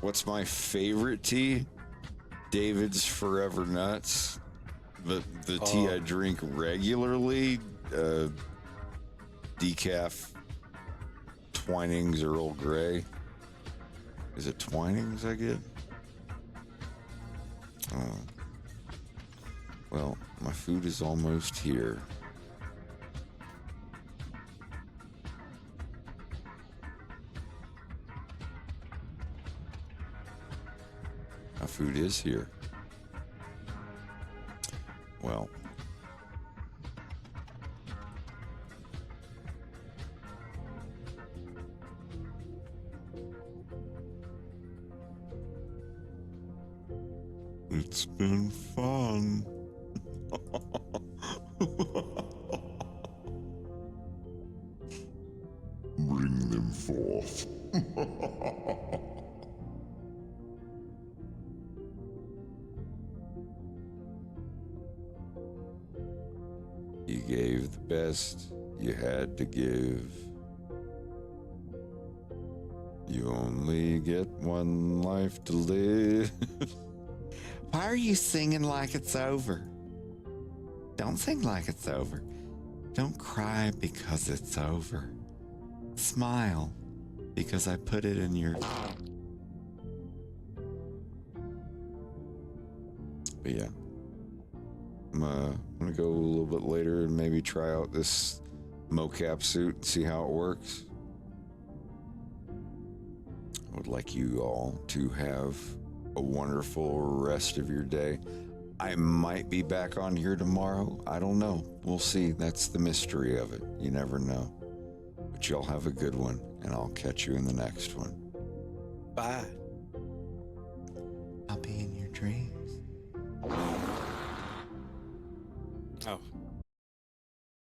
What's my favorite tea? David's Forever Nuts. But the tea I drink regularly, decaf Twinings Earl Grey. Is it Twinings I get? Well, my food is almost here. My food is here. Well, it's been fun. Bring them forth. You gave the best you had to give. You only get one life to live. Why are you singing like it's over? Don't sing like it's over. Don't cry because it's over. Smile because I put it in your... But yeah. I'm gonna go a little bit later and maybe try out this mocap suit and see how it works. I would like you all to have a wonderful rest of your day. I might be back on here tomorrow. I don't know. We'll see. That's the mystery of it. You never know. But y'all have a good one, and I'll catch you in the next one. Bye. I'll be in your dreams.